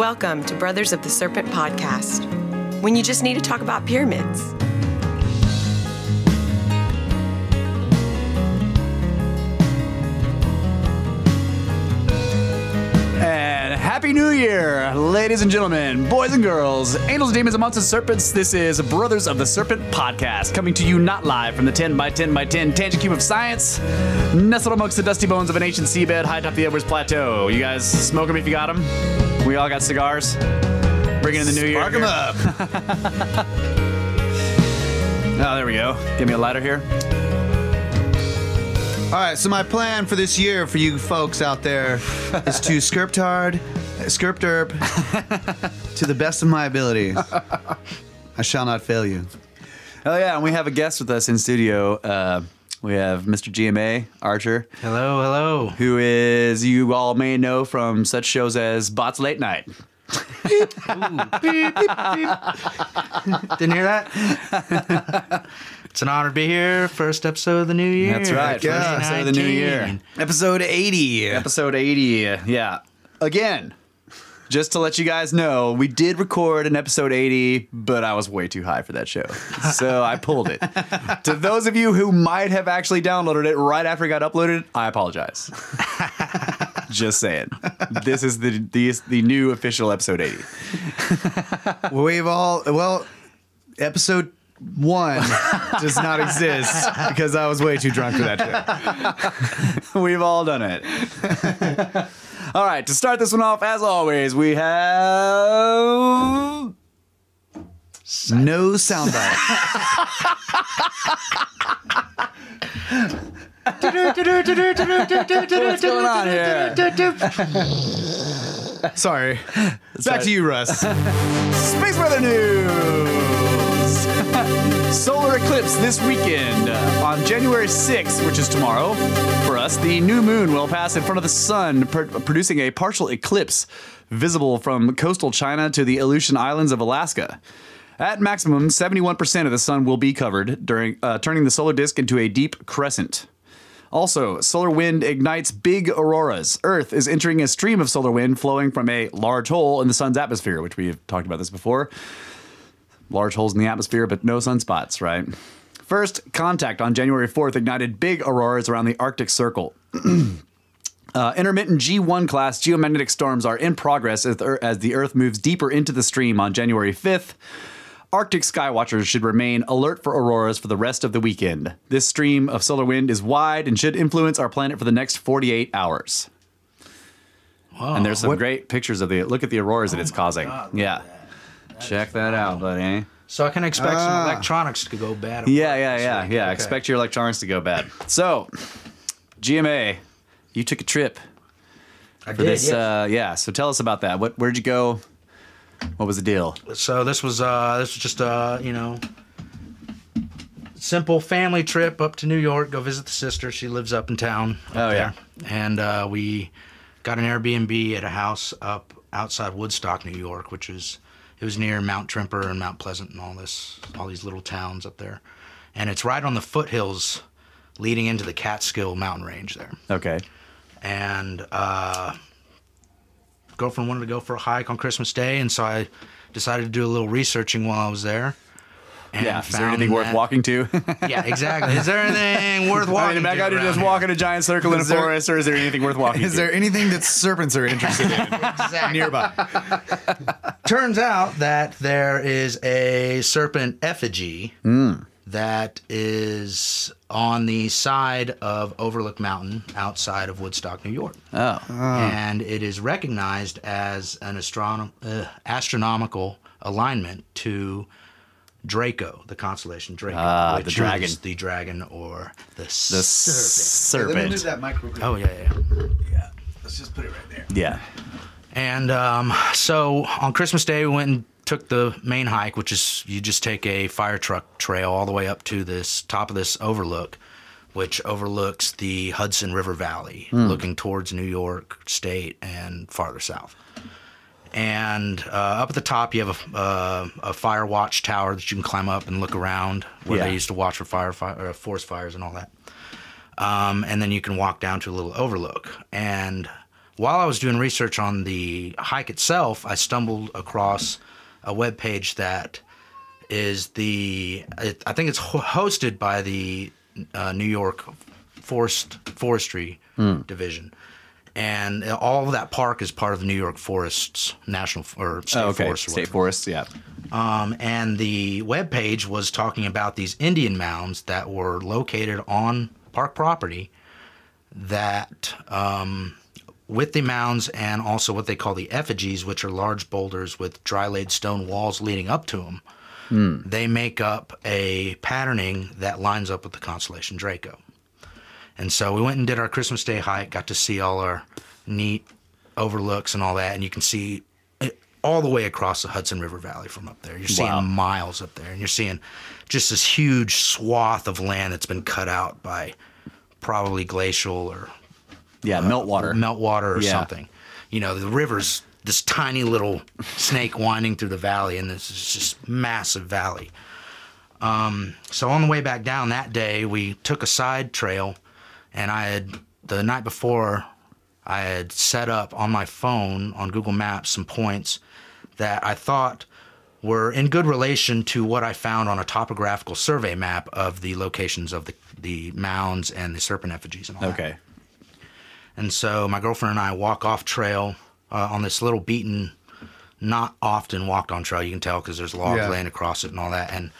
Welcome to Brothers of the Serpent podcast, when you just need to talk about pyramids. And Happy New Year, ladies and gentlemen, boys and girls, angels, demons, and monsters, serpents. This is Brothers of the Serpent podcast, coming to you not live from the 10 by 10 by 10 tangent cube of science, nestled amongst the dusty bones of an ancient seabed high atop the Edwards Plateau. You guys smoke them if you got them. We all got cigars. Bringing in the new year. Spark them up. Oh, there we go. Give me a lighter here. All right, so my plan for this year for you folks out there is to skirp derp to the best of my ability. I shall not fail you. Oh, yeah, and we have a guest with us in studio. We have Mr. GMA, Archer. Hello, hello. Who is, you all may know from such shows as Bots Late Night. Beep, beep, beep. Didn't hear that? It's an honor to be here. First episode of the new year. That's right. First episode of the new year. Episode 80. Episode 80. Yeah. Again, just to let you guys know, we did record an episode 80, but I was way too high for that show. So I pulled it. To those of you who might have actually downloaded it right after it got uploaded, I apologize. Just saying. This is the new official episode 80. Episode 1 does not exist because I was way too drunk for that show. We've all done it. All right, to start this one off, as always, we have no soundbite. What's going on here? Sorry. Back to you, Russ. Space weather news. Solar eclipse this weekend. On January 6th, which is tomorrow, for us, the new moon will pass in front of the sun, producing a partial eclipse visible from coastal China to the Aleutian Islands of Alaska. At maximum, 71% of the sun will be covered, turning the solar disk into a deep crescent. Also, solar wind ignites big auroras. Earth is entering a stream of solar wind flowing from a large hole in the sun's atmosphere, which we have talked about this before. Large holes in the atmosphere, but no sunspots, right? First contact on January 4th ignited big auroras around the Arctic Circle. Intermittent G1 class geomagnetic storms are in progress as the Earth moves deeper into the stream on January 5th. Arctic skywatchers should remain alert for auroras for the rest of the weekend. This stream of solar wind is wide and should influence our planet for the next 48 hours. Wow. And there's some great pictures of look at the auroras that it's causing. God, yeah. Check that out, buddy. So I can expect some electronics to go bad. Yeah. Okay. Expect your electronics to go bad. So, GMA, you took a trip I for did, this. yes. So tell us about that. Where'd you go? What was the deal? So this was just simple family trip up to New York. Go visit the sister. She lives up in town. Up there. And we got an Airbnb at a house up outside Woodstock, New York, it was near Mount Trimper and Mount Pleasant and all these little towns up there. And it's right on the foothills leading into the Catskill mountain range there. Okay. And girlfriend wanted to go for a hike on Christmas Day, and so I decided to do a little researching while I was there. And is there anything worth walking to? Yeah, exactly. Is there anything worth walking to? Back out to just walk in a giant circle in a forest, or is there anything worth walking to? Is there anything that serpents are interested in nearby? Turns out that there is a serpent effigy that is on the side of Overlook Mountain outside of Woodstock, New York. Oh. And it is recognized as an astronomical alignment to Draco, the constellation Draco, which the dragon. is the dragon or the serpent. Let me move that mic real quick. Oh, yeah. Yeah. Let's just put it right there. Yeah. And so on Christmas Day, we went and took the main hike, which is you just take a fire truck trail all the way up to this top of this overlook, which overlooks the Hudson River Valley, looking towards New York State and farther south. And up at the top, you have a fire watch tower that you can climb up and look around, where they used to watch for forest fires and all that. And then you can walk down to a little overlook. And while I was doing research on the hike itself, I stumbled across a webpage that is I think it's hosted by the New York Forestry Division. And all of that park is part of the New York Forests National or State Forest. State Forests, yeah. And the webpage was talking about these Indian mounds that were located on park property that with the mounds and also what they call the effigies, which are large boulders with dry laid stone walls leading up to them, they make up a patterning that lines up with the constellation Draco. And so we went and did our Christmas Day hike, got to see all our neat overlooks and all that, and you can see it all the way across the Hudson River Valley from up there. You're seeing miles up there, and you're seeing just this huge swath of land that's been cut out by probably glacial or meltwater or something. You know, the river's this tiny little snake winding through the valley, and this is just massive valley. So on the way back down that day, we took a side trail, and the night before, I had set up on my phone on Google Maps some points that I thought were in good relation to what I found on a topographical survey map of the locations of the mounds and the serpent effigies and all that. And so my girlfriend and I walk off trail on this little beaten, not often walked on trail. You can tell because there's logs laying across it and all that. And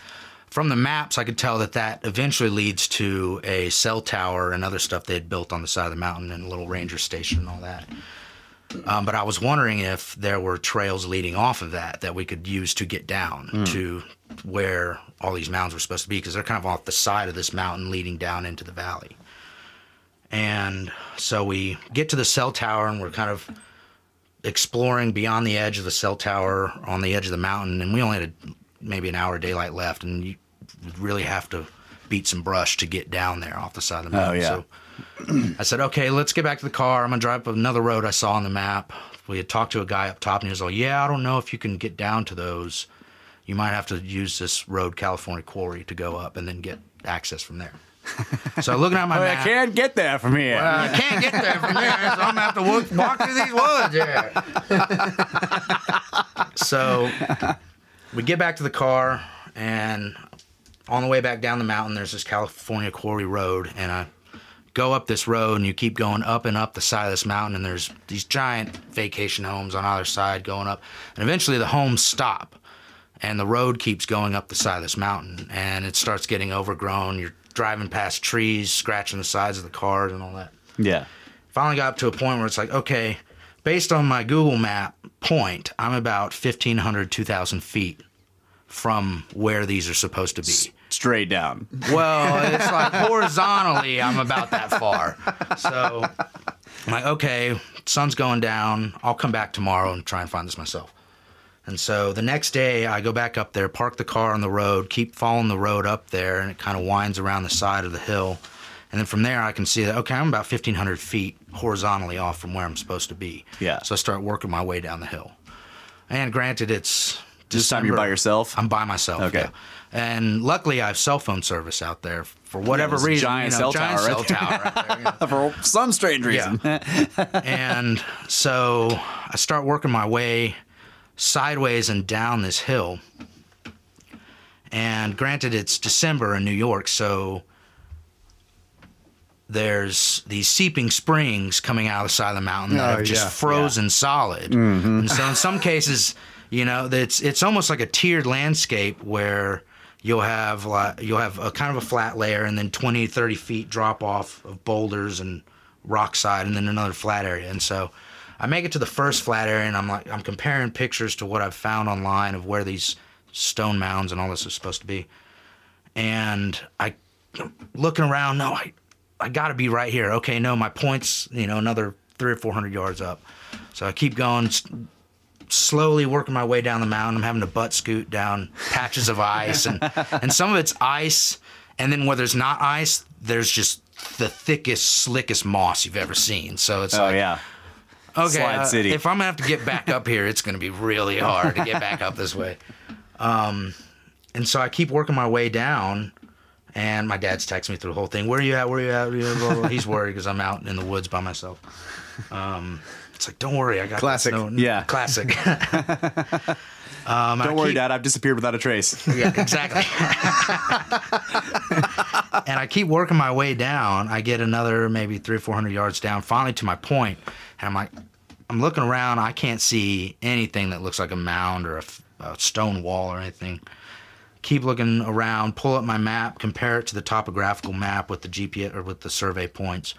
from the maps, I could tell that eventually leads to a cell tower and other stuff they had built on the side of the mountain and a little ranger station and all that. But I was wondering if there were trails leading off of that we could use to get down to where all these mounds were supposed to be, because they're kind of off the side of this mountain leading down into the valley. And so we get to the cell tower, and we're kind of exploring beyond the edge of the cell tower on the edge of the mountain, and we only had maybe an hour of daylight left, and you really have to beat some brush to get down there off the side of the mountain. So I said, okay, let's get back to the car. I'm going to drive up another road I saw on the map. We had talked to a guy up top, and he was like, yeah, I don't know if you can get down to those. You might have to use this road, California Quarry, to go up and then get access from there. So looking at my map. I can't get there from here. Well, I can't get there from here, so I'm going to have to walk through these woods here. So we get back to the car, and on the way back down the mountain, there's this California Quarry Road, and I go up this road, and you keep going up and up the side of this mountain, and there's these giant vacation homes on either side going up, and eventually the homes stop, and the road keeps going up the side of this mountain, and it starts getting overgrown. You're driving past trees, scratching the sides of the cars and all that. Yeah. Finally got up to a point where it's like, okay, based on my Google map point, I'm about 1,500, 2,000 feet from where these are supposed to be. Straight down. Well, it's like horizontally, I'm about that far. So I'm like, okay, sun's going down. I'll come back tomorrow and try and find this myself. And so the next day, I go back up there, park the car on the road, keep following the road up there, and it kind of winds around the side of the hill. And then from there, I can see that, okay, I'm about 1,500 feet horizontally off from where I'm supposed to be. Yeah. So I start working my way down the hill. And granted, it's This time you're by yourself? I'm by myself. Okay. Yeah. And luckily, I have cell phone service out there for whatever reason. Giant cell tower right there. For some strange reason. Yeah. And so I start working my way sideways and down this hill. And granted, it's December in New York, so there's these seeping springs coming out of the side of the mountain that have just frozen solid. Mm-hmm. And so in some cases, you know, it's almost like a tiered landscape where you'll have a kind of a flat layer and then 20, 30 feet drop off of boulders and rock side and then another flat area. And so I make it to the first flat area, and I'm comparing pictures to what I've found online of where these stone mounds and all this is supposed to be. And I looking around, no, I got to be right here. Okay, no, my point's, another 300 or 400 yards up. So I keep going, slowly working my way down the mountain. I'm having to butt scoot down patches of ice, and some of it's ice, and then where there's not ice, there's just the thickest, slickest moss you've ever seen. So it's okay, Slide City. If I'm gonna have to get back up here, it's gonna be really hard to get back up this way. And so I keep working my way down, and my dad's texting me through the whole thing. Where are you at? Where are you at? He's worried because I'm out in the woods by myself. It's like, don't worry, I got Classic. This. No, Yeah. Classic. Don't worry, Dad. I've disappeared without a trace. Yeah, exactly. And I keep working my way down. I get another maybe 300 or 400 yards down, finally to my point, and I'm like, I'm looking around. I can't see anything that looks like a mound or a stone wall or anything. Keep looking around, pull up my map, compare it to the topographical map with the GPS or with the survey points.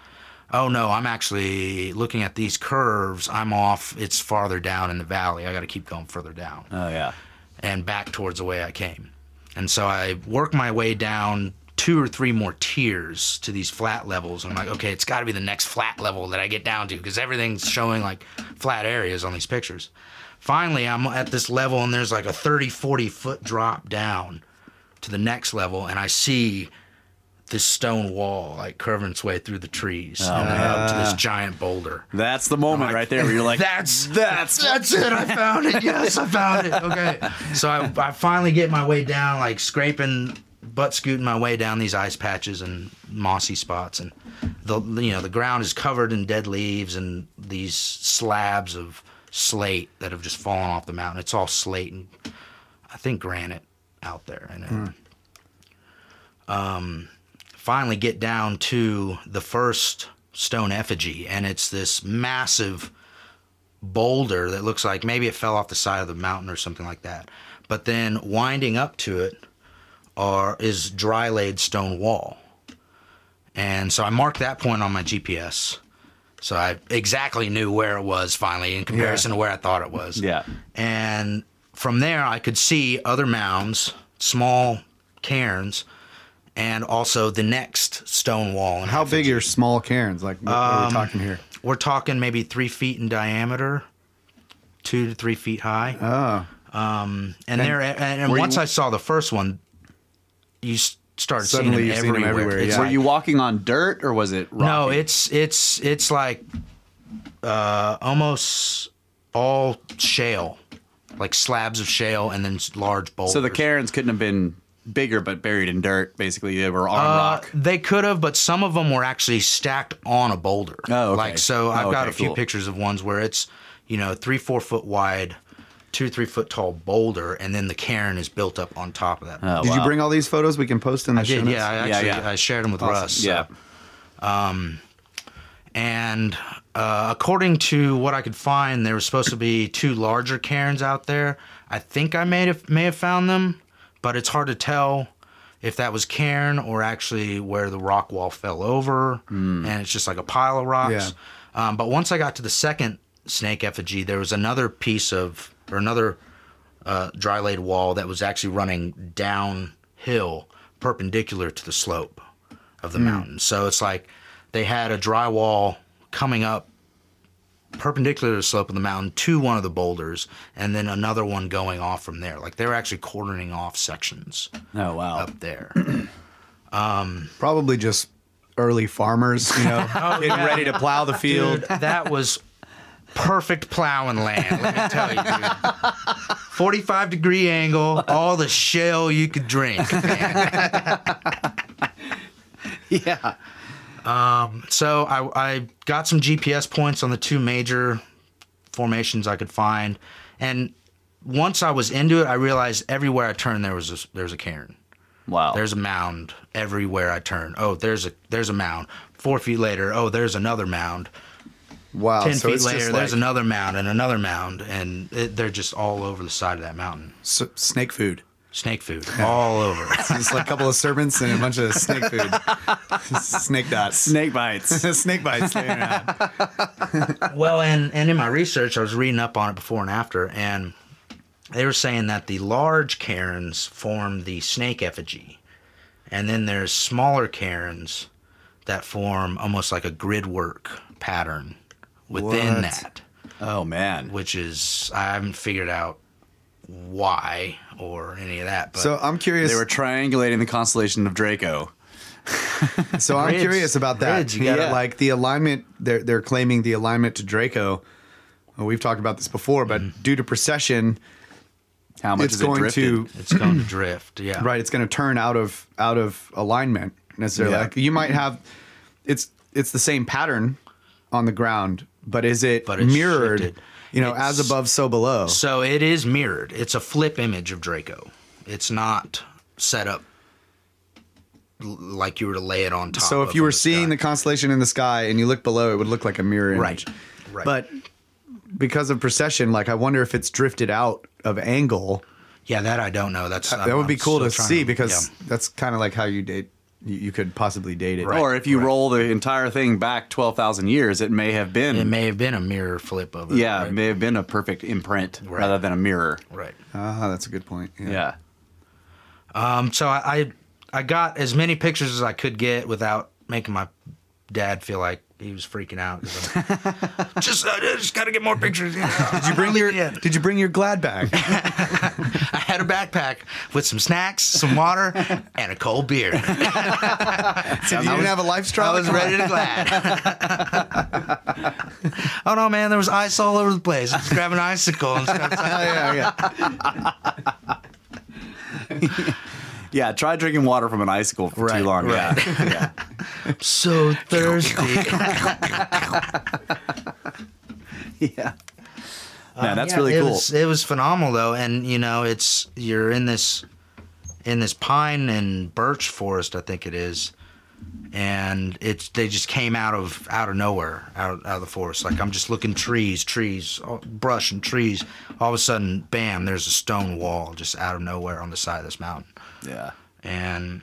Oh no, I'm actually looking at these curves. I'm off. It's farther down in the valley. I got to keep going further down. Oh, yeah. And back towards the way I came. And so I work my way down 2 or 3 more tiers to these flat levels. And I'm like, okay, it's got to be the next flat level that I get down to because everything's showing like flat areas on these pictures. Finally, I'm at this level and there's like a 30, 40 foot drop down to the next level. And I see this stone wall like curving its way through the trees and then up to this giant boulder. That's the moment right there where you're like, that's it. I found it. Yes, I found it. Okay. So I finally get my way down, like scraping, butt scooting my way down these ice patches and mossy spots. And the ground is covered in dead leaves and these slabs of slate that have just fallen off the mountain. It's all slate and I think granite out there. And finally get down to the first stone effigy, and it's this massive boulder that looks like maybe it fell off the side of the mountain or something like that. But then winding up to it is dry laid stone wall. And so I marked that point on my GPS. So I exactly knew where it was finally in comparison to where I thought it was. Yeah. And from there I could see other mounds, small cairns, and also the next stone wall. And How big are small cairns? Like, what are we talking here? We're talking maybe 3 feet in diameter, 2 to 3 feet high. Oh. And once I saw the first one, you started seeing them everywhere. Yeah. Were you walking on dirt or was it rocky? No, it's like almost all shale, like slabs of shale and then large boulders. So the cairns couldn't have been bigger but buried in dirt. Basically, they were on rock. They could have, but some of them were actually stacked on a boulder. Oh, okay. Like, so I've got a few cool. pictures of ones where it's 3-4 foot wide, 2-3 foot tall boulder, and then the cairn is built up on top of that. Oh, Did you bring all these photos we can post in the show I did, notes? yeah. I shared them with Russ. So. Yeah. And according to what I could find, there was supposed to be 2 larger cairns out there. I think I may have found them, but it's hard to tell if that was cairn or actually where the rock wall fell over, and it's just like a pile of rocks. Yeah. But once I got to the second snake effigy, there was another another dry laid wall that was actually running downhill, perpendicular to the slope of the mountain. So it's like they had a dry wall coming up perpendicular to the slope of the mountain to one of the boulders, and then another one going off from there. Like they were actually cordoning off sections. Oh, wow. Up there. Probably just early farmers, getting ready to plow the field. Dude, that was perfect plowing land, let me tell you, dude. 45-degree angle, all the shale you could drink, man. Yeah. So I got some GPS points on the 2 major formations I could find, and once I was into it, I realized everywhere I turned there was a cairn. Wow. There's a mound everywhere I turn. Oh, there's a mound. 4 feet later, oh, there's another mound. Wow. 10 so feet it's later, just there's like another mound and another mound, and they're just all over the side of that mountain. snake food. Snake food, all over. It's like a couple of serpents and a bunch of snake food. Snake dots. Snake bites. Snake bites laying around. Well, and in my research, I was reading up on it before and after, and they were saying that the large cairns form the snake effigy, and then there's smaller cairns that form almost like a grid work pattern within What? that. Oh, man. Which is, I haven't figured out why or any of that. But So I'm curious. They were triangulating the constellation of Draco. So I'm Grids. curious about that. Grids, you gotta- Like the alignment, they're claiming the alignment to Draco. Well, we've talked about this before, but due to precession, How much it's is it going drifted? to it's going to drift. Yeah. right. It's going to turn out of alignment necessarily. Yeah. Like you might have, it's the same pattern on the ground, But is it But it's mirrored? shifted. As above, so below. So it is mirrored. It's a flip image of Draco. It's not set up like you were to lay it on top. So if you were seeing the constellation in the sky and you look below, it would look like a mirror image. Right. But because of precession, like I wonder if it's drifted out of angle. Yeah, that I don't know. That would be cool to see because that's kind of like how you date. You could possibly date it. Right. Or if you roll the entire thing back 12,000 years, it may have been. It may have been a mirror flip of it. Yeah, right? it may have been a perfect imprint rather than a mirror. Right. Ah, that's a good point. Yeah. So I got as many pictures as I could get without making my dad feel like he was freaking out. I just got to get more pictures. Did you bring your Glad bag? I had a backpack with some snacks, some water, and a cold beer. So you didn't have a life straw? I was ready to glad. Oh no, man! There was ice all over the place. I was grabbing an icicle and stuff. Yeah, try drinking water from an icicle for too long. Right. Yeah. So thirsty. Yeah. Man, that's really cool. It was phenomenal though, and you're in this pine and birch forest, I think it is, and they just came out of nowhere, out of the forest. Like I'm just looking trees, brush and trees. All of a sudden, bam! There's a stone wall just out of nowhere on the side of this mountain. Yeah. And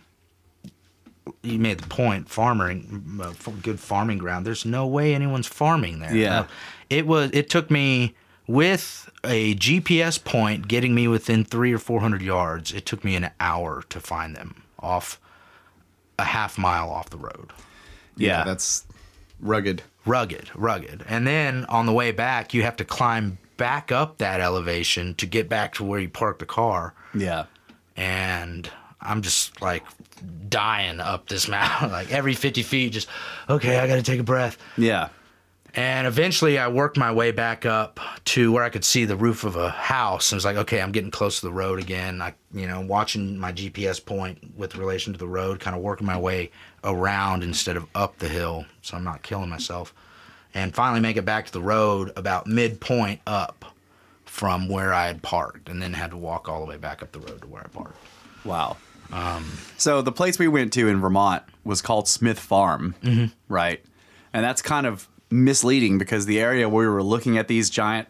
you made the point, good farming ground. There's no way anyone's farming there. Yeah. It took me, with a GPS point getting me within 300 or 400 yards, it took me an hour to find them off a half mile off the road. Yeah. That's rugged. Rugged. And then on the way back, you have to climb back up that elevation to get back to where you parked the car. Yeah. And I'm just like dying up this mountain, like every 50 feet, just, okay, I got to take a breath. Yeah. And eventually I worked my way back up to where I could see the roof of a house. And I was like, okay, I'm getting close to the road again. Watching my GPS point with relation to the road, kind of working my way around instead of up the hill, so I'm not killing myself. And finally make it back to the road about midpoint up from where I had parked, and then had to walk all the way back up the road to where I parked. Wow. So the place we went to in Vermont was called Smith Farm, right? And that's kind of misleading because the area where we were looking at these giant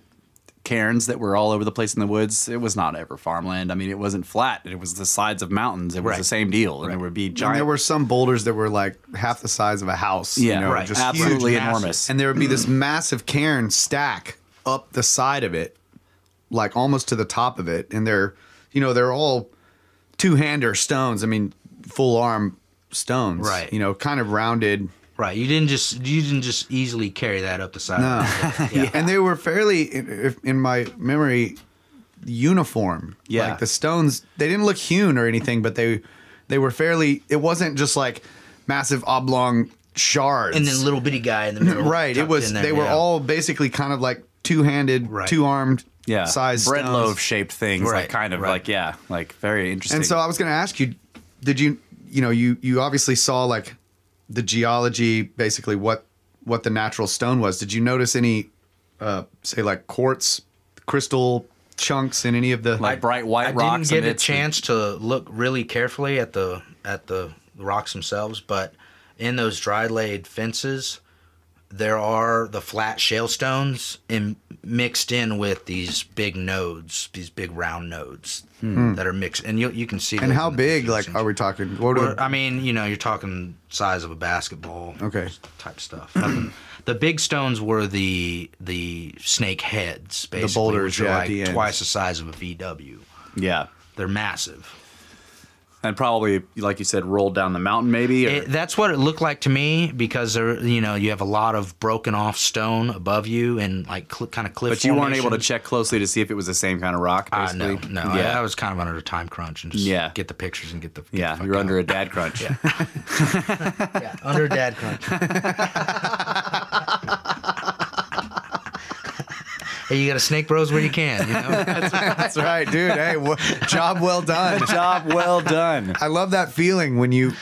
cairns that were all over the place in the woods, it was not ever farmland. I mean, it wasn't flat. It was the sides of mountains. It was the same deal. And there would be giant... And there were some boulders that were like half the size of a house. Yeah, just absolutely huge, enormous. And there would be this massive cairn stack up the side of it, like almost to the top of it. And they're all two-hander stones. I mean, full arm stones. Right. Kind of rounded. Right. You didn't just easily carry that up the side. No. Yeah. And they were fairly, in my memory, uniform. Yeah. Like the stones, they didn't look hewn or anything, but they were fairly. It wasn't just like massive oblong shards. And then little bitty guy in the middle. Right. It was. They were all basically kind of like two-handed, two-armed. Yeah, size bread stones. loaf shaped things, like kind of like very interesting. And so I was going to ask you, did you obviously saw like the geology, basically what the natural stone was. Did you notice any, say like quartz, crystal chunks in any of the like bright white rocks? I didn't get a chance to look really carefully at the rocks themselves, but in those dry laid fences, there are the flat shale stones mixed in with these big nodes, these big round nodes that are mixed, and you can see. And how big? Like, are we talking? I mean, you're talking size of a basketball. Okay. Type stuff. The big stones were the snake heads, basically, the boulders, which are like the twice the size of a VW. Yeah, they're massive. And probably, like you said, rolled down the mountain, maybe. That's what it looked like to me, because you have a lot of broken off stone above you and like kind of cliff. But you weren't able to check closely to see if it was the same kind of rock. Basically, no. Yeah. I was kind of under a time crunch and just get the pictures and get the. Yeah, you're under a dad crunch. Yeah, under a dad crunch. Hey, you got to snake bros where you can. That's right, dude. Hey, job well done. Job well done. I love that feeling when you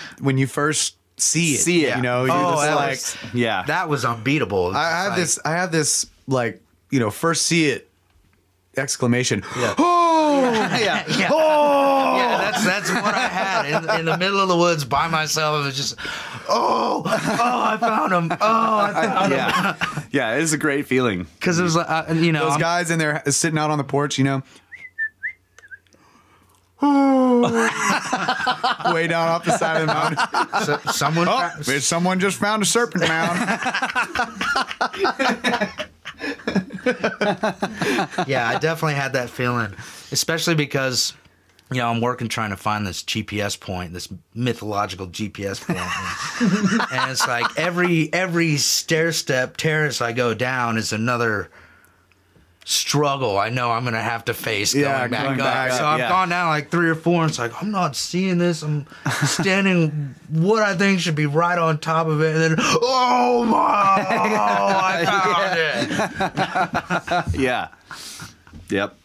first see it. See it. You know, Oh, you're just that like, was- Yeah. That was unbeatable. I have this like, you know, first see it exclamation. Yeah. Oh, yeah. Yeah. oh, Yeah, that's what I had in the middle of the woods by myself. It was just, I found him. I found him. Yeah. Yeah, it is a great feeling. Because it was like, you know, those I'm- guys in there sitting out on the porch, you know. Way down off the side of the mountain. Someone just found a serpent mound. Yeah, I definitely had that feeling, especially because, you know, I'm working trying to find this GPS point, this mythological GPS point, and it's like every stair step terrace I go down is another struggle I know I'm gonna have to face going back going up. back So up, I've gone down like 3 or 4, and it's like I'm not seeing this. I'm standing what I think should be right on top of it, and then I found it. Yeah. Yep.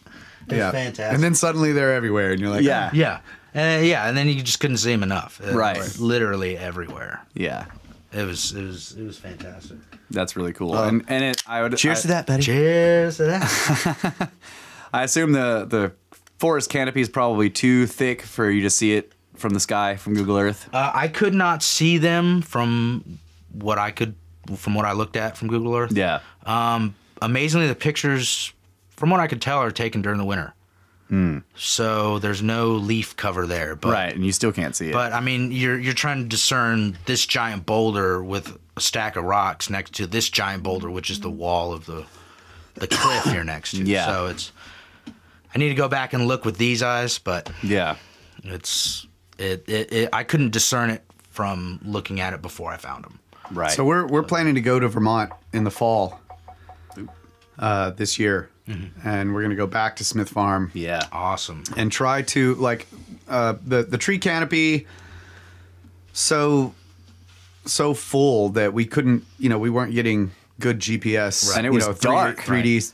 Yeah, fantastic. and then suddenly they're everywhere, and you're like, Yeah. Yeah, and then you just couldn't see him enough. Right. Literally everywhere. Yeah. It was fantastic. That's really cool. And I would cheers to that, buddy. Cheers to that. I assume the forest canopy is probably too thick for you to see it from the sky from Google Earth. I could not see them from what I looked at from Google Earth. Yeah. Amazingly, the pictures, from what I could tell, are taken during the winter. So there's no leaf cover there. But, Right, and you still can't see it. But I mean, you're trying to discern this giant boulder with a stack of rocks next to this giant boulder, which is the wall of the cliff you're next to. Yeah. So I need to go back and look with these eyes, but yeah. I couldn't discern it from looking at it before I found them. Right. So we're planning to go to Vermont in the fall this year, and we're gonna go back to Smith Farm. Yeah. Awesome. And try to like the tree canopy so full that we couldn't, you know, we weren't getting good GPS. Right. And it was dark, 3D.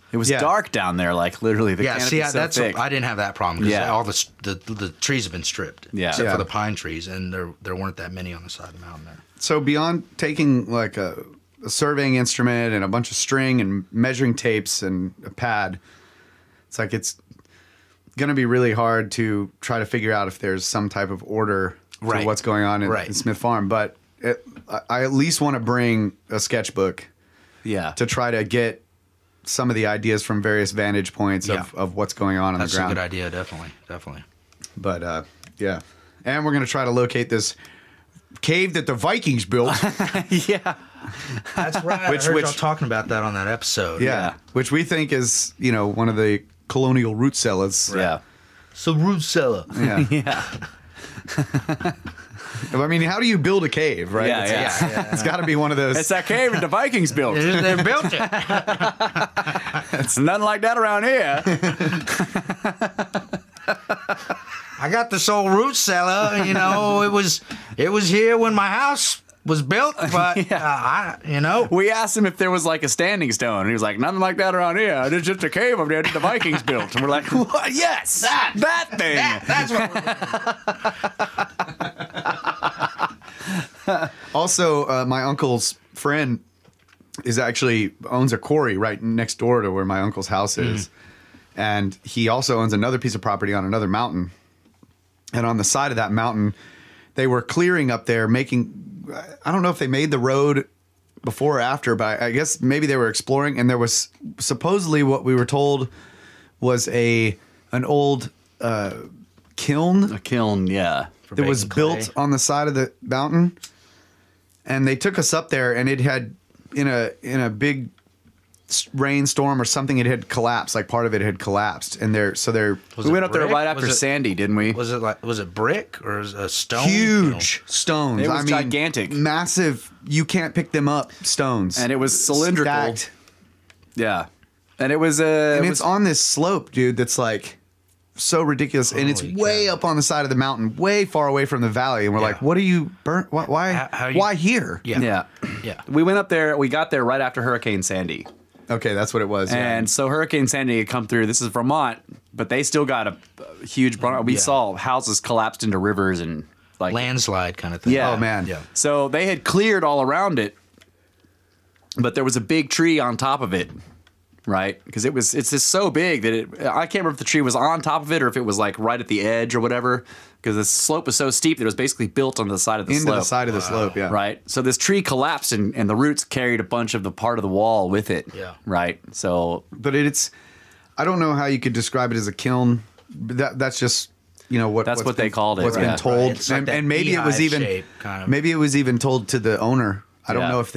It was Yeah. dark down there, like literally the Yeah, see, canopy's so thick. I didn't have that problem because Yeah. all the trees have been stripped, Yeah. except Yeah. for the pine trees, and there weren't that many on the side of the mountain there. So beyond taking like a surveying instrument and a bunch of string and measuring tapes and a pad, it's like it's going to be really hard to try to figure out if there's some type of order Right. to what's going on in Smith Farm. But I at least want to bring a sketchbook Yeah. to try to get some of the ideas from various vantage points Yeah. of what's going on That's the ground. a good idea, definitely. But yeah. And we're going to try to locate this cave that the Vikings built. Yeah. That's right. Which- I heard which- y'all talking about that on that episode. Yeah. Which we think is, you know, one of the colonial root cellars. Yeah. So root cellar. Yeah. Yeah. I mean, how do you build a cave, right? Yeah, It's- yeah. It's got to be one of those. It's that cave that the Vikings built. They built it. It's nothing like that around here. I got this old root cellar. You know, it was here when my house was built, but We asked him if there was like a standing stone, and he was like, nothing like that around here. It's just a cave over there that the Vikings built. And we're like, what? Yes, that thing. That's what. Also, my uncle's friend owns a quarry right next door to where my uncle's house is. And he also owns another piece of property on another mountain. And on the side of that mountain, they were clearing up there, I don't know if they made the road before or after, but I guess maybe they were exploring. And there was supposedly what we were told was an old kiln A kiln, yeah. that was built on the side of the mountain. And they took us up there, and it had in a big rainstorm or something, it had collapsed. Like part of it had collapsed, and we went up there brick? right after Was it- Sandy, didn't we? Was it brick or was it a stone? huge stones. It was gigantic. massive. You can't pick them up. Stones, And it was cylindrical. Stacked. Yeah. And it was And it it's on this slope, dude. That's like so ridiculous, and it's Holy way cow. up on the side of the mountain, way far away from the valley. And we're Yeah. like, "What are you burnt? Why? Why here?" Yeah. Yeah. We went up there. We got there right after Hurricane Sandy. Okay, that's what it was. Yeah. And so Hurricane Sandy had come through. This is Vermont, but they still got a huge. We Yeah. saw houses collapsed into rivers and like landslide kind of thing. Yeah. Oh, man. Yeah. So they had cleared all around it, but there was a big tree on top of it, right? Because it's just so big that I can't remember if the tree was on top of it or if it was like right at the edge or whatever. Because the slope was so steep that it was basically built onto the side of the slope. Into the side of the slope, yeah. Right. So this tree collapsed and the roots carried a bunch of the part of the wall with it. Yeah. Right. So, But I don't know how you could describe it as a kiln. But that's just, you know, That's what they called it, What's yeah. been told. It's like that and maybe it was beehive even shape, kind of. maybe it was even told to the owner. I don't Yeah. know if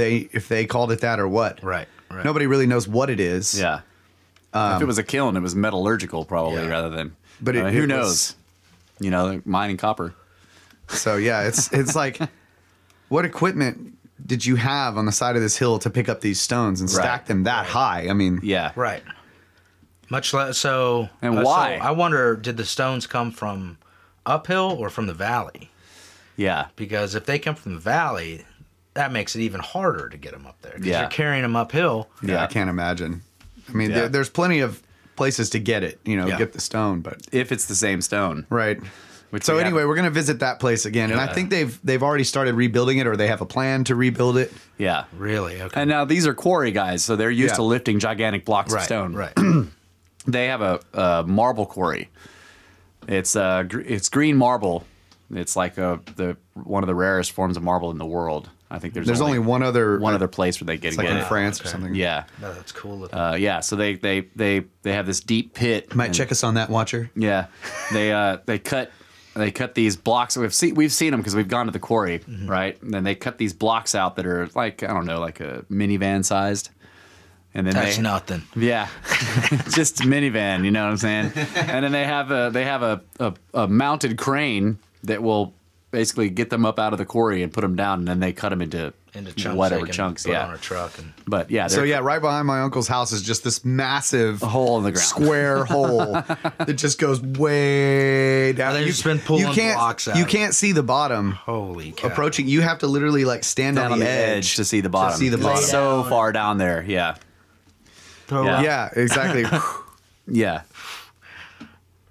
they called it that or what. Right. Nobody really knows what it is. yeah. If it was a kiln, it was metallurgical probably Yeah. rather than. But who it knows? was- You know, they're mining copper. So yeah, it's like, what equipment did you have on the side of this hill to pick up these stones and Right. stack them that high? I mean, Yeah. Right. Much less so. And why? So I wonder, did the stones come from uphill or from the valley? Yeah. Because if they come from the valley, that makes it even harder to get them up there. Because Yeah. you're carrying them uphill. yeah, I can't imagine. I mean, Yeah. there's plenty of places to get it, you know, Yeah. get the stone, but If it's the same stone. right. Which So we anyway, haven't- we're gonna visit that place again, and I Yeah. think they've already started rebuilding it, or they have a plan to rebuild it. Yeah. Really? Okay. And now these are quarry guys, so they're used Yeah. to lifting gigantic blocks of right. stone. Right. They have a marble quarry. It's green marble. It's like one of the rarest forms of marble in the world. I think there's Only one other place where they it's get like in it. France or Okay. something. Yeah. No, that's cool. Yeah. So they have this deep pit. Might and- check us on that, Watcher. Yeah. They cut these blocks. We've seen them because we've gone to the quarry, Mm-hmm. right? And then they cut these blocks out that are like, I don't know, like a minivan sized. And then That's nothing. Yeah, just a minivan. You know what I'm saying? And then they have a mounted crane that will basically get them up out of the quarry and put them down, and then they cut them into Chunks. whatever they can chunks. put Yeah, on a truck. And but yeah, So they're- yeah, right behind my uncle's house is just this massive hole in the ground. square hole that just goes way down. They've just been pulling blocks out. You can't see the bottom. holy cow. Approaching, you have to literally like stand down on the edge to see the bottom. see the It's bottom. so far down there. Yeah, Throw Yeah. out. Yeah, exactly. yeah,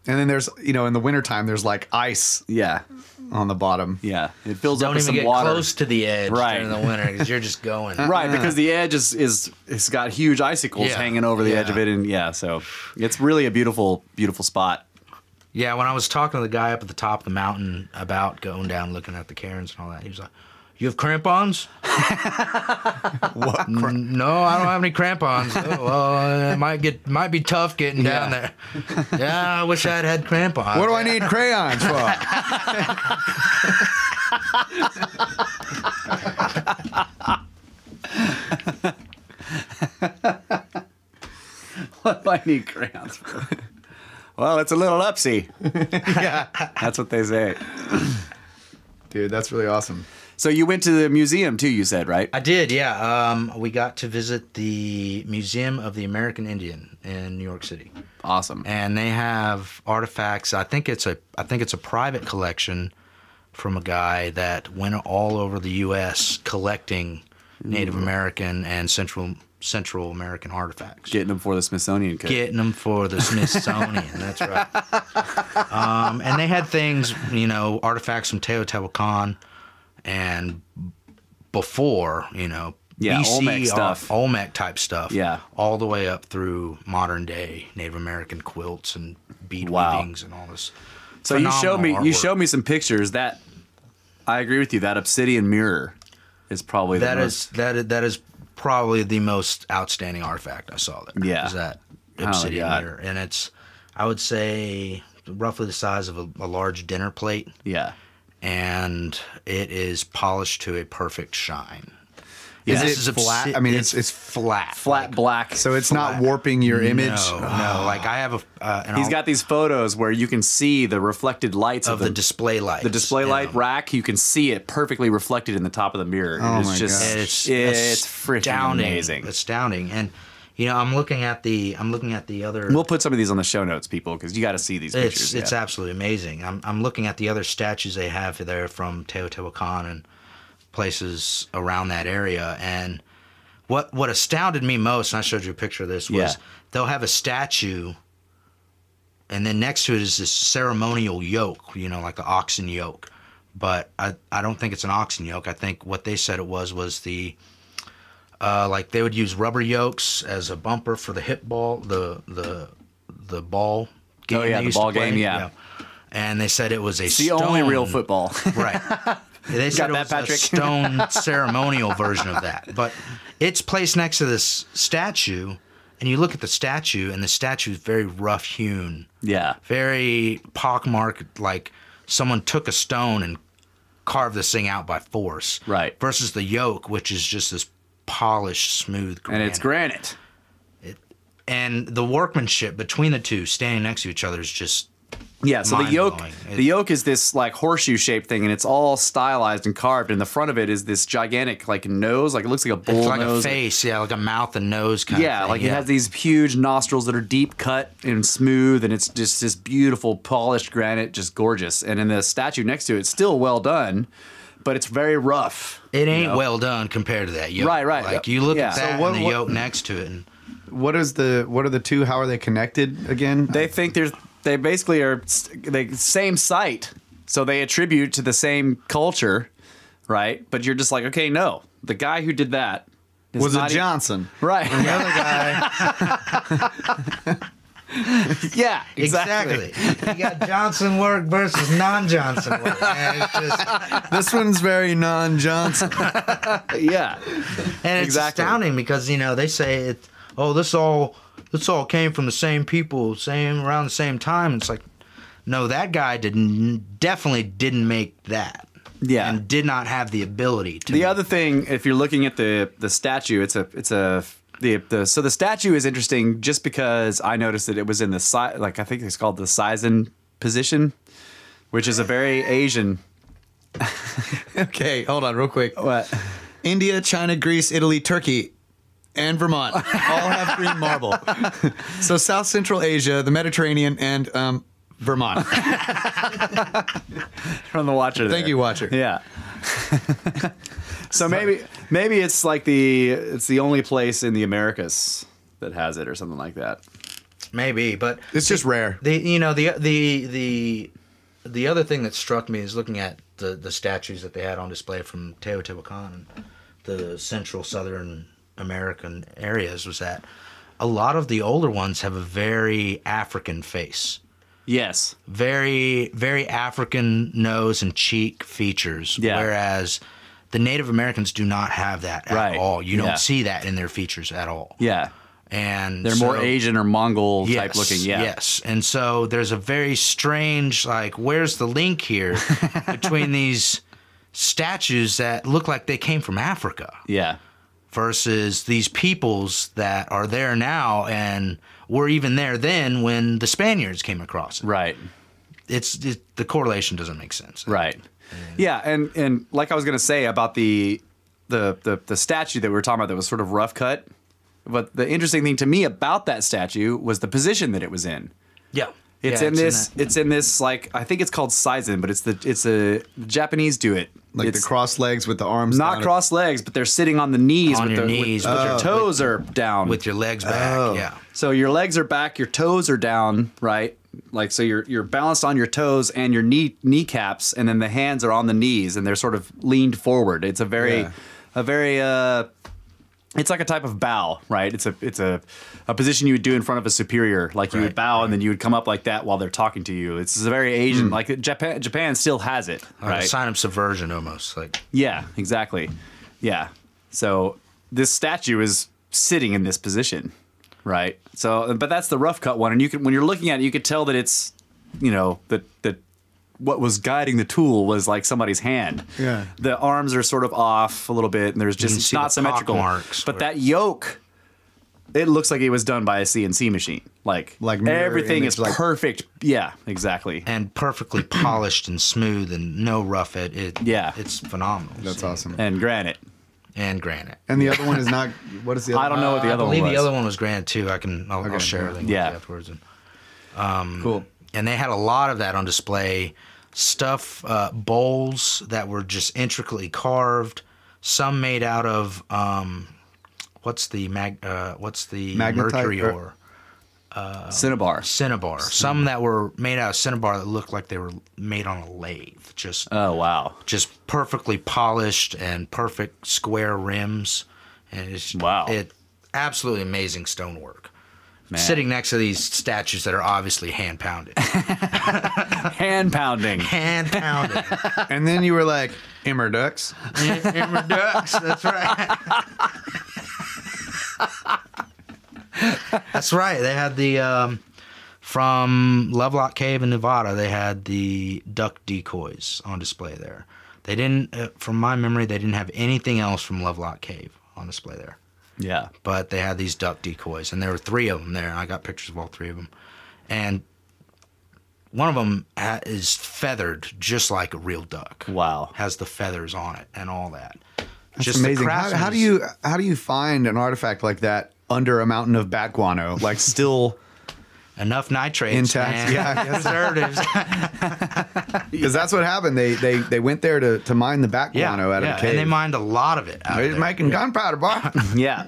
And then there's, you know, in the wintertime, there's like ice yeah, on the bottom. yeah. It fills up Don't with even some get water. close to the edge Right. during the winter because you're just going. Right, because the edge it's got huge icicles Yeah. hanging over the edge of Yeah. it, and yeah, so it's really a beautiful, beautiful spot. Yeah, when I was talking to the guy up at the top of the mountain about going down looking at the cairns and all that, he was like, "You have crampons?" What? No, I don't have any crampons. Oh, well, it might be tough getting down there. Yeah, I wish I'd had crampons. What do I need crayons for? What do I need crayons for? Well, it's a little upsy. Yeah. That's what they say. Dude, that's really awesome. So you went to the museum too, you said, right? I did, yeah. We got to visit the Museum of the American Indian in New York City, Awesome. and they have artifacts. I think it's a private collection from a guy that went all over the U.S. collecting Native American and Central American artifacts. Getting them for the Smithsonian. Getting them for the Smithsonian. That's right. And they had things, you know, artifacts from Teotihuacan and before, you know, Yeah, BC Olmec stuff. Olmec type stuff. Yeah. all the way up through modern day Native American quilts and bead Wow. weavings and all this. So you phenomenal showed artwork. me some pictures. That I agree with you. That obsidian mirror is probably the most. That is probably the most outstanding artifact I saw there. Yeah. Is that Oh, obsidian God. mirror, and it's, I would say, roughly the size of a large dinner plate, Yeah. and it is polished to a perfect shine. Is This it flat? obsi- I mean, it's flat. Flat black. So it's not warping your image. No, like I have and He's I'll- got these photos where you can see the reflected lights of the display lights. the display light rack. You can see it perfectly reflected in the top of the mirror. Oh it's my just God. it's freaking astounding. amazing. Astounding. And you know, I'm looking at the other. We'll put some of these on the show notes, people, because you got to see these pictures. It's yeah. absolutely amazing. I'm looking at the other statues they have there from Teotihuacan and places around that area, and what astounded me most, and I showed you a picture of this, was Yeah. they'll have a statue, and then next to it is this ceremonial yoke, you know, like the oxen yoke, but I don't think it's an oxen yoke. I think what they said it was the like they would use rubber yokes as a bumper for the hip ball, the ball game. Oh yeah, they the used to ball play. game. Yeah. And they said it was It's the only real football. Right. They said Got it that, was Patrick? a stone ceremonial version of that. But it's placed next to this statue, and you look at the statue, and the statue is very rough hewn. Yeah. Very pockmarked, like someone took a stone and carved this thing out by force. Right. Versus the yoke, which is just this polished, smooth granite. And it's granite. And the workmanship between the two, standing next to each other, is just Yeah, so mind-blowing. the yoke is this like horseshoe shaped thing, and it's all stylized and carved. And the front of it is this gigantic like nose, like it looks like a bull it's like nose. a face, yeah, like a mouth and nose kind of Yeah, thing. like it has these huge nostrils that are deep cut and smooth, and it's just this beautiful polished granite, just gorgeous. And in the statue next to it, it's still well done, but it's very rough. It ain't you know? well done compared to that yoke. Right. Like you look Yeah. at So that what- and the what- yoke next to it, and What are the two? How are they connected again? They think they basically are the same site, so they attribute to the same culture, right? But you're just like, okay, no, the guy who did that was not it Johnson? right? the other guy. Yeah, exactly. You got Johnson work versus non-Johnson work. Man, it's just, This one's very non-Johnson. Yeah, and it's Exactly. astounding because they say it. Oh, this all came from the same people, around the same time. It's like, no, that guy definitely didn't make that. Yeah. and did not have the ability to. The other thing, if you're looking at the statue, so the statue is interesting just because I noticed that it was in the I think it's called the Seizen position, which is a very Asian. Okay, hold on, real quick. What? India, China, Greece, Italy, Turkey, and Vermont all have green marble. So South Central Asia, the Mediterranean, and Vermont. From the Watcher. Thank you, Watcher. Yeah. So maybe it's like it's the only place in the Americas that has it or something like that. Maybe, but It's just rare. the other thing that struck me is looking at the statues that they had on display from Teotihuacan and the central southern American areas was that a lot of the older ones have a very African face. Yes. Very, very African nose and cheek features. Yeah. Whereas the Native Americans do not have that at Right. all. You Yeah. don't see that in their features at all. Yeah. And They're more Asian or Mongol type looking. Yeah. Yes. And so there's a very strange, like, where's the link here between these statues that look like they came from Africa Yeah. versus these peoples that are there now and were even there then when the Spaniards came across it. Right. The correlation doesn't make sense. Right. Yeah, and like I was gonna say about the statue that we were talking about that was sort of rough cut, but the interesting thing to me about that statue was the position that it was in. Yeah. It's Yeah, in this like I think it's called Seizen, but the Japanese do it. Like It's the crossed legs with the arms not down. cross legs, but they're sitting on the knees On with your their knees, with with their your- toes are down. with your legs back. Oh. Yeah. So your legs are back, your toes are down, right? Like so you're balanced on your toes and your kneecaps, and then the hands are on the knees and they're sort of leaned forward. It's it's like a type of bow, right? It's a position you would do in front of a superior, like you would Right, bow and then you would come up like that while they're talking to you. It's a very Asian, like Japan still has it, Like a right? sign of subversion almost. Like Yeah, exactly. Yeah. So this statue is sitting in this position, right? So, but that's the rough cut one, and you can, when you're looking at it, you could tell that it's, that what was guiding the tool was like somebody's hand. Yeah. The arms are sort of off a little bit, and there's can just it's see not the symmetrical. pockmarks But or- that yoke, it looks like it was done by a CNC machine. Like mirror everything image, is like- perfect. Yeah, exactly. and perfectly polished and smooth and no rough it. Yeah. It's phenomenal. That's awesome. And granite. And granite. And the other one is not. What is the other I don't know what the I other one believe was. the other one was granite too. I'll Okay. share everything Yeah. with you afterwards. Cool. And they had a lot of that on display. Stuff, bowls that were just intricately carved. Some made out of what's the Magnetite mercury or- ore? Cinnabar. Some that were made out of cinnabar that looked like they were made on a lathe. Just just perfectly polished and perfect square rims, and it absolutely amazing stonework. Man. Sitting next to these statues that are obviously hand pounded. Hand pounding. And then you were like, Immerdux. Immerdux, that's right. That's right. They had the from Lovelock Cave in Nevada. They had the duck decoys on display there. They didn't, from my memory, they didn't have anything else from Lovelock Cave on display there. Yeah. But they had these duck decoys, and there were 3 of them there. I got pictures of all 3 of them, and one of them is feathered just like a real duck. Wow. Has the feathers on it and all that. That's just amazing. How do you find an artifact like that under a mountain of bat guano? Like still enough nitrates intact, and preservatives. Because that's what happened. They went there to mine the bat guano out of the cave, and they mined a lot of it. They're making gunpowder, boy. Yeah.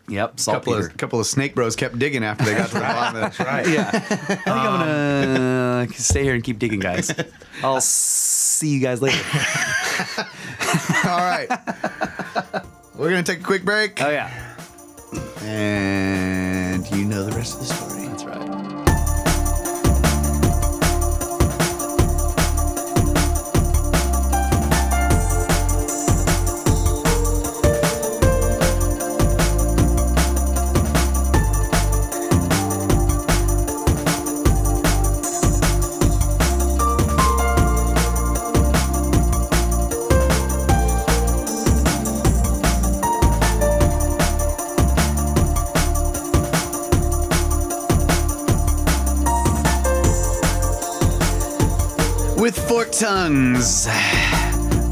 Yep. Couple of snake bros kept digging after they got to the bottom of it. That's right. Yeah. I think I'm gonna stay here and keep digging, guys. I'll see you guys later. All right. We're gonna take a quick break. Oh yeah. And you know the rest of the story. That's right. With forked tongues,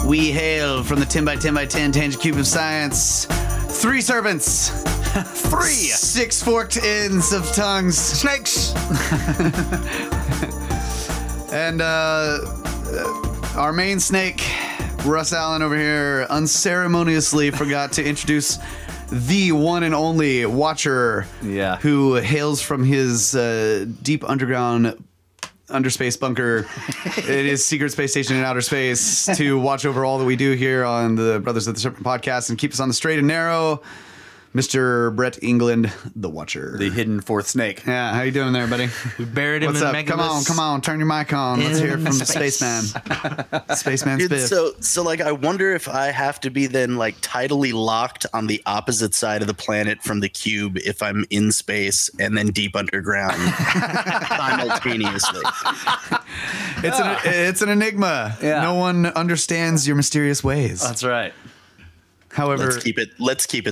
we hail from the 10 by 10 by 10 tangent cube of science. 3 serpents. 3. 6 forked ends of tongues. Snakes. And our main snake, Russ Allen over here, unceremoniously forgot to introduce the one and only Watcher, who hails from his deep underground underspace bunker in his secret space station in outer space to watch over all that we do here on the Brothers of the Serpent podcast and keep us on the straight and narrow. Mr. Brett England, the Watcher. The hidden 4th snake. Yeah, how you doing there, buddy? We buried him What's in up? Megaliths. Come on, turn your mic on. Let's hear from the spaceman. Spaceman Dude, Spiff. so like I wonder if I have to be then like tidally locked on the opposite side of the planet from the cube if I'm in space and then deep underground simultaneously. It's an enigma. Yeah. No one understands your mysterious ways. That's right. However, let's keep it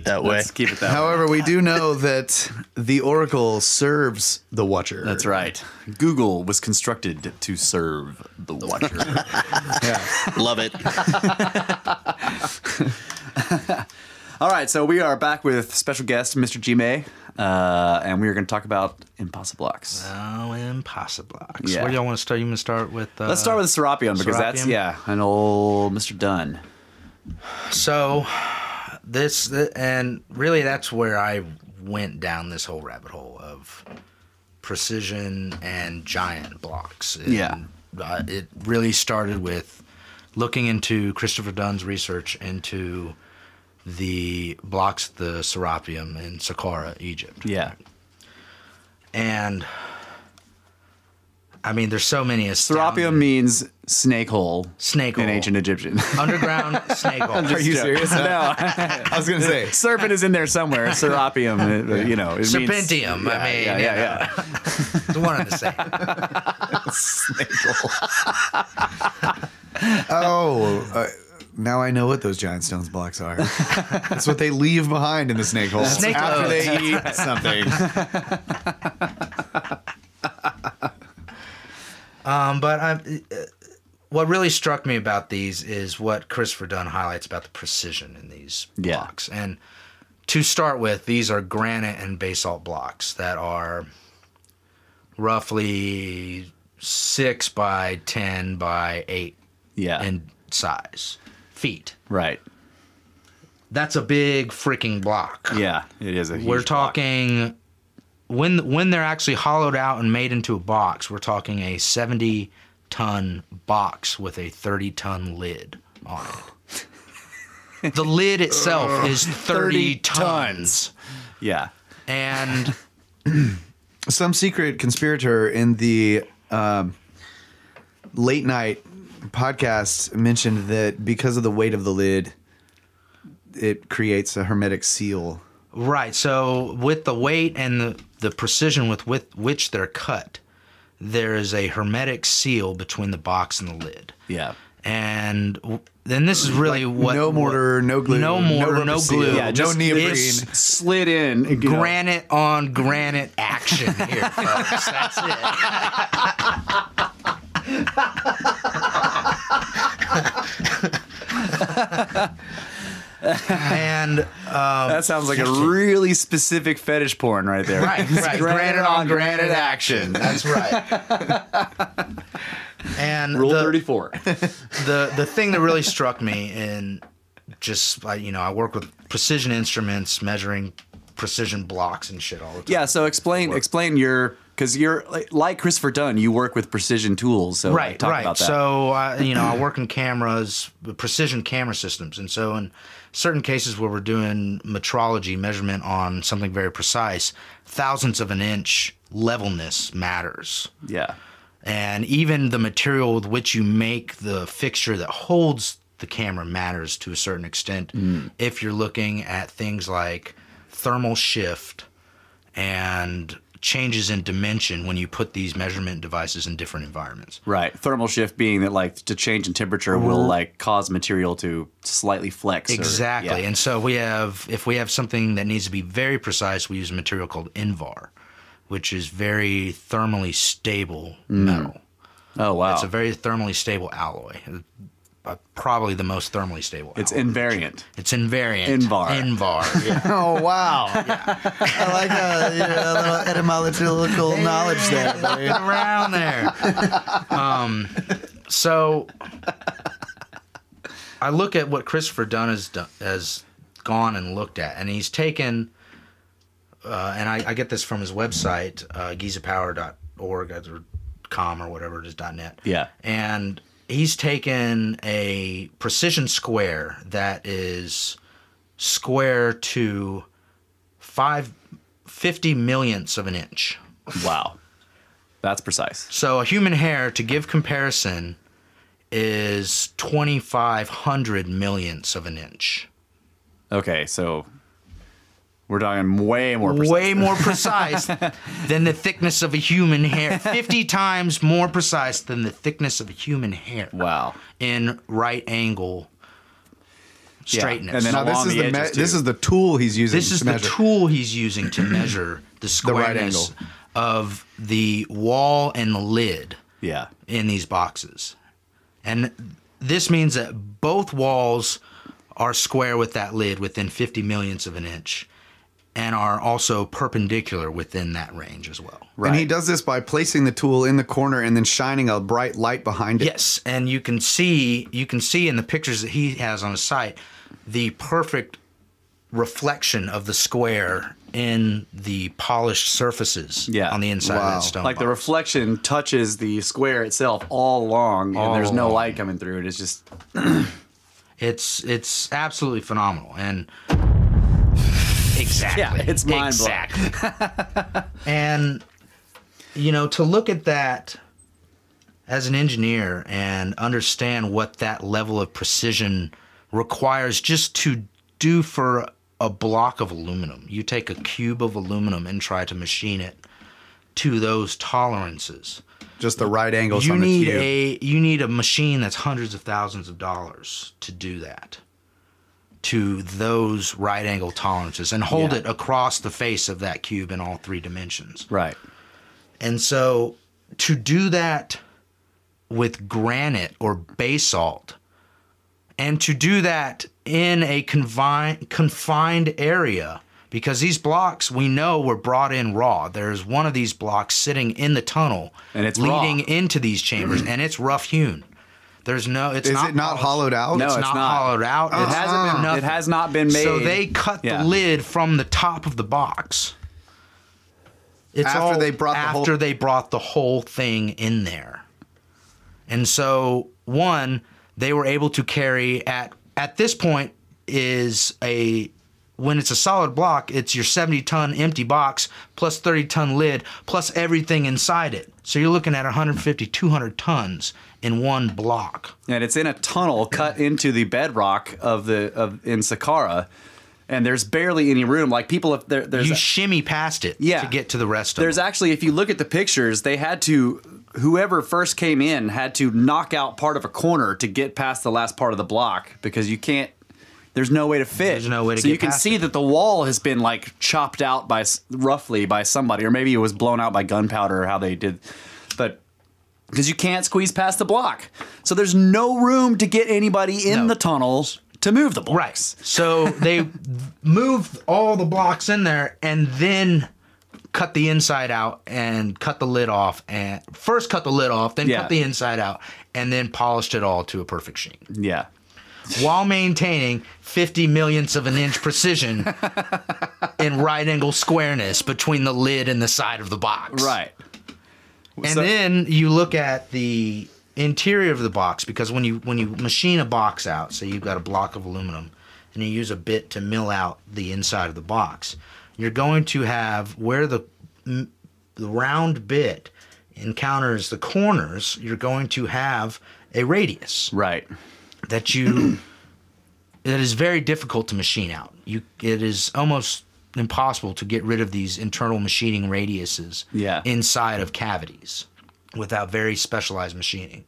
that way. Let's keep it that way. however, we do know that the Oracle serves the Watcher. That's right. Google was constructed to serve the Watcher. Yeah. Love it. All right, so we are back with special guest Mr. GMA, and we are going to talk about Impossiblocks. Oh, Impossiblocks. Yeah. Where do y'all want to start? You want to start with... Let's start with Serapion, because that's, Serapion? an old Mr. Dunn. So, and really that's where I went down this whole rabbit hole of precision and giant blocks. And, it really started with looking into Christopher Dunn's research into the blocks of the Serapium in Saqqara, Egypt. Yeah. And I mean, there's so many. Serapium means snake hole. Snake hole. In ancient Egyptian. Underground snake hole. Are you serious? No. I was going to say. Serpent is in there somewhere. Serapium, it means... Serpentium. Yeah. It's one and the same. Snake hole. Now I know what those giant stones blocks are. That's what they leave behind in the snake hole Snake after hole. they eat something. But what really struck me about these is what Christopher Dunn highlights about the precision in these blocks. And to start with, these are granite and basalt blocks that are roughly 6 by 10 by 8 in size. Feet. Right. That's a big freaking block. Yeah, it is a huge We're block. talking when they're actually hollowed out and made into a box, we're talking a 70-ton box with a 30-ton lid on it. The lid itself is 30 tons. Yeah. And some secret conspirator in the late night podcast mentioned that because of the weight of the lid, it creates a hermetic seal. right, so with the weight and the precision with which they're cut, there is a hermetic seal between the box and the lid. Yeah. And then this is really what No mortar, no glue, no mortar, rubber no seal, glue. Yeah, no just neoprene. it's Slid in. You know. granite on granite action here, folks. That's it. And That sounds like a really specific fetish porn right there. right, granite on granite action. That's right. And Rule 34. the thing that really struck me in just I work with precision instruments, measuring precision blocks and shit all the time. Yeah, so explain your, because you're like Christopher Dunn, you work with precision tools. So Right. talk about that. So I work in cameras, precision camera systems, and so in certain cases where we're doing metrology measurement on something very precise, thousandths of an inch levelness matters. Yeah. And even the material with which you make the fixture that holds the camera matters to a certain extent if you're looking at things like thermal shift and changes in dimension when you put these measurement devices in different environments. Right. Thermal shift being that to change in temperature will cause material to slightly flex. Exactly. And so if we have something that needs to be very precise, we use a material called INVAR, which is very thermally stable metal. Oh, wow. It's a very thermally stable alloy. Probably the most thermally stable It's alloy. invariant. It's invariant. INVAR. INVAR, yeah. Oh, wow. I like a little etymological knowledge there, buddy. Around there. So I look at what Christopher Dunn has gone and looked at, and he's taken, and I get this from his website, gizapower.org or .com or whatever it is, .net. Yeah. And he's taken a precision square that is square to 50 millionths of an inch. Wow. That's precise. So a human hair, to give comparison, is 2,500 millionths of an inch. Okay, so we're talking way more precise. Way more precise than the thickness of a human hair. 50 times more precise than the thickness of a human hair. Wow. In right angle straightness. And then Now, along the edges, this is the tool he's using This is to the measure. tool he's using to measure the right squareness of the wall and the lid Yeah. in these boxes. And this means that both walls are square with that lid within 50 millionths of an inch and are also perpendicular within that range as well. And he does this by placing the tool in the corner and then shining a bright light behind it. Yes, and you can see in the pictures that he has on his site the perfect reflection of the square in the polished surfaces on the inside of that stone Like the box. reflection touches the square itself all along, and there's no light coming through it. It's just It's absolutely phenomenal, and exactly, Yeah, it's mind-blowing. exactly. And to look at that as an engineer and understand what that level of precision requires just to do for a block of aluminum. You take a cube of aluminum and try to machine it to those tolerances. Just the right angles You on the need cube. you need a machine that's hundreds of thousands of dollars to do that, to those right angle tolerances, and hold it across the face of that cube in all three dimensions. right. And so to do that with granite or basalt, and to do that in a confined area, because these blocks we know were brought in raw. There's one of these blocks sitting in the tunnel And it's leading raw. into these chambers, and it's rough hewn. There's no. It's Is not it not polished. hollowed out? No, It's it's not not. hollowed out. It hasn't been. Nothing. It has not been made. So they cut Yeah. the lid from the top of the box It's After all they brought the whole- after they brought the whole thing in there. And so, one, they were able to carry at this point when it's a solid block, it's your 70-ton empty box plus 30-ton lid plus everything inside it. So you're looking at 150, 200 tons in one block. And it's in a tunnel cut into the bedrock in Saqqara, and there's barely any room. Like people, You shimmy past it to get to the rest of it. There's actually, if you look at the pictures, they had to. Whoever first came in had to knock out part of a corner to get past the last part of the block because you can't. There's no way to fit. There's no way to so get you can past see it. that the wall has been like chopped out roughly by somebody, or maybe it was blown out by gunpowder or how they did, but because you can't squeeze past the block, so there's no room to get anybody in the tunnels to move the blocks. Right. So they moved all the blocks in there and then cut the inside out and cut the lid off, and first cut the lid off, then cut the inside out, and then polished it all to a perfect sheen. Yeah. While maintaining 50 millionths of an inch precision in right angle squareness between the lid and the side of the box. Right. And then you look at the interior of the box, because when you machine a box out, say you've got a block of aluminum and you use a bit to mill out the inside of the box, you're going to have where the round bit encounters the corners, you're going to have a radius. Right. That is very difficult to machine out. It is almost impossible to get rid of these internal machining radiuses inside of cavities without very specialized machining.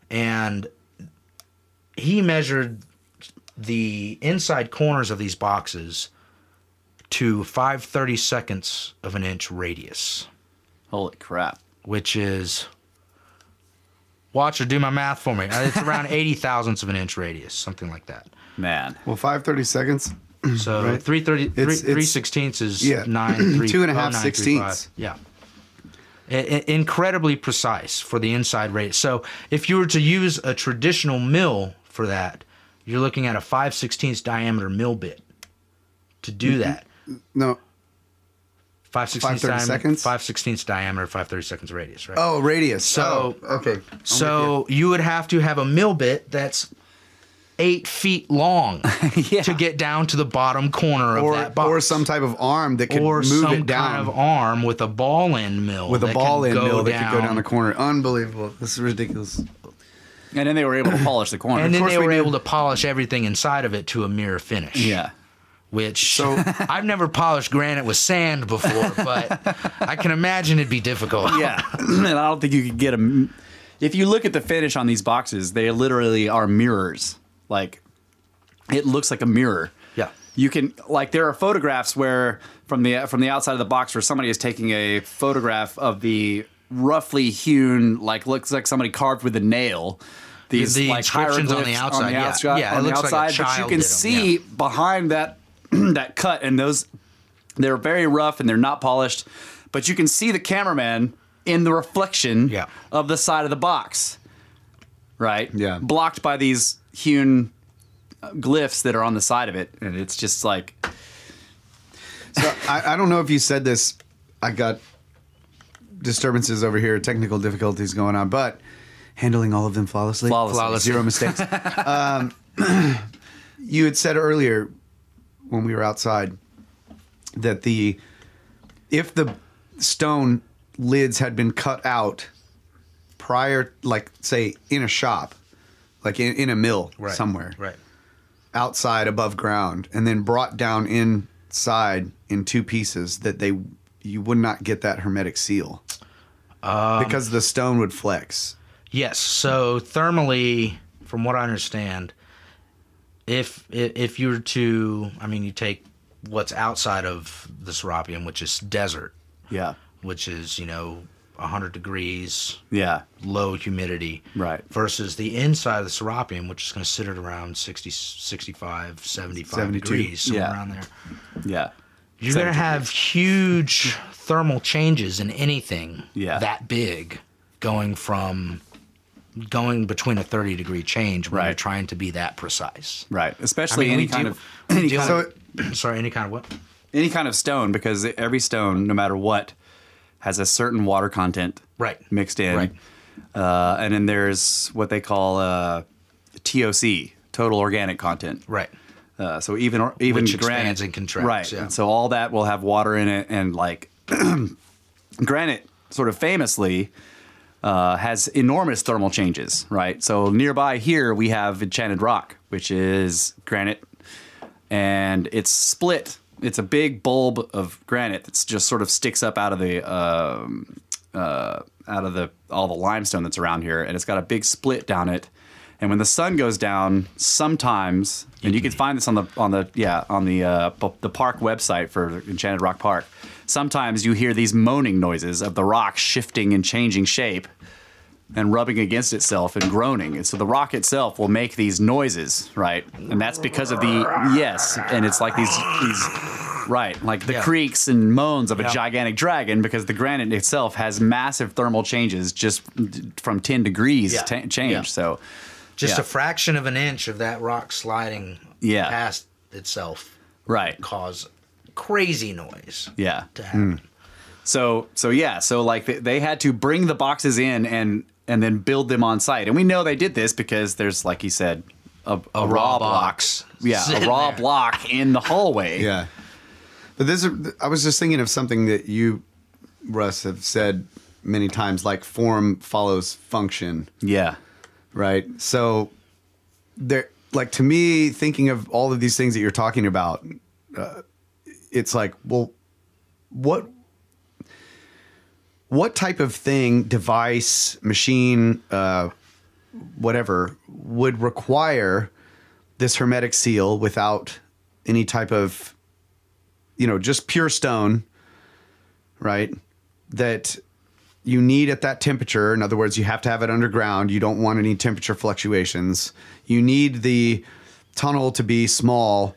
And he measured the inside corners of these boxes to 5/32 of an inch radius. Holy crap. Which is... Watch or do my math for me. It's around 80 thousandths of an inch radius, something like that. Man. Well, 5/32. So right? 3/16 is 2.5 sixteenths. Yeah. Incredibly precise for the inside radius. So if you were to use a traditional mill for that, you're looking at a 5/16 diameter mill bit to do that. No. 5/16 diameter, 5/32 radius, right? Oh, radius. So okay. So you would have to have a mill bit that's 8 feet long to get down to the bottom corner of that box, or some type of arm that could or move some it down. kind of arm with a ball end mill With a ball end mill that down. could go down the corner. Unbelievable. This is ridiculous. And then they were able to polish the corner. And then they were we able to polish everything inside of it to a mirror finish. Yeah. Which I've never polished granite with sand before, but I can imagine it'd be difficult. Yeah. And I don't think you could get them. If you look at the finish on these boxes, they literally are mirrors. Like, it looks like a mirror. Yeah. You can, like, there are photographs where from the outside of the box where somebody is taking a photograph of the roughly hewn, like, looks like somebody carved with a nail. These The like inscriptions on the hieroglyphs outside. Yeah, on it the looks like a outside, but you child can did 'em, see behind that that cut, and they're very rough and they're not polished, but you can see the cameraman in the reflection of the side of the box, right? Yeah, blocked by these hewn glyphs that are on the side of it, and it's just like. So I don't know if you said this. I got disturbances over here, technical difficulties going on, but handling all of them flawlessly. Zero mistakes. You had said earlier when we were outside that if the stone lids had been cut out prior, like say in a shop, like in a mill somewhere, outside above ground, and then brought down inside in two pieces, that you would not get that hermetic seal because the stone would flex. Yes. So thermally, from what I understand, if you were to, I mean, you take what's outside of the Serapeum, which is desert, which is 100 degrees, low humidity, versus the inside of the Serapeum, which is considered around 60, 65, 75 degrees, somewhere around there. Yeah. You're going to have huge thermal changes in anything that big, going between a 30-degree change when you're trying to be that precise. Right. Especially any kind of Sorry, any kind of what? any kind of stone, because every stone, no matter what, has a certain water content mixed in. Right. And then there's what they call TOC, total organic content. Right. So even Which granite expands and contracts. right? Yeah. And so all that will have water in it, and like granite, sort of famously, has enormous thermal changes. Right. So nearby here we have Enchanted Rock, which is granite, and it's split. It's a big bulb of granite that's just sort of sticks up out of the all the limestone that's around here, and it's got a big split down it. And when the sun goes down, sometimes, and you can find this on the park website for Enchanted Rock Park. Sometimes you hear these moaning noises of the rock shifting and changing shape, and rubbing against itself and groaning. And so the rock itself will make these noises, right? And that's because of and it's like these right, like the creaks and moans of a gigantic dragon, because the granite itself has massive thermal changes just from 10 degrees change. Yeah. So just a fraction of an inch of that rock sliding past itself cause crazy noise to happen. So like they had to bring the boxes in and then build them on site. And we know they did this because there's, like he said, a raw box. A raw block in the hallway. Yeah. But I was just thinking of something that you, Russ, have said many times, like form follows function. Yeah. Right. So there, like, to me, thinking of all of these things that you're talking about, it's like, well, what type of thing, device, machine, whatever, would require this hermetic seal without any type of, just pure stone, right? That you need at that temperature. In other words, you have to have it underground. You don't want any temperature fluctuations. You need the tunnel to be small.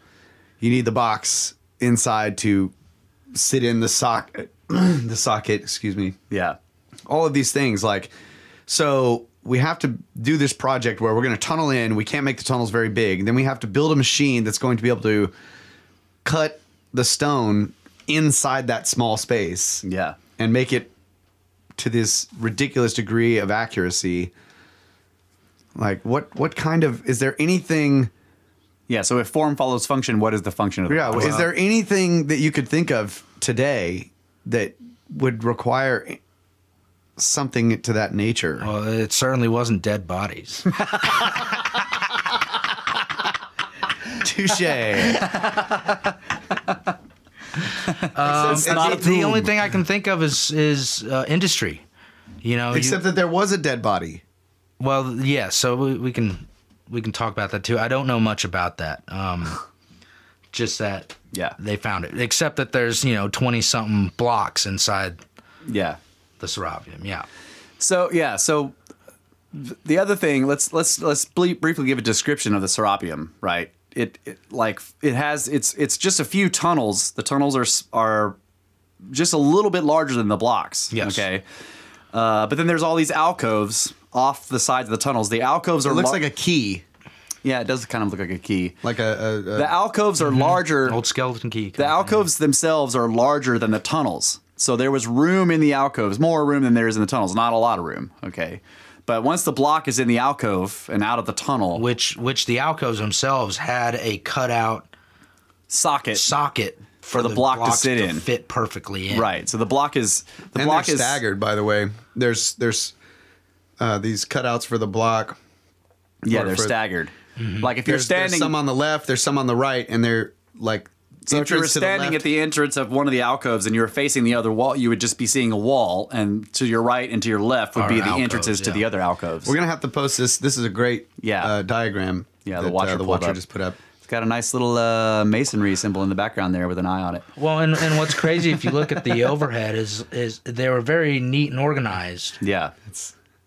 You need the box inside to sit in the socket. Excuse me. Yeah. All of these things, so we have to do this project where we're going to tunnel in. We can't make the tunnels very big. Then we have to build a machine that's going to be able to cut the stone inside that small space. Yeah. And make it to this ridiculous degree of accuracy. Like, what kind of, is there anything? Yeah. So if form follows function, what is the function of the box? Is there anything that you could think of today that would require something to that nature? Well, it certainly wasn't dead bodies. Touche. The only thing I can think of is industry. Except that there was a dead body. Well, yeah. So we can talk about that too. I don't know much about that. Just that they found it. Except that there's 20-something blocks inside. Yeah. The Serapeum. Yeah. So the other thing, let's briefly give a description of the Serapeum, right? It's just a few tunnels. The tunnels are just a little bit larger than the blocks. Yes. Okay. But then there's all these alcoves off the sides of the tunnels. The alcoves are. It looks like a key. Yeah, it does kind of look like a key. Like the alcoves are larger. Old skeleton key. The alcoves themselves are larger than the tunnels. So there was room in the alcoves, more room than there is in the tunnels. Not a lot of room. Okay. But once the block is in the alcove and out of the tunnel, which the alcoves themselves had a cutout socket for the block to sit in, fit perfectly in. Right. So the block is staggered. By the way, there's these cutouts for the block. Yeah, they're staggered. Mm-hmm. Like if you're standing, there's some on the left, there's some on the right, and they're like. So if you were standing at the entrance of one of the alcoves and you were facing the other wall, you would just be seeing a wall, and to your right and to your left would be the entrances to the other alcoves. We're gonna have to post this. This is a great diagram. Yeah, that, the watcher just put up. It's got a nice little masonry symbol in the background there with an eye on it. Well, and what's crazy if you look at the overhead is they were very neat and organized. Yeah.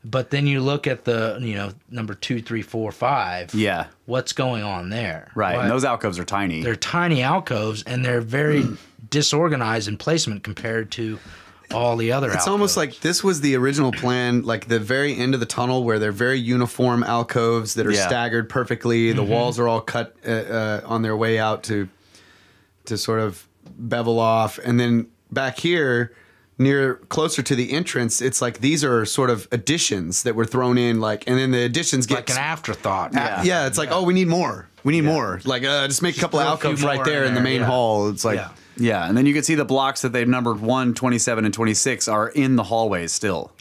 But then you look at the, number 2, 3, 4, 5. Yeah. What's going on there? Right. And those alcoves are tiny. They're tiny alcoves, and they're very disorganized in placement compared to all the other alcoves. It's almost like this was the original plan, like the very end of the tunnel where they're very uniform alcoves that are staggered perfectly. The walls are all cut on their way out to sort of bevel off, and then back here, closer to the entrance, it's like these are sort of additions that were thrown in, like, and then the additions get like an afterthought. yeah, it's like, oh, we need more. We need more. Like, just make a couple of alcoves right there in the main hall. It's like, Yeah, and then you can see the blocks that they've numbered 1, 27, and 26 are in the hallways still.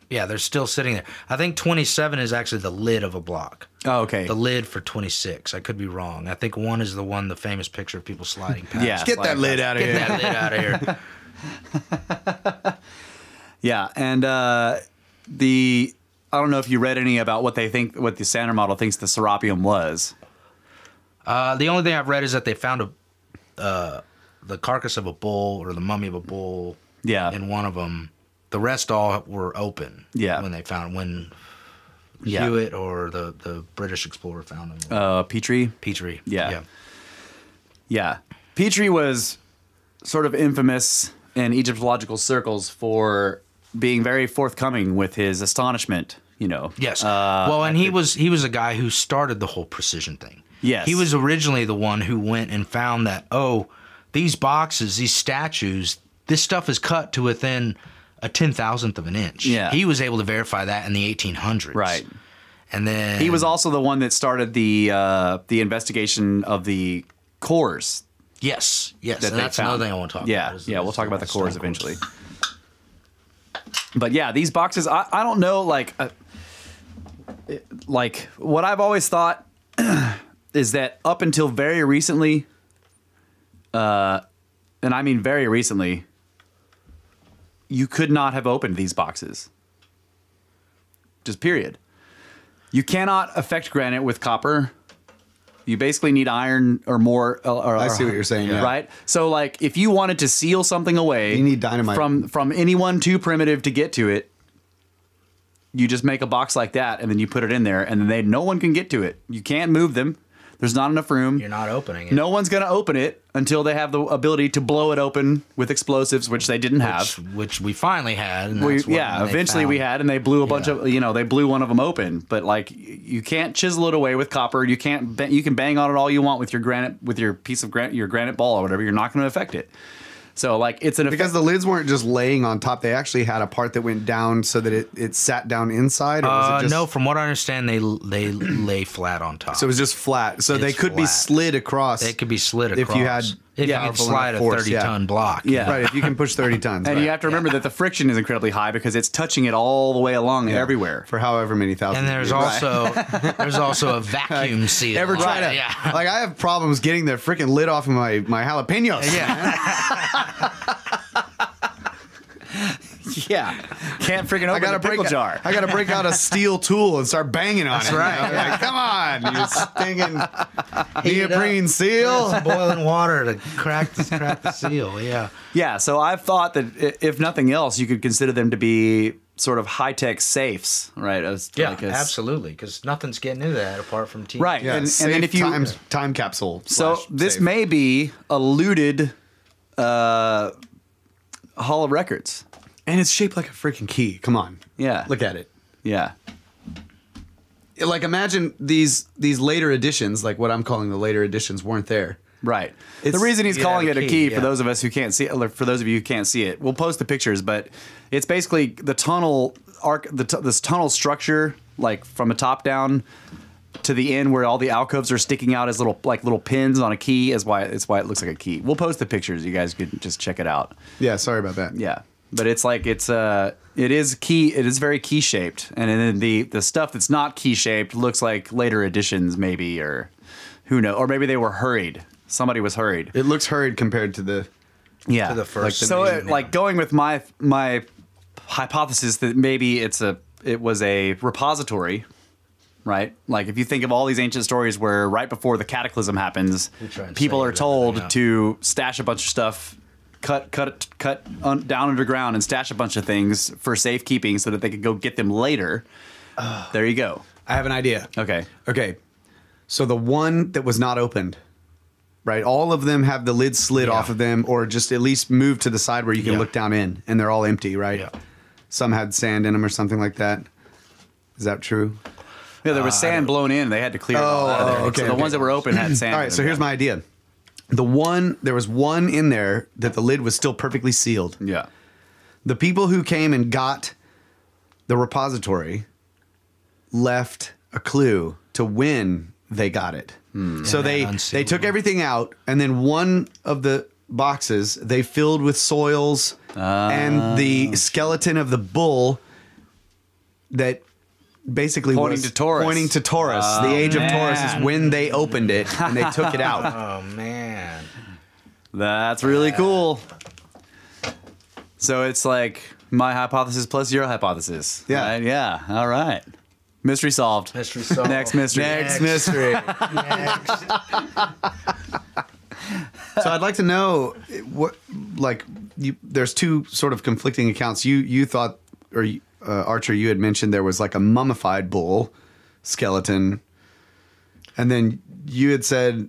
Yeah, they're still sitting there. I think 27 is actually the lid of a block. Oh, okay. The lid for 26. I could be wrong. I think 1 is the famous picture of people sliding past. Yeah, get that lid out of here. Get that lid out of here. Yeah, and I don't know if you read any about what the Sander model thinks the Serapeum was. The only thing I've read is that they found the carcass of a bull or the mummy of a bull. Yeah. In one of them. The rest all were open. Yeah. When Hewitt or the British explorer found them. Petrie. Yeah. Yeah. Petrie was sort of infamous in Egyptological circles for being very forthcoming with his astonishment, Yes. And he was a guy who started the whole precision thing. Yes. He was originally the one who went and found that, these boxes, these statues, this stuff is cut to within a 10,000th of an inch. Yeah. He was able to verify that in the 1800s. Right. And then he was also the one that started the investigation of the cores. Yes. That and that's another thing I want to talk about. We'll talk about the cores eventually. But yeah, these boxes, I don't know, like what I've always thought is that up until very recently, and I mean very recently, you could not have opened these boxes. Just period. You cannot affect granite with copper. You basically need iron or more. I see what you're saying. Yeah. Right? So, like, if you wanted to seal something away, you need dynamite from anyone too primitive to get to it. You just make a box like that, and then you put it in there, and then no one can get to it. You can't move them. There's not enough room. You're not opening it. No one's going to open it until they have the ability to blow it open with explosives, which they didn't have. Which we finally had. And eventually we had, and they blew a bunch of, they blew one of them open. But like, you can't chisel it away with copper. You can't. You can bang on it all you want with your granite, with your piece of granite, your granite ball or whatever. You're not going to affect it. So like, it's an because the lids weren't just laying on top. They actually had a part that went down so that it sat down inside. Or was it just... No, from what I understand, they lay flat on top. So it was just flat. So they could be slid across. They could be slid across. If you had if you could slide a 30-ton block. Yeah. Right, if you can push 30 tons. And you have to remember that the friction is incredibly high because it's touching it all the way along everywhere. For however many thousand And there's also a vacuum seal. Ever try to... Yeah. Like, I have problems getting the freaking lid off of my jalapenos. Yeah. Yeah, can't freaking open the pickle jar. I gotta break out a steel tool and start banging on it. That's right. Like, come on, you stinking neoprene seal. Some boiling water to crack the seal. Yeah. Yeah. So I've thought that if nothing else, you could consider them to be sort of high-tech safes, right? Absolutely, because nothing's getting into that apart from TNT. Right. Yeah, and then if you time capsule. So this safe. may be a looted Hall of Records. And it's shaped like a freaking key. Come on. Yeah. Look at it. Yeah. Like, imagine these later editions, like what I'm calling the later editions, weren't there. Right. The reason he's calling it a key, for those of us who can't see it, for those of you who can't see it, we'll post the pictures, but it's basically the tunnel this tunnel structure, like from the top down to the end where all the alcoves are sticking out as little pins on a key is why it looks like a key. We'll post the pictures. You guys can just check it out. Yeah, sorry about that. Yeah. But it's like it is key. It is very key shaped, and then the stuff that's not key shaped looks like later editions, maybe, or who knows, or maybe they were hurried. Somebody was hurried. It looks hurried compared to the to the first. Going with my hypothesis that maybe it was a repository, right? Like if you think of all these ancient stories where right before the cataclysm happens, people are told to stash a bunch of stuff. Cut down underground and stash a bunch of things for safekeeping so that they could go get them later. There you go. I have an idea. Okay. So the one that was not opened, right? All of them have the lid slid off of them, or just at least moved to the side where you can look down in, and they're all empty, right? Yeah. Some had sand in them or something like that. Is that true? Yeah, there was sand blown in. They had to clear it all out of there. Okay. So the ones that were open had sand. All right, so here's my idea. There was one in there that the lid was still perfectly sealed. Yeah. The people who came and got the repository left a clue to when they got it. So they took everything out, and then one of the boxes they filled with soils and the skeleton of the bull that basically Pointing to Taurus. Pointing to Taurus. The age of Taurus is when they opened it and they took it out. Oh man, That's really cool. So it's like my hypothesis plus your hypothesis. Yeah. Right? Yeah. All right. Mystery solved. mystery solved. Next mystery. Next mystery. Next. So I'd like to know what, like, there's two sort of conflicting accounts. You thought, or Archer, you had mentioned there was like a mummified bull skeleton, and then you had said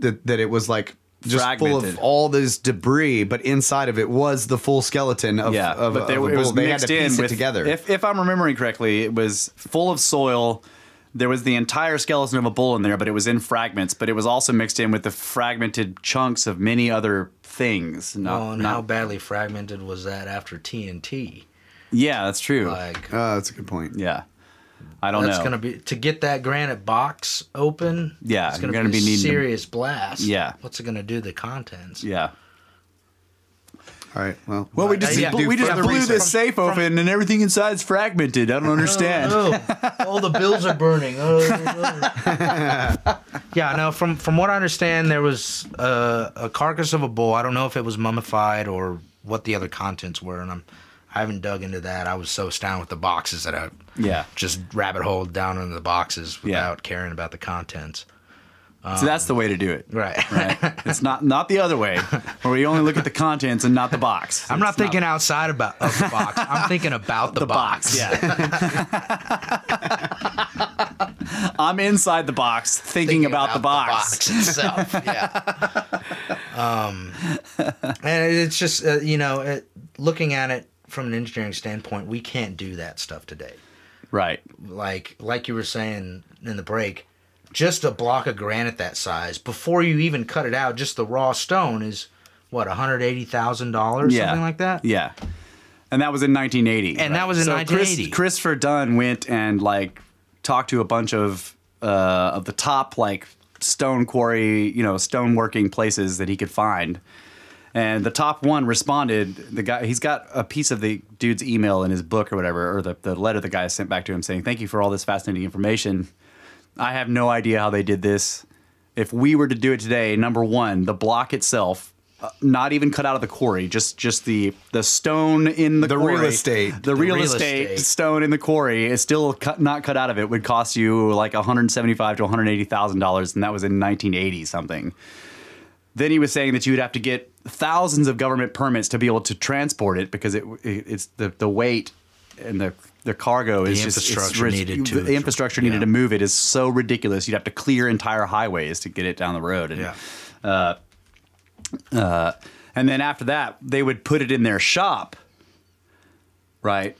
that it was like just full Fragmented. of all this debris, but inside of it was the full skeleton of, Yeah, of, but of a bull. it was They had mixed to piece in it with, together. If I'm remembering correctly, it was full of soil. There was the entire skeleton of a bull in there, but it was in fragments. But it was also mixed in with the fragmented chunks of many other things. How badly fragmented was that after TNT? Yeah, that's true. Like That's a good point. Yeah, I don't that's know. gonna be to get that granite box open. Yeah, it's gonna you're gonna be be a needing to- serious blast. Yeah. what's it gonna do to the contents? Yeah. All right. Well, We just Yeah. we just further blew research. this safe open and everything inside's fragmented. I don't understand. Oh, the bills are burning. Yeah, no. From what I understand, there was a carcass of a bull. I don't know if it was mummified or what the other contents were, and I haven't dug into that. I was so astounded with the boxes that I Yeah. just rabbit holed down into the boxes without caring about the contents. So that's the way to do it. Right. Right. It's not the other way, where we only look at the contents and not the box. I'm not thinking outside of the box. I'm thinking about the box. Yeah. I'm inside the box thinking about the box. itself. Yeah. And it's just looking at it from an engineering standpoint, we can't do that stuff today. Right. Like you were saying in the break, just a block of granite that size, before you even cut it out, just the raw stone is what, $180,000, Yeah. something like that. Yeah. And that was in 1980. And that was in 1980. Christopher Dunn went and talked to a bunch of the top stone quarry, stoneworking places that he could find. And the top one responded. The guy, he's got a piece of the dude's email in his book or whatever, or the letter the guy sent back to him saying, "Thank you for all this fascinating information. I have no idea how they did this. If we were to do it today, number one, the block itself, not even cut out of the quarry, just the stone in the quarry, real estate. the real estate stone in the quarry is still not cut out of it, would cost you like $175,000 to $180,000, and that was in 1980 something." Then he was saying that you would have to get thousands of government permits to be able to transport it, because it's the weight and the cargo is just infrastructure needed to- the infrastructure needed to move it is so ridiculous. You'd have to clear entire highways to get it down the road. And, and then after that, they would put it in their shop, right?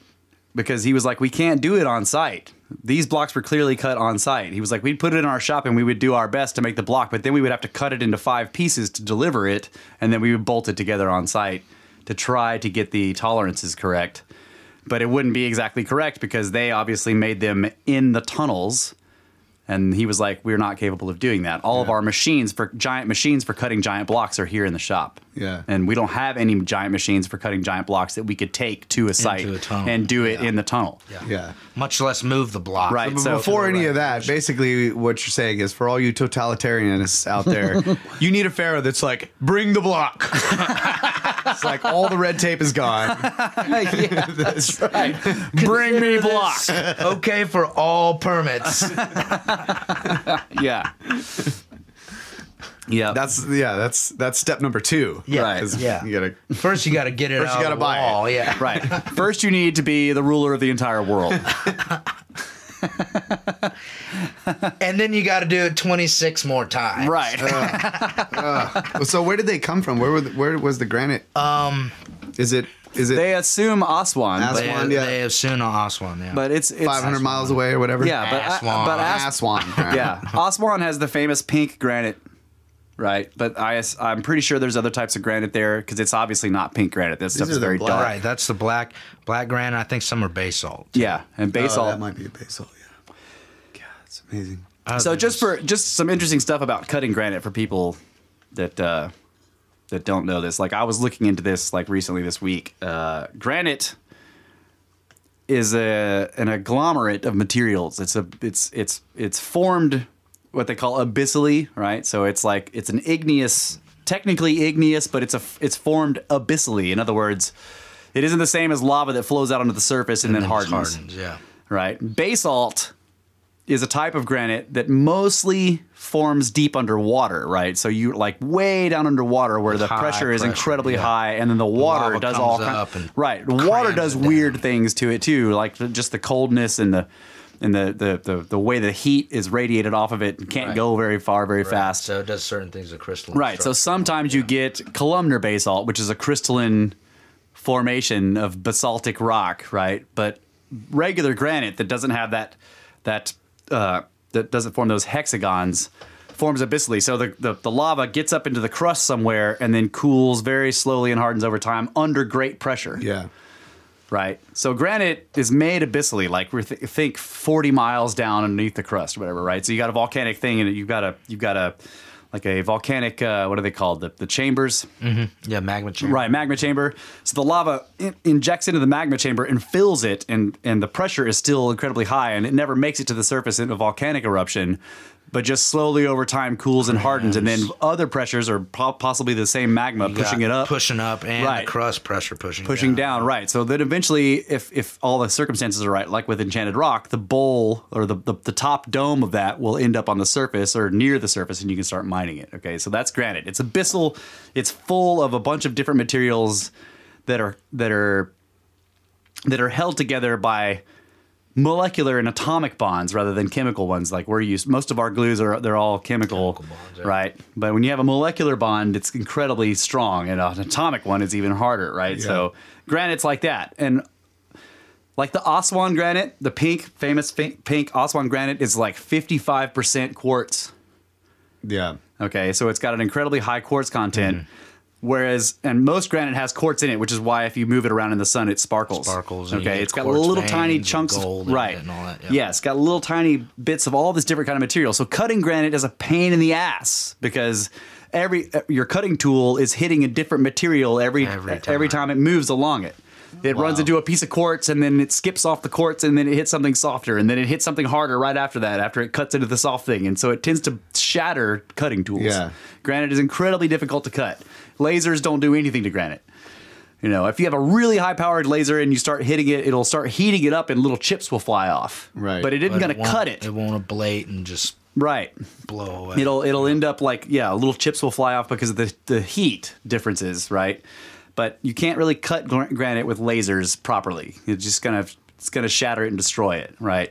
Because he was like, we can't do it on site. These blocks were clearly cut on site. He was like, we'd put it in our shop and we would do our best to make the block, but then we would have to cut it into 5 pieces to deliver it, and then we would bolt it together on site to try to get the tolerances correct. But it wouldn't be exactly correct because they obviously made them in the tunnels. And he was like, we're not capable of doing that. All of our giant machines for cutting giant blocks are here in the shop. Yeah. And we don't have any giant machines for cutting giant blocks that we could take to a site a tunnel. and do it in the tunnel. Yeah. Much less move the block. Right. But So before any of that, basically what you're saying is, for all you totalitarianists out there, you need a pharaoh that's like, bring the block. It's like all the red tape is gone. yeah, that's right. Bring me block. Okay for all permits. Yeah. Yeah. That's step number 2. Yeah, Right. 'Cause yeah. You gotta, First, you got to get it First out you gotta of the buy it. wall. Yeah. right. First, you need to be the ruler of the entire world. And then you got to do it 26 more times. Right. so where did they come from? Where was the granite? Is it They assume Aswan, Aswan. but, They, Yeah. they have soon on Aswan, yeah. but it's 500 miles away or whatever? Yeah, Aswan. but Aswan. yeah, Aswan has the famous pink granite, right? But I'm pretty sure there's other types of granite there because it's obviously not pink granite. This stuff is very dark. Right, that's the black granite. I think some are basalt. Yeah, and basalt. That might be a basalt. Yeah. God, it's amazing. So just some interesting stuff about cutting granite for people that don't know this. Like I was looking into this like recently this week. Granite is an agglomerate of materials. It's formed what they call abyssally, right? So it's an igneous, technically igneous, but it's formed abyssally. In other words, it isn't the same as lava that flows out onto the surface and then hardens. Yeah. Right. Basalt is a type of granite that mostly forms deep underwater, right? So you like way down underwater where the pressure is incredibly high, and then the water does all kinds. Right, the water does weird things to it too, like just the coldness and the way the heat is radiated off of it and can't go very far very fast. So it does certain things with crystalline. Right. So sometimes you get columnar basalt, which is a crystalline formation of basaltic rock, right? But regular granite that doesn't have that doesn't form those hexagons forms abyssally. So the lava gets up into the crust somewhere and then cools very slowly and hardens over time under great pressure. Yeah. Right. So granite is made abyssally, like think 40 miles down underneath the crust or whatever, right? So you got a volcanic thing and you've got a like a volcanic, what are they called? The chambers? Mm-hmm. Yeah, magma chamber. Right, magma chamber. So the lava injects into the magma chamber and fills it, and the pressure is still incredibly high, and it never makes it to the surface in a volcanic eruption, but just slowly over time cools and hardens, and then other pressures are possibly the same magma pushing it up. Pushing up, and the crust pressure pushing down. Right. So then eventually, if all the circumstances are right, like with Enchanted Rock, the bowl or the top dome of that will end up on the surface or near the surface, and you can start mining it. Okay, so that's granite. It's abyssal. It's full of a bunch of different materials that are held together by molecular and atomic bonds rather than chemical ones. Like we're used, most of our glues they're all chemical bonds, right? But when you have a molecular bond, it's incredibly strong, and an atomic one is even harder, right? Yeah. So granite's like that, and like the Aswan granite, the famous pink Aswan granite is like 55% quartz. Yeah. Okay, so it's got an incredibly high quartz content. Mm. Whereas, and most granite has quartz in it, which is why if you move it around in the sun, it sparkles. Okay, it's got little tiny chunks of gold, right? And all that, yeah, it's got little tiny bits of all this different kind of material. So cutting granite is a pain in the ass because your cutting tool is hitting a different material every time it moves along it. It runs into a piece of quartz, and then it skips off the quartz, and then it hits something softer, and then it hits something harder right after that, after it cuts into the soft thing. And so it tends to shatter cutting tools. Yeah. Granite is incredibly difficult to cut. Lasers don't do anything to granite. You know, if you have a really high-powered laser and you start hitting it, it'll start heating it up, and little chips will fly off. Right. But it isn't going to cut it. It won't ablate and just blow away. It'll end up like, little chips will fly off because of the heat differences, right? But you can't really cut granite with lasers properly. It's just gonna shatter it and destroy it, right?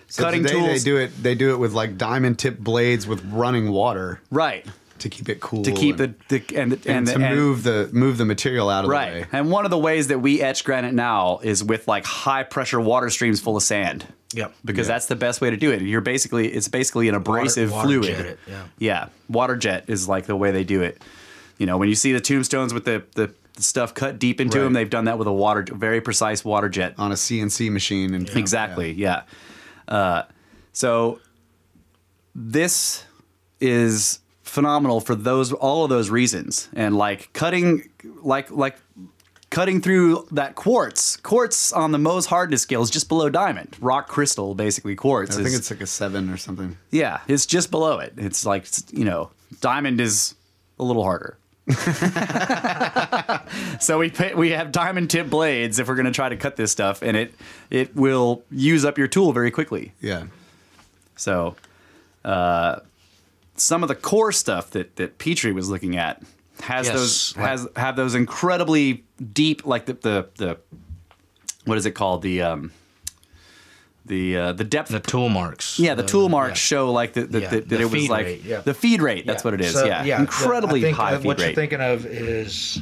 So cutting tools, they do it with like diamond tip blades with running water, right? To keep it cool, to keep move the material out of the way. And one of the ways that we etch granite now is with like high pressure water streams full of sand. Yep. Because that's the best way to do it. It's basically an abrasive fluid. Jet it, yeah. Water jet is like the way they do it. You know, when you see the tombstones with the stuff cut deep into them, they've done that with a very precise water jet on a CNC machine. And exactly, yeah. So this is phenomenal for all of those reasons, and like cutting through that quartz on the Mohs hardness scale is just below diamond. Rock crystal, basically quartz. I think it's like a 7 or something. Yeah, it's just below it. It's like, diamond is a little harder. So we have diamond tip blades if we're going to try to cut this stuff, and it will use up your tool very quickly. Yeah. So some of the core stuff that Petrie was looking at have those incredibly deep, like the what is it called, the depth, the tool marks. Yeah, the tool marks show like that it was like rate, the feed rate. That's what it is. So, incredibly high feed rate. What you're thinking of is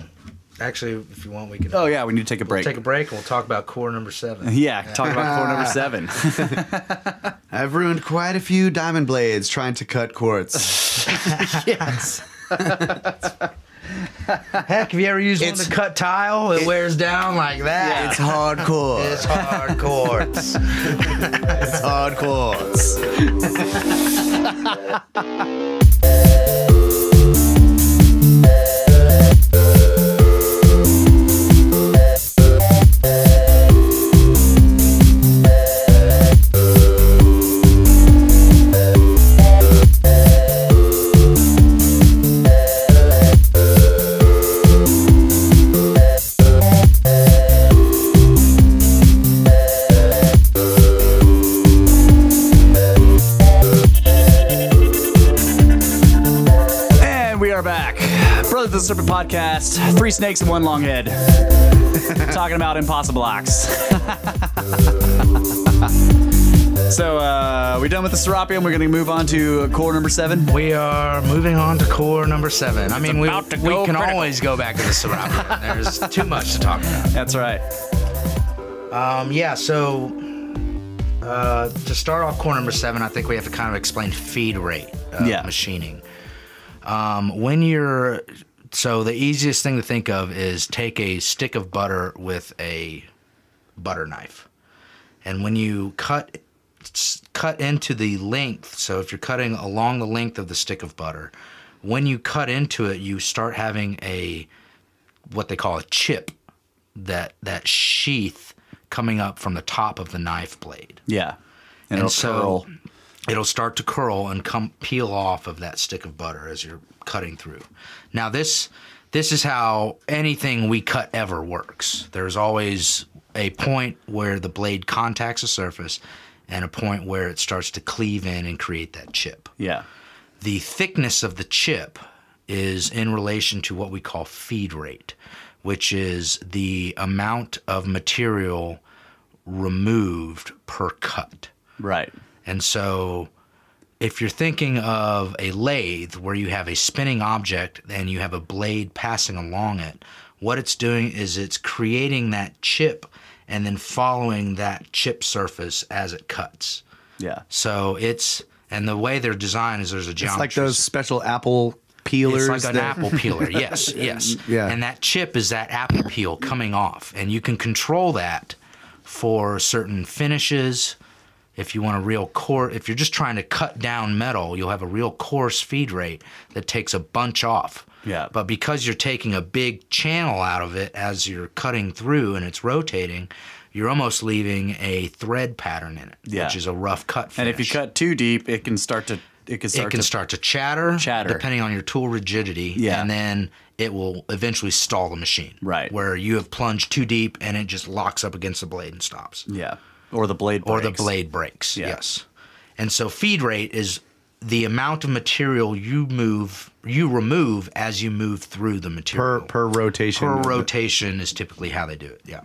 actually, if you want, we can. Oh yeah, we need to take a break. Take a break, and we'll talk about core number 7. Yeah, talk about core number 7. I've ruined quite a few diamond blades trying to cut quartz. Yes. Heck, have you ever used one to cut tile? It wears down like that. It's hardcore. It's hard quartz. It's hard quartz. The Serpent Podcast, 3 snakes and 1 long head. Talking about Impossiblocks. So, we done with the Serapium. We're going to move on to core number 7. We are moving on to core number 7. I mean, we can always go back to the Serapium. There's too much to talk about. That's right. So to start off core number 7, I think we have to kind of explain feed rate of machining. So the easiest thing to think of is take a stick of butter with a butter knife. And when you cut into the length, so if you're cutting along the length of the stick of butter, when you cut into it, you start having what they call a chip, that sheath coming up from the top of the knife blade. Yeah. And it'll curl. It'll start to curl and peel off of that stick of butter as you're cutting through. Now this is how anything we cut ever works. There's always a point where the blade contacts a surface and a point where it starts to cleave in and create that chip. Yeah. The thickness of the chip is in relation to what we call feed rate, which is the amount of material removed per cut. Right. And so if you're thinking of a lathe where you have a spinning object and you have a blade passing along it, what it's doing is it's creating that chip and then following that chip surface as it cuts. Yeah. So and the way they're designed is there's a geometry. It's like those special apple peelers. It's like an apple peeler, yes. Yeah. And that chip is that apple peel coming off. And you can control that for certain finishes. If you want a real coarse, if you're just trying to cut down metal, you'll have a real coarse feed rate that takes a bunch off. Yeah. But because you're taking a big channel out of it as you're cutting through and it's rotating, you're almost leaving a thread pattern in it, which is a rough cut finish. And if you cut too deep, it can start to chatter, chatter, depending on your tool rigidity, and then it will eventually stall the machine. Right. Where you have plunged too deep and it just locks up against the blade and stops. Yeah. Or the blade breaks. Or the blade breaks, yes. And so feed rate is the amount of material you remove as you move through the material. Per rotation. Per rotation is typically how they do it, yeah.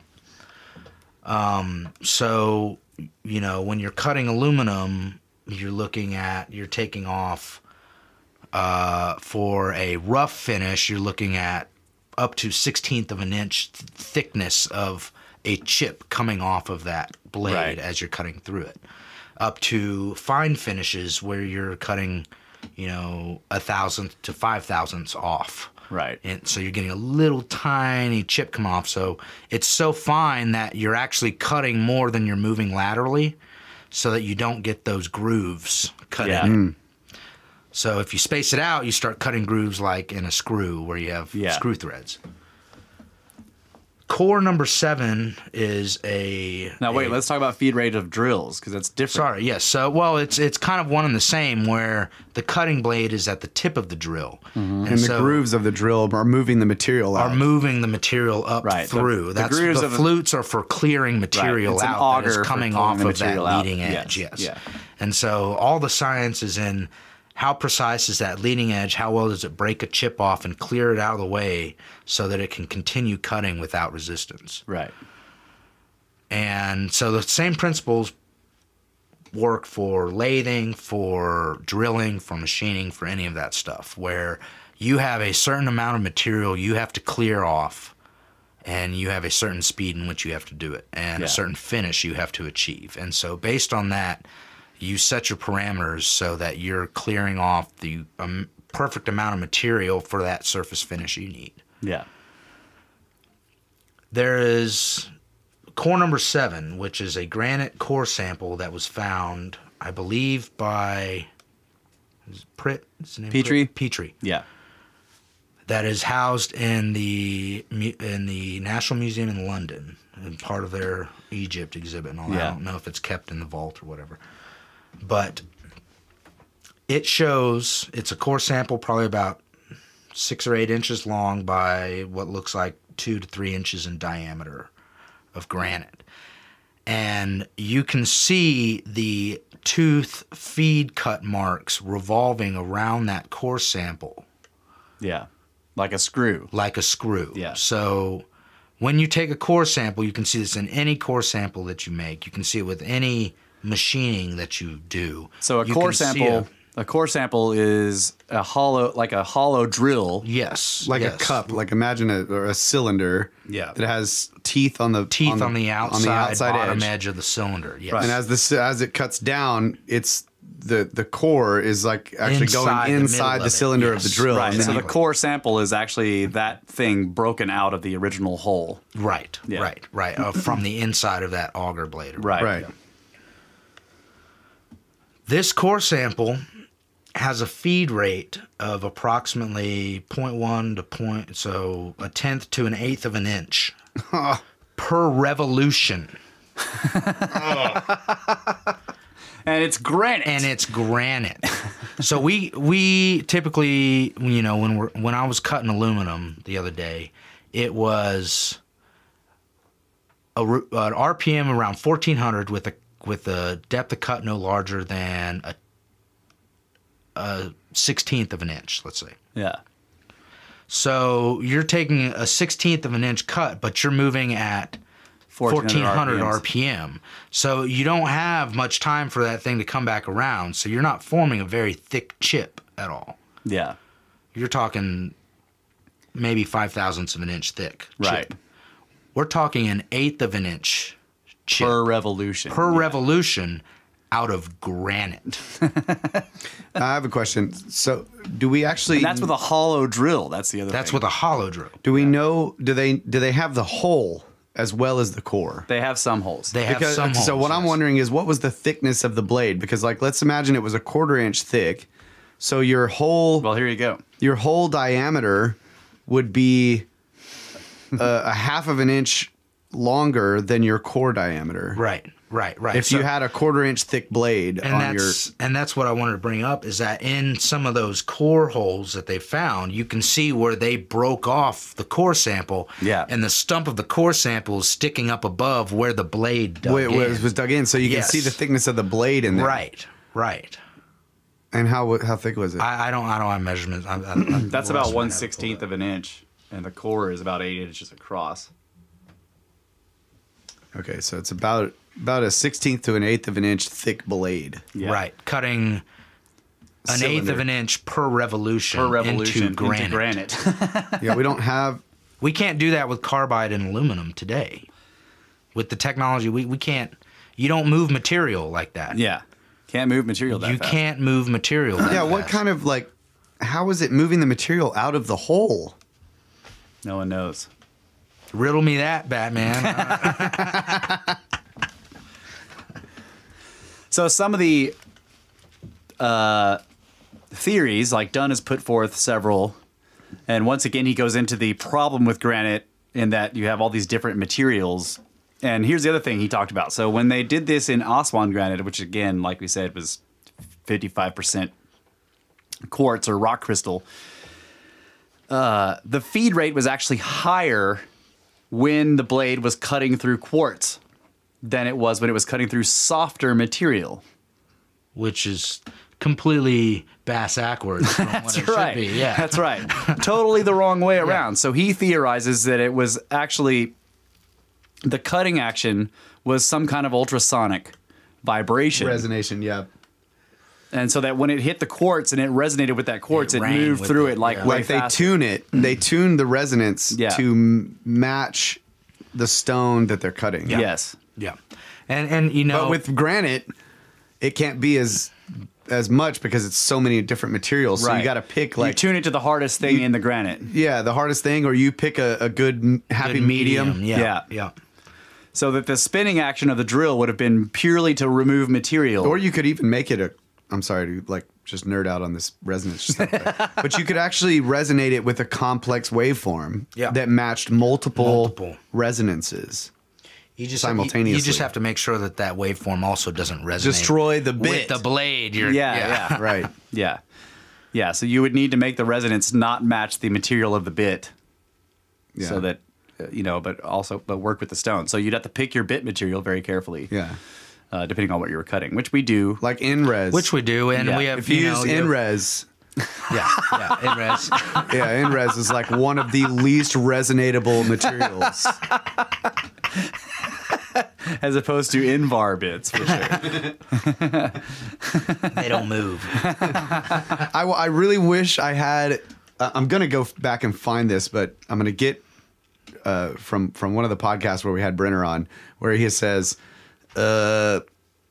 So, when you're cutting aluminum, you're taking off, for a rough finish, you're looking at up to 1/16 of an inch thickness of a chip coming off of that blade as you're cutting through it. Up to fine finishes where you're cutting, 1/1000th to 5/1000ths off. Right. And so you're getting a little tiny chip come off. So it's so fine that you're actually cutting more than you're moving laterally so that you don't get those grooves cut in. So if you space it out, you start cutting grooves like in a screw where you have screw threads. Core number 7 is Now wait, let's talk about feed rate of drills because that's different. Sorry, yes. So it's kind of one and the same where the cutting blade is at the tip of the drill, and the grooves of the drill are moving the material out. Are moving the material up through. The grooves of flutes are for clearing material out that is coming off of that leading edge. Yes. Yeah. And so all the science is in how precise is that leading edge? How well does it break a chip off and clear it out of the way so that it can continue cutting without resistance? Right. And so the same principles work for lathing, for drilling, for machining, for any of that stuff, where you have a certain amount of material you have to clear off, and you have a certain speed in which you have to do it, and a certain finish you have to achieve. And so based on that, you set your parameters so that you're clearing off the perfect amount of material for that surface finish you need. Yeah. There is core number 7, which is a granite core sample that was found, I believe, by Petrie. Petrie. Yeah. That is housed in the National Museum in London, and part of their Egypt exhibit and all that. Yeah. I don't know if it's kept in the vault or whatever, but it shows it's a core sample, probably about 6 or 8 inches long by what looks like 2 to 3 inches in diameter of granite. And you can see the tooth feed cut marks revolving around that core sample. Yeah. Like a screw. Like a screw. Yeah. So when you take a core sample, you can see this in any core sample that you make. You can see it with any machining that you do. So You core can see sample. A core sample is a hollow drill. Yes. Like yes. a cup, like imagine a cylinder Yeah. that has teeth on the on the outside bottom edge. edge of the cylinder. Yes. Right. And as it cuts down, it's the core is like actually Inside going the inside middle the of it, cylinder of the yes. drill. Right. And So then the core sample is actually that thing broken out of the original hole. Right. Yeah. Right. From the inside of that auger blade. Right. right. This core sample has a feed rate of approximately 0.1 to so a tenth to an eighth of an inch per revolution. And it's granite. So we typically, you know, when I was cutting aluminum the other day, it was an RPM around 1400 with a depth of cut no larger than a 16th of an inch, let's say. Yeah. So you're taking a 16th of an inch cut, but you're moving at 1400 RPM. So you don't have much time for that thing to come back around. So you're not forming a very thick chip at all. Yeah. You're talking maybe 5/1000ths of an inch thick chip. Right. We're talking an eighth of an inch chip Per revolution. per revolution out of granite. I have a question. So do we actually? And that's with a hollow drill. That's the other That's thing. with a hollow drill. do we know? Do they have the hole as well as the core? They have some holes. They have some holes. So what I'm yes. wondering is what was the thickness of the blade? Because like let's imagine it was a 1/4 inch thick. So your Well, here you go. whole diameter would be a 1/2 of an inch longer than your core diameter. Right. If you had a 1/4 inch thick blade and on that's what I wanted to bring up is that in some of those core holes that they found, you can see where they broke off the core sample. Yeah. And the stump of the core sample is sticking up above where the blade dug in. was dug in, so you Yes. can see the thickness of the blade in there. Right. And how thick was it? I don't have measurements. That's about 1/16 of an inch, and the core is about 8 inches across. Okay, so it's about a 16th to an eighth of an inch thick blade. Yeah. Right. Cutting an eighth of an inch per revolution, into granite. Yeah, we don't have. We can't do that with carbide and aluminum today. With the technology, we can't. You don't move material like that. Yeah. Can't move material that You fast. can't move material that Yeah, what fast. kind of like? How is it moving the material out of the hole? No one knows. Riddle me that, Batman. So some of the theories, like Dunn has put forth several, and once again he goes into the problem with granite in that you have all these different materials. And here's the other thing he talked about. So when they did this in Aswan granite, which again, like we said, was 55% quartz or rock crystal, the feed rate was actually higher when the blade was cutting through quartz than it was when it was cutting through softer material. Which is completely bass-ackwards from what it Right. should be. Yeah. That's right. Totally the wrong way around. So he theorizes that it was actually the cutting action was some kind of ultrasonic vibration. Resonation, yeah. And so that when it hit the quartz and it resonated with that quartz, it rang moved with through it, it like yeah. way Like they faster. tune it. They tune the resonance Yeah. to match the stone that they're cutting. Yes. Yeah. And you know, But with granite, it can't be as as much because it's so many different materials. So you got to pick you tune it to the hardest thing in the granite. Yeah, the hardest thing, or you pick a good happy medium. Yeah. So that the spinning action of the drill would have been purely to remove material. Or you could even make it I'm sorry to like just nerd out on this resonance stuff, but you could actually resonate it with a complex waveform that matched multiple resonances. Simultaneously. You just have to make sure that waveform also doesn't resonate. Destroy the bit. With the blade. Right. Yeah. So you would need to make the resonance not match the material of the bit, so that but work with the stone. So you'd have to pick your bit material very carefully. Yeah. Depending on what you were cutting, which we do, like in-res. Which we do, and we have. If you use in-res. in-res. Yeah, in-res is like one of the least resonatable materials. As opposed to in-var bits, for sure. They don't move. I really wish I had... I'm going to go back and find this, but I'm going to get from one of the podcasts where we had Brenner on, where he says,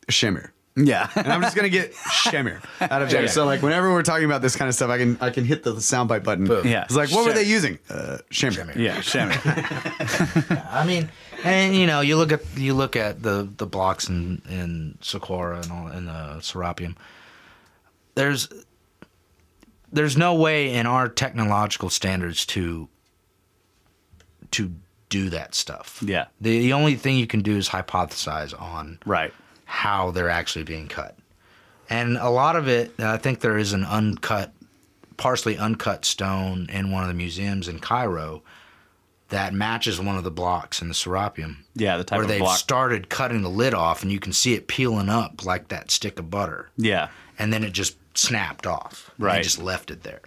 shimmer. Yeah. And I'm just going to get shimmer out of there. So like whenever we're talking about this kind of stuff, I can hit the soundbite button. Boom. Yeah. It's like, what were they using? Shimmer. Yeah, shimmer. I mean, and you look at the blocks in Socorro and all in Serapeum. There's no way in our technological standards to do that stuff. Yeah. The only thing you can do is hypothesize on how they're actually being cut. And a lot of it, I think there is an partially uncut stone in one of the museums in Cairo that matches one of the blocks in the Serapeum. Yeah, the type where of they've block. started cutting the lid off, and you can see it peeling up like that stick of butter. Yeah. And then it just snapped off. Right. They just left it there.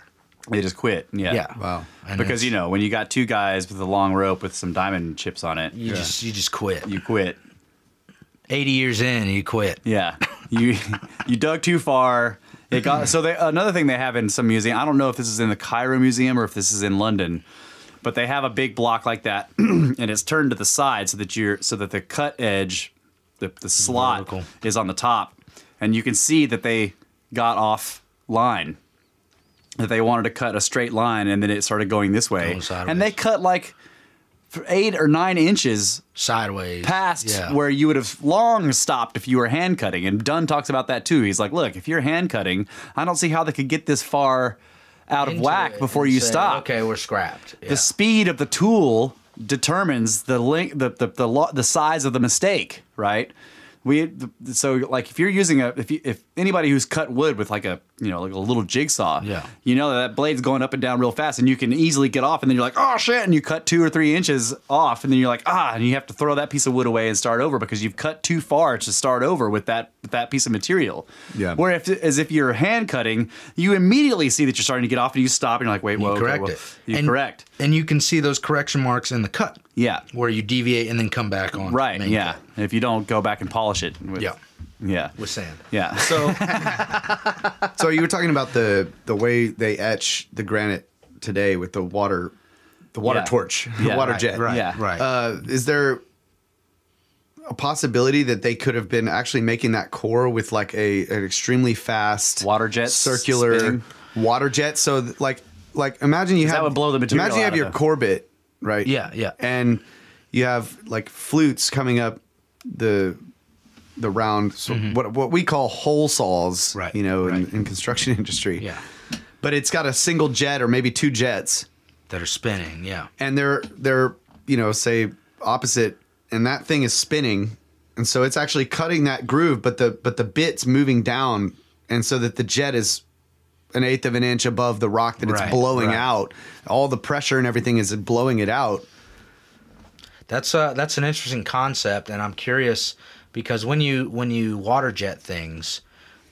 They just quit. Yeah. Yeah. Wow. And Because when you got two guys with a long rope with some diamond chips on it, you just quit. you quit. 80 years in, you quit. Yeah. You dug too far. It got another thing they have in some museum. I don't know if this is in the Cairo Museum or if this is in London, but they have a big block like that, and it's turned to the side so that the cut edge, the slot Vertical. is on the top, and you can see that they got off line. That they wanted to cut a straight line, and then it started going this way, and they cut like 8 or 9 inches sideways past where you would have long stopped if you were hand cutting. And Dunn talks about that too. He's like, look, if you're hand cutting, I don't see how they could get this far out of whack before you stop. Okay, we're scrapped. Yeah. The speed of the tool determines the length, the size of the mistake, right? So like if you're using if anybody who's cut wood with like a little jigsaw, that blade's going up and down real fast, and you can easily get off, and then you're like, oh shit, and you cut 2 or 3 inches off, and then you're like, and you have to throw that piece of wood away and start over because you've cut too far to start over with that piece of material. Yeah. Where if you're hand cutting, you immediately see that you're starting to get off, and you stop, and you're like, wait, whoa, correct okay, it. You correct, and you can see those correction marks in the cut. Yeah, where you deviate and then come back on. Right. Yeah. Cut. If you don't go back and polish it. With sand. Yeah. So you were talking about the way they etch the granite today with the water torch, the water jet. Right. Is there a possibility that they could have been actually making that core with like an extremely fast water jet, circular spinning water jet? So like imagine you have that would blow the material. Imagine you have your core bit, right? Yeah. And you have like flutes coming up the round, so what we call hole saws, right? In construction industry. Yeah. But it's got a single jet or maybe 2 jets that are spinning. Yeah. And they're say opposite, and that thing is spinning, and so it's actually cutting that groove, but the bit's moving down, and so that the jet is 1/8 of an inch above the rock that it's blowing out. All the pressure and everything is blowing it out. That's an interesting concept, and I'm curious because when you water jet things,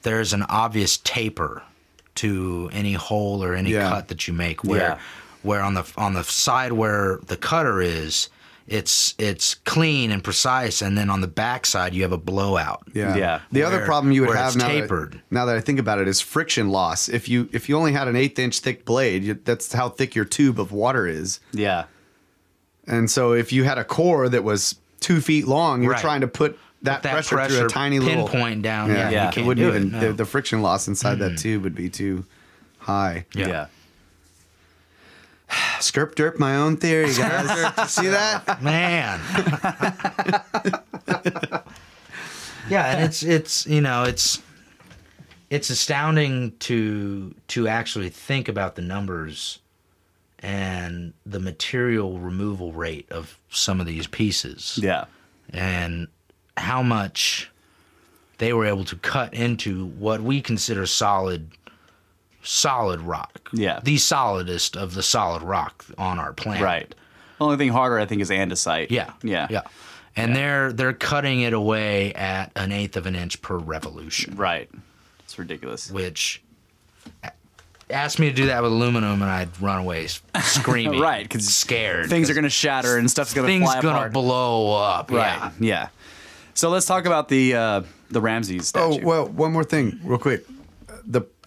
there's an obvious taper to any hole or any cut that you make. Where on the side where the cutter is, it's clean and precise, and then on the back side you have a blowout. Yeah. The other problem you would have now that I think about it is friction loss. If you only had an 1/8 inch thick blade, that's how thick your tube of water is. Yeah. And so if you had a core that was 2 feet long, you're trying to put that That pressure through a tiny little pinpoint down. Yeah, Yeah. you it can't wouldn't do it, even no. the friction loss inside that tube would be too high. Yeah. Skirp derp my own theory, guys. See that? Man. Yeah, and it's you know, it's astounding to actually think about the numbers and the material removal rate of some of these pieces. Yeah. And how much they were able to cut into what we consider solid rock. Yeah. The solidest of the solid rock on our planet. Right. The only thing harder, I think, is andesite. Yeah. Yeah. Yeah. And they're cutting it away at 1/8 of an inch per revolution. Right. It's ridiculous. Which asked me to do that with aluminum, and I'd run away screaming. Right, 'cause scared. Things are going to shatter and stuff's going to Things fly gonna apart. blow up. Right. Yeah. Yeah. So let's talk about the Ramses Oh statue. well, one more thing, real quick.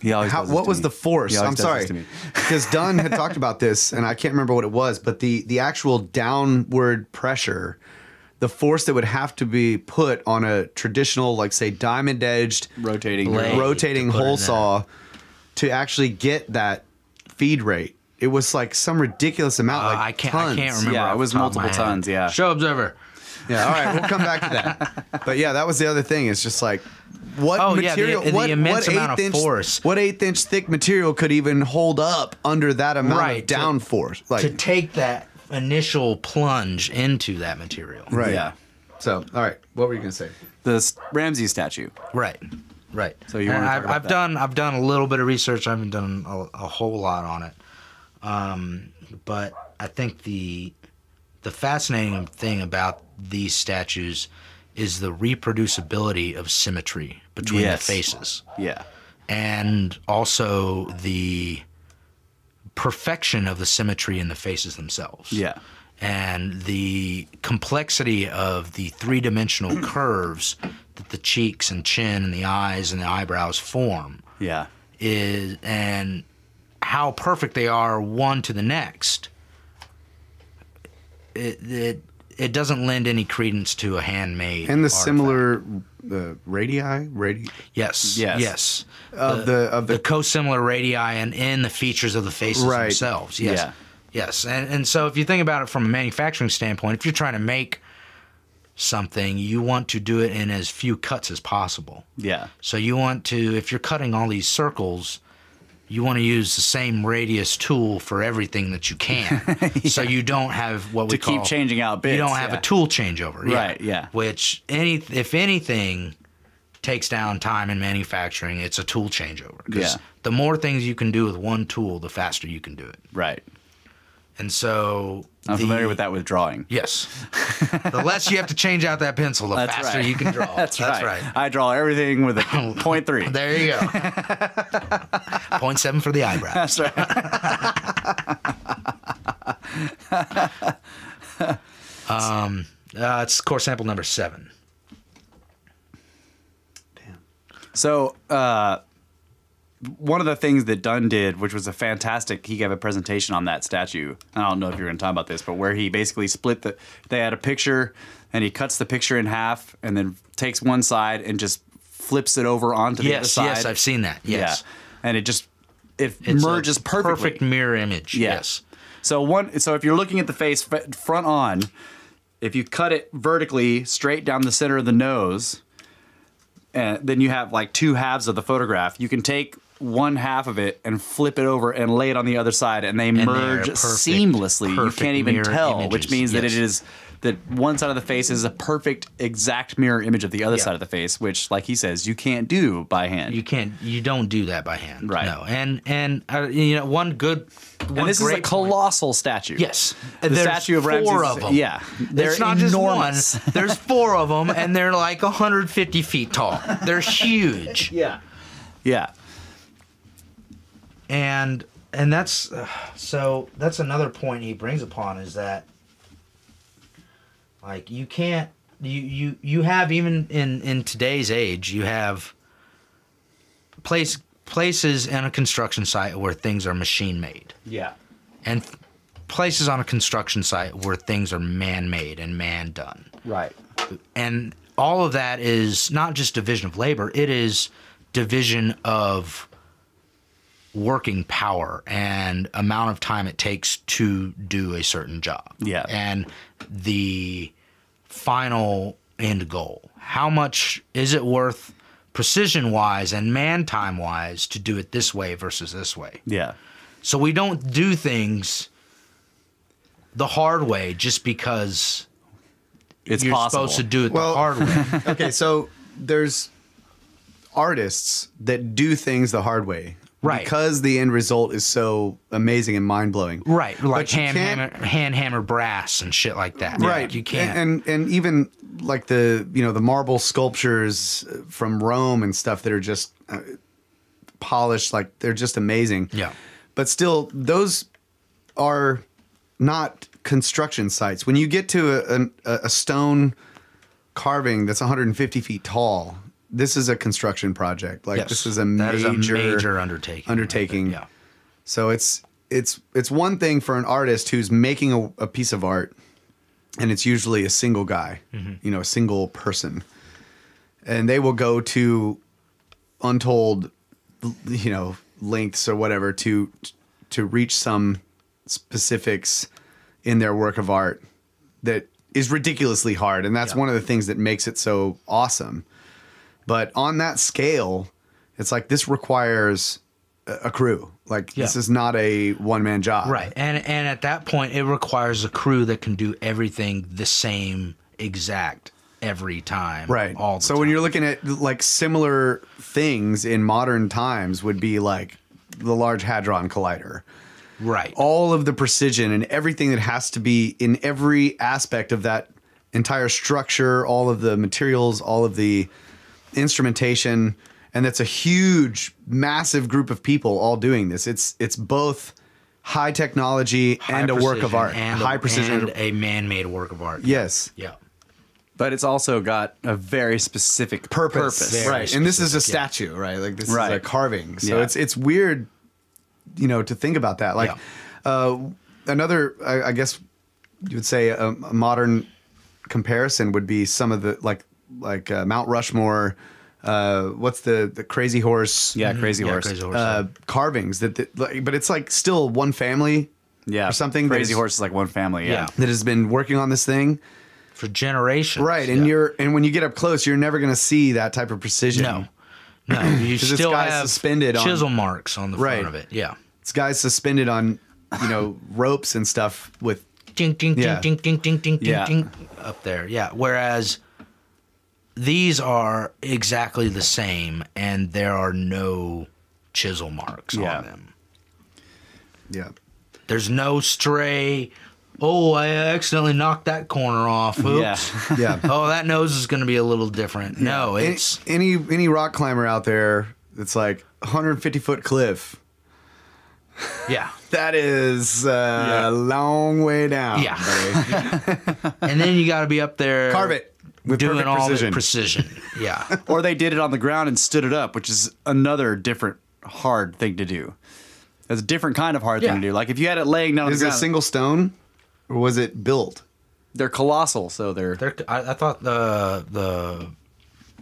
He always does this What to was me. the force? He always I'm does sorry, this to me. because Dunn had talked about this, and I can't remember what it was, but the actual downward pressure, the force that would have to be put on a traditional, like say, diamond edged rotating. Blade. rotating to put it hole in. saw to actually get that feed rate. It was like some ridiculous amount. Like I can't tons. remember. Yeah, off it was the top of my multiple head. tons, yeah. Show observer. Yeah, all right, we'll come back to that. But yeah, that was the other thing. It's just like, what Oh, yeah, material? the what immense what amount of 1/8 force. What 1/8 thick material could even hold up under that amount Right, of down force? To Like, take that initial plunge into that material. right? Yeah. So, all right, what were you gonna say? The Ramses statue. Right. Right. So you wanna And talk about that? I've done a little bit of research. I haven't done a whole lot on it. But I think the fascinating thing about these statues is the reproducibility of symmetry between Yes. the faces. Yeah. And also the perfection of the symmetry in the faces themselves. Yeah. And the complexity of the three-dimensional curves that the cheeks and chin and the eyes and the eyebrows form Yeah. is, and how perfect they are one to the next. It doesn't lend any credence to a handmade And the artifact. similar, the radii, Yes. Yes. Yes. of the the co-similar radii and in the features of the faces Right. themselves. Yes. Yeah. Yes. And so if you think about it from a manufacturing standpoint, if you're trying to make something, you want to do it in as few cuts as possible. Yeah. So you want to, if you're cutting all these circles, you want to use the same radius tool for everything that you can. So you don't have what we To call... keep changing out bits. You don't have yeah. a tool changeover. Right, yeah. Which, if anything takes down time in manufacturing, it's a tool changeover. 'Cause Yeah. the more things you can do with one tool, the faster you can do it. Right. And so... I'm familiar with that with drawing. Yes. The less you have to change out that pencil, the That's faster right. you can draw. That's right. I draw everything with a 0.3. There you go. 0.7 for the eyebrow. That's right. It's core sample number 7. So, one of the things that Dunn did, which was he gave a presentation on that statue. I don't know if you're going to talk about this, but where he basically they had a picture and he cuts the picture in half and then takes one side and just flips it over onto the other side. Yes, I've seen that. Yes. Yeah. And it It's merges a perfectly. perfect mirror image. Yeah. Yes. So if you're looking at the face front on, if you cut it vertically straight down the center of the nose, and then you have like two halves of the photograph. You can take one half of it and flip it over and lay it on the other side, and they merge seamlessly. You perfect can't even mirror tell, images. which means that Yes. it is that one side of the face is a perfect exact mirror image of the other Yeah. side of the face, which, like he says, you can't do by hand. You don't do that by hand. Right. No. And one and this is a great point- colossal statue. Yes. The There's statue of Ramses. 4 of them. Yeah. They're It's not enormous. just one. There's 4 of them, and they're like 150 feet tall. They're huge. Yeah. Yeah. And that's so that's another point he brings upon is that like you can't you have even in today's age you have places in a construction site where things are machine made Yeah. and places on a construction site where things are man made and man done. Right. And all of that is not just division of labor, it is division of working power and amount of time it takes to do a certain job. Yeah. And the final end goal. How much is it worth precision-wise and man-time-wise to do it this way versus this way? Yeah. So we don't do things the hard way just because It's you're possible. supposed to do it Well- the hard way. Okay, so there's artists that do things the hard way. Right. Because the end result is so amazing and mind-blowing. Right, like But you can't- hand hammer brass and shit like that. Right. You can't. And even like the marble sculptures from Rome and stuff that are just polished, like they're just amazing. Yeah. But still, those are not construction sites. When you get to a stone carving that's 150 feet tall, this is a construction project. Like Yes, this is a that major, is a major undertaking. Yeah. So it's one thing for an artist who's making a piece of art, and it's usually a single guy, a single person, and they will go to untold, lengths or whatever to reach some specifics in their work of art that is ridiculously hard, and that's one of the things that makes it so awesome. But on that scale, it's like this requires a crew. Like this is not a one-man job. Right. And at that point, it requires a crew that can do everything the same exact every time. Right. All the So time. when you're looking at like similar things in modern times would be like the Large Hadron Collider. Right. All of the precision and everything that has to be in every aspect of that entire structure, all of the materials, all of the instrumentation, and that's a huge, massive group of people all doing this. It's both high technology and a work of art, high precision, and a man-made work of art. Yes, Yeah. But it's also got a very specific purpose. Very right. And this is a specific, statue, right? Like this Right. is a carving. So Yeah. it's weird, to think about that. Like another, I guess you would say a modern comparison would be some of the like Mount Rushmore. What's the Crazy Horse? Yeah, Crazy Horse. Crazy Horse. Carvings but it's like still one family. Yeah. Or something. Crazy Horse is like one family. Yeah. that has been working on this thing. For generations. Right. And when you get up close, you're never going to see that type of precision. No. You 'Cause this still guy's have suspended on- chisel marks on the Right. front of it. Yeah. This guy's suspended on, ropes and stuff with. Ding, ding, Yeah. ding, ding, ding, ding, ding, Yeah. ding, up there. Yeah. Whereas these are exactly the same, and there are no chisel marks Yeah. on them. Yeah. There's no stray. Oh, I accidentally knocked that corner off. Oops. Yeah. Yeah. Oh, that nose is going to be a little different. No, it's any rock climber out there that's like 150-foot cliff. yeah. That is a long way down. Yeah. buddy. And then you got to be up there Carve it with doing perfect all precision. the precision. Yeah. Or they did it on the ground and stood it up, which is another different hard thing to do. That's a different kind of hard Yeah. thing to do. Like if you had it laying down on Is the it a ground, single stone, or was it built? they're colossal, so they're I thought the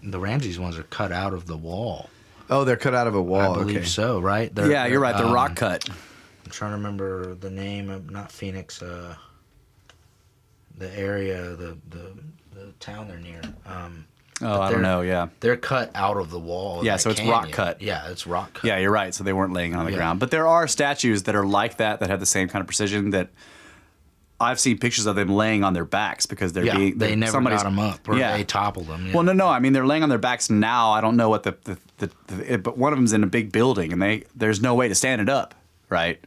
Ramses ones are cut out of the wall. Oh, they're cut out of a wall. I believe okay. so, right? yeah, you're right. They're rock cut. I'm trying to remember the name of not Phoenix, the area, the town they're near. I don't know. Yeah, They're cut out of the wall. of Yeah, that so it's rock canyon. cut. Yeah, it's rock cut. yeah, you're right. So they weren't laying on the Yeah. ground, but there are statues that are like that have the same kind of precision that. I've seen pictures of them laying on their backs because they're Yeah, being. they never somebody's- got them up, or Yeah. they toppled them. Yeah. Well, no. I mean, they're laying on their backs now. I don't know what but one of them's in a big building, and there's no way to stand it up, right?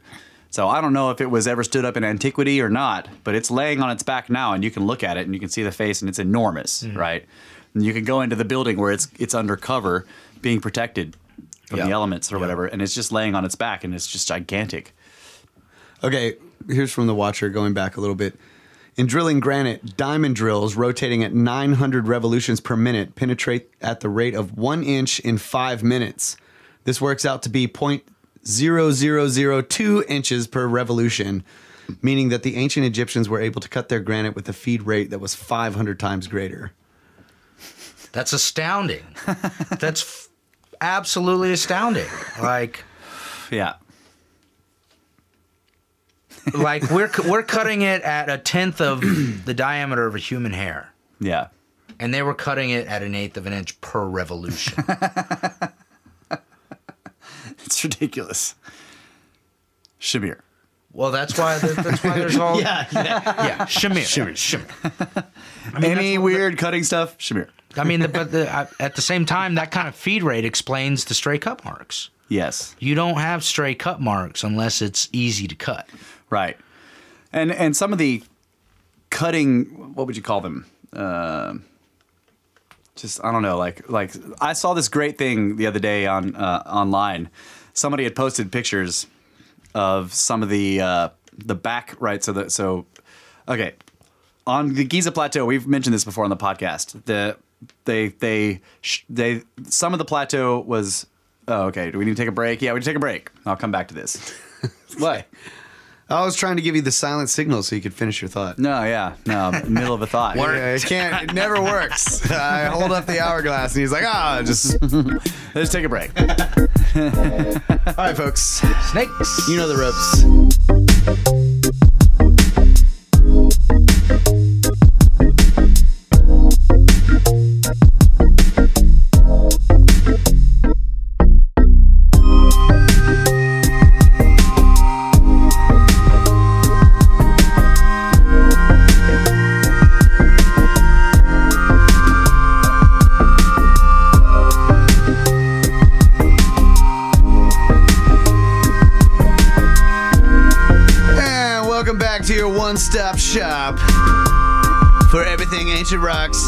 So I don't know if it was ever stood up in antiquity or not, but it's laying on its back now, and you can look at it and you can see the face, and it's enormous, Mm-hmm. right? And you can go into the building where it's undercover, being protected from Yeah. the elements or Yeah. whatever, and it's just laying on its back, and it's just gigantic. Okay, here's from the Watcher going back a little bit. In drilling granite, diamond drills rotating at 900 revolutions per minute penetrate at the rate of 1 inch in 5 minutes. This works out to be 0.0002 inches per revolution, meaning that the ancient Egyptians were able to cut their granite with a feed rate that was 500 times greater. That's astounding. That's absolutely astounding. Like we're cutting it at 1/10 of the diameter of a human hair. Yeah. And they were cutting it at 1/8 of an inch per revolution. It's ridiculous. Shamir. Well, that's why there's all Shamir. I mean, any weird cutting stuff, Shamir. I mean, at the same time, that kind of feed rate explains the stray cut marks. Yes. You don't have stray cut marks unless it's easy to cut. Right. And some of the cutting, what would you call them? Just, I don't know, like I saw this great thing the other day on online. Somebody had posted pictures of some of the back, right? So okay, on the Giza Plateau, we've mentioned this before on the podcast. They some of the plateau was. Oh, okay. Do we need to take a break? Yeah, we need to take a break. I'll come back to this. What? I was trying to give you the silent signal so you could finish your thought. No, middle of a thought. Yeah, it never works. I hold up the hourglass and he's like, just take a break. All right, folks. Snakes. You know the ropes. To your one-stop shop for everything ancient rocks.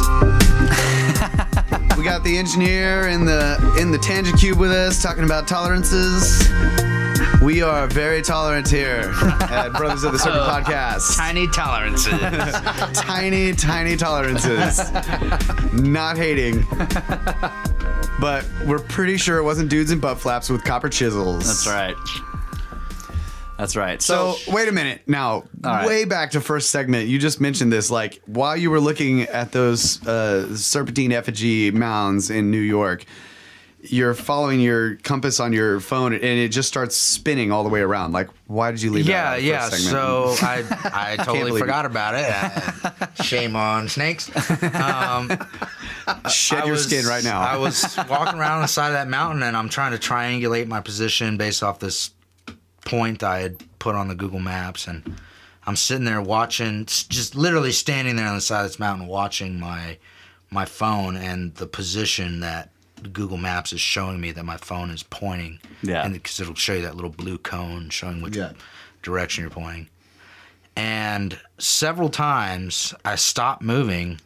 We got the engineer in the tangent cube with us talking about tolerances. We are very tolerant here at Brothers of the Serpent Podcast. Tiny tolerances. tiny tolerances. Not hating. But we're pretty sure it wasn't dudes in butt flaps with copper chisels. That's right. That's right. So wait a minute. Now, way back to first segment, you just mentioned this. Like, while you were looking at those serpentine effigy mounds in New York, you're following your compass on your phone, and it just starts spinning all the way around. Like, why did you leave that out of the first segment? So I totally forgot about it. Shame on snakes. Shed your skin right now. I was walking around the side of that mountain, and I'm trying to triangulate my position based off this point I had put on the Google Maps, and I'm sitting there watching, just literally standing there on the side of this mountain watching my phone and the position that Google Maps is showing me that my phone is pointing. Yeah. Because it'll show you that little blue cone showing which direction you're pointing. And several times I stopped moving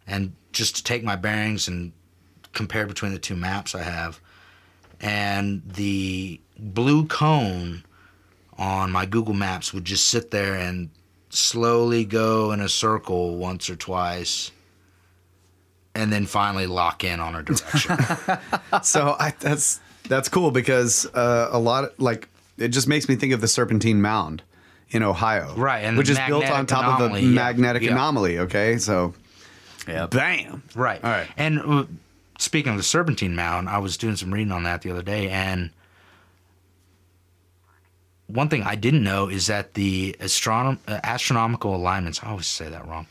and just to take my bearings and compare between the two maps I have. And the blue cone on my Google Maps would just sit there and slowly go in a circle once or twice and then finally lock in on a direction. So that's cool because a lot of, like, it just makes me think of the Serpentine Mound in Ohio. Right. And which is built on top of a magnetic anomaly. Okay. So bam. Right. All right. And speaking of the Serpentine Mound, I was doing some reading on that the other day, and one thing I didn't know is that the astronomical alignments, I always say that wrong,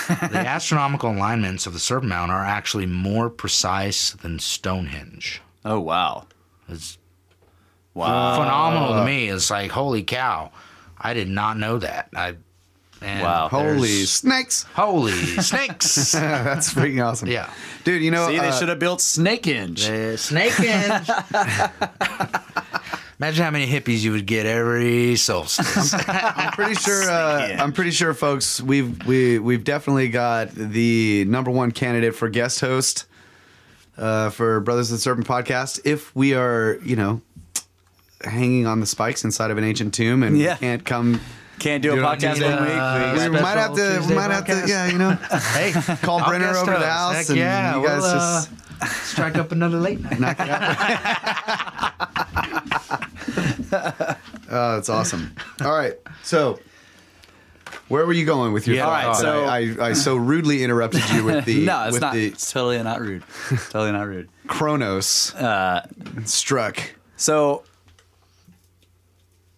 the astronomical alignments of the Serpent Mound are actually more precise than Stonehenge. Oh, wow. It's phenomenal to me. It's like, holy cow, I did not know that. Wow. Holy snakes. Holy snakes. That's freaking awesome. Yeah. Dude, you know. See, they should have built Snakehenge. Snakehenge. Imagine how many hippies you would get every solstice. I'm pretty sure, folks, we've definitely got the #1 candidate for guest host for Brothers of the Serpent podcast. If we are, hanging on the spikes inside of an ancient tomb and can't do a podcast one week. We might have to, Hey, call Brenner over to the house. Heck yeah, and you guys we'll, just strike up another late night. knock it out. Oh, that's awesome. All right. So Where were you going with your Yeah, thoughts? all right, I so rudely interrupted you with the No, it's with not. the It's totally not rude. Totally not rude. Chronos struck. So,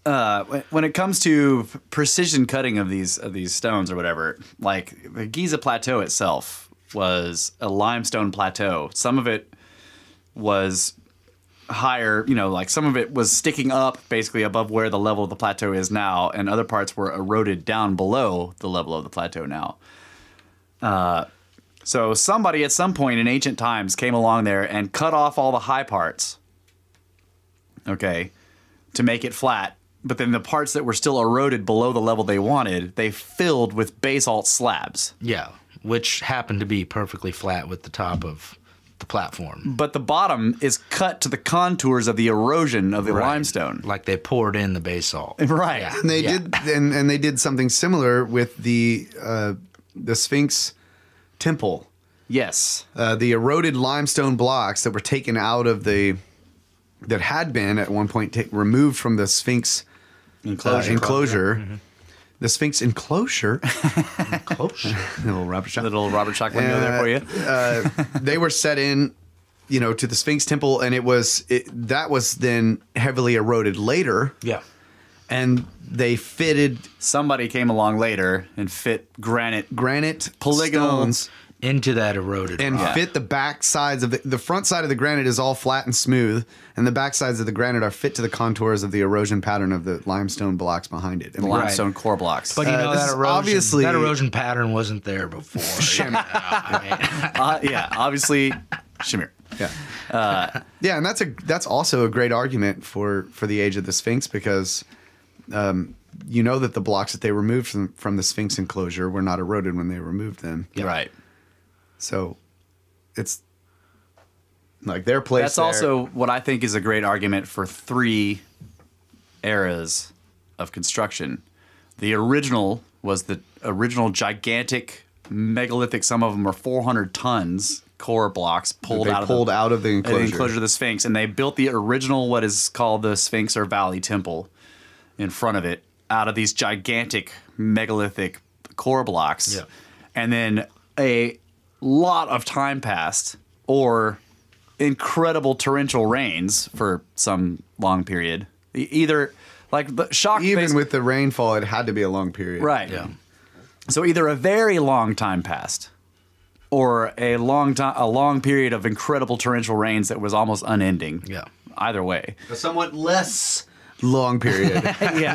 when it comes to precision cutting of these stones or whatever, like the Giza Plateau itself was a limestone plateau. Some of it was higher, like some of it was sticking up basically above where the level of the plateau is now, and other parts were eroded down below the level of the plateau now. So somebody at some point in ancient times came along there and cut off all the high parts, okay, to make it flat. But then the parts that were still eroded below the level they wanted, they filled with basalt slabs. Yeah, which happened to be perfectly flat with the top of the platform. But the bottom is cut to the contours of the erosion of the limestone. Like they poured in the basalt. Right. Yeah. And they did, and they did something similar with the Sphinx temple. Yes. The eroded limestone blocks that were taken out of that had been at one point removed from the Sphinx enclosure. The Sphinx enclosure. Little Robert Shock. Little Robert Shock window there for you. They were set in, to the Sphinx temple, and that was then heavily eroded later. Yeah. And they fitted Somebody came along later and fit granite polygonal stones Into that eroded and rock. fit the back sides of the front side of the granite is all flat and smooth, and the back sides of the granite are fit to the contours of the erosion pattern of the limestone blocks behind it. And limestone core blocks. But this is obviously- that erosion pattern wasn't there before. Obviously, Shamir. yeah, and that's also a great argument for the age of the Sphinx, because that the blocks that they removed from the Sphinx enclosure were not eroded when they removed them. Right. So it's like their place. That's also what I think is a great argument for 3 eras of construction. The original was the original gigantic megalithic. Some of them are 400 tons core blocks pulled out of the enclosure of the Sphinx, and they built the original what is called the Sphinx or Valley Temple in front of it out of these gigantic megalithic core blocks. Yeah. And then a lot of time passed, or incredible torrential rains for some long period. Either like the shock, even with the rainfall, it had to be a long period. right? Yeah. So either a very long time passed, or a long period of incredible torrential rains that was almost unending. Yeah. Either way. A somewhat less long period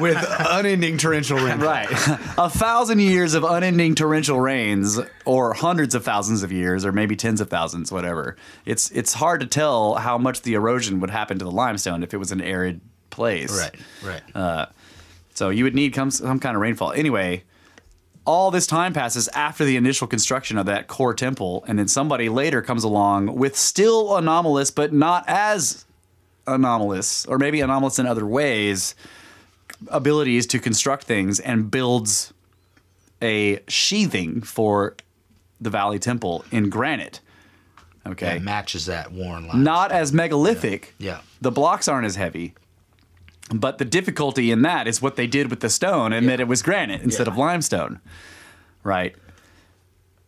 with unending torrential rain. Right. 1,000 years of unending torrential rains, or hundreds of thousands of years, or maybe tens of thousands, whatever. It's hard to tell how much the erosion would happen to the limestone if it was an arid place. Right. So you would need some kind of rainfall. Anyway, all this time passes after the initial construction of that core temple, and then somebody later comes along with still anomalous, but not as anomalous, or maybe anomalous in other ways, abilities to construct things, and builds a sheathing for the Valley Temple in granite. Okay. That matches that worn line. Not as megalithic. Yeah. The blocks aren't as heavy. But the difficulty in that is what they did with the stone, and that it was granite instead of limestone. Right.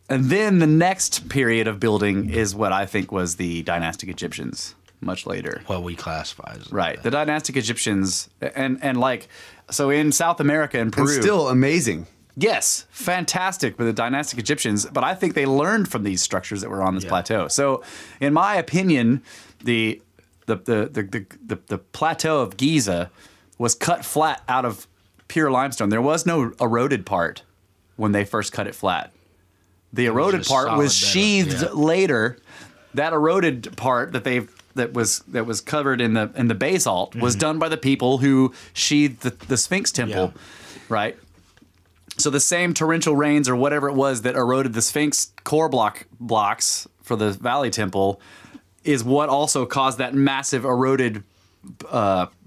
And then the next period of building is what I think was the dynastic Egyptians. Much later. What we classify as. Right. The dynastic Egyptians, and like, so in South America and Peru. And still amazing. Yes, fantastic with the dynastic Egyptians, but I think they learned from these structures that were on this plateau. So, in my opinion, the plateau of Giza was cut flat out of pure limestone. There was no eroded part when they first cut it flat. The eroded just part was solid sheathed metal, later. That eroded part that was covered in the basalt was done by the people who sheathed the Sphinx temple, right? So the same torrential rains or whatever it was that eroded the Sphinx core blocks for the Valley Temple is what also caused that massive eroded,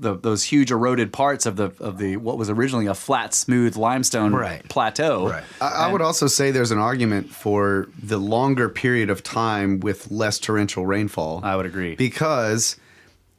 those huge eroded parts of the what was originally a flat, smooth limestone plateau. Right. I would also say there's an argument for the longer period of time with less torrential rainfall. I would agree. Because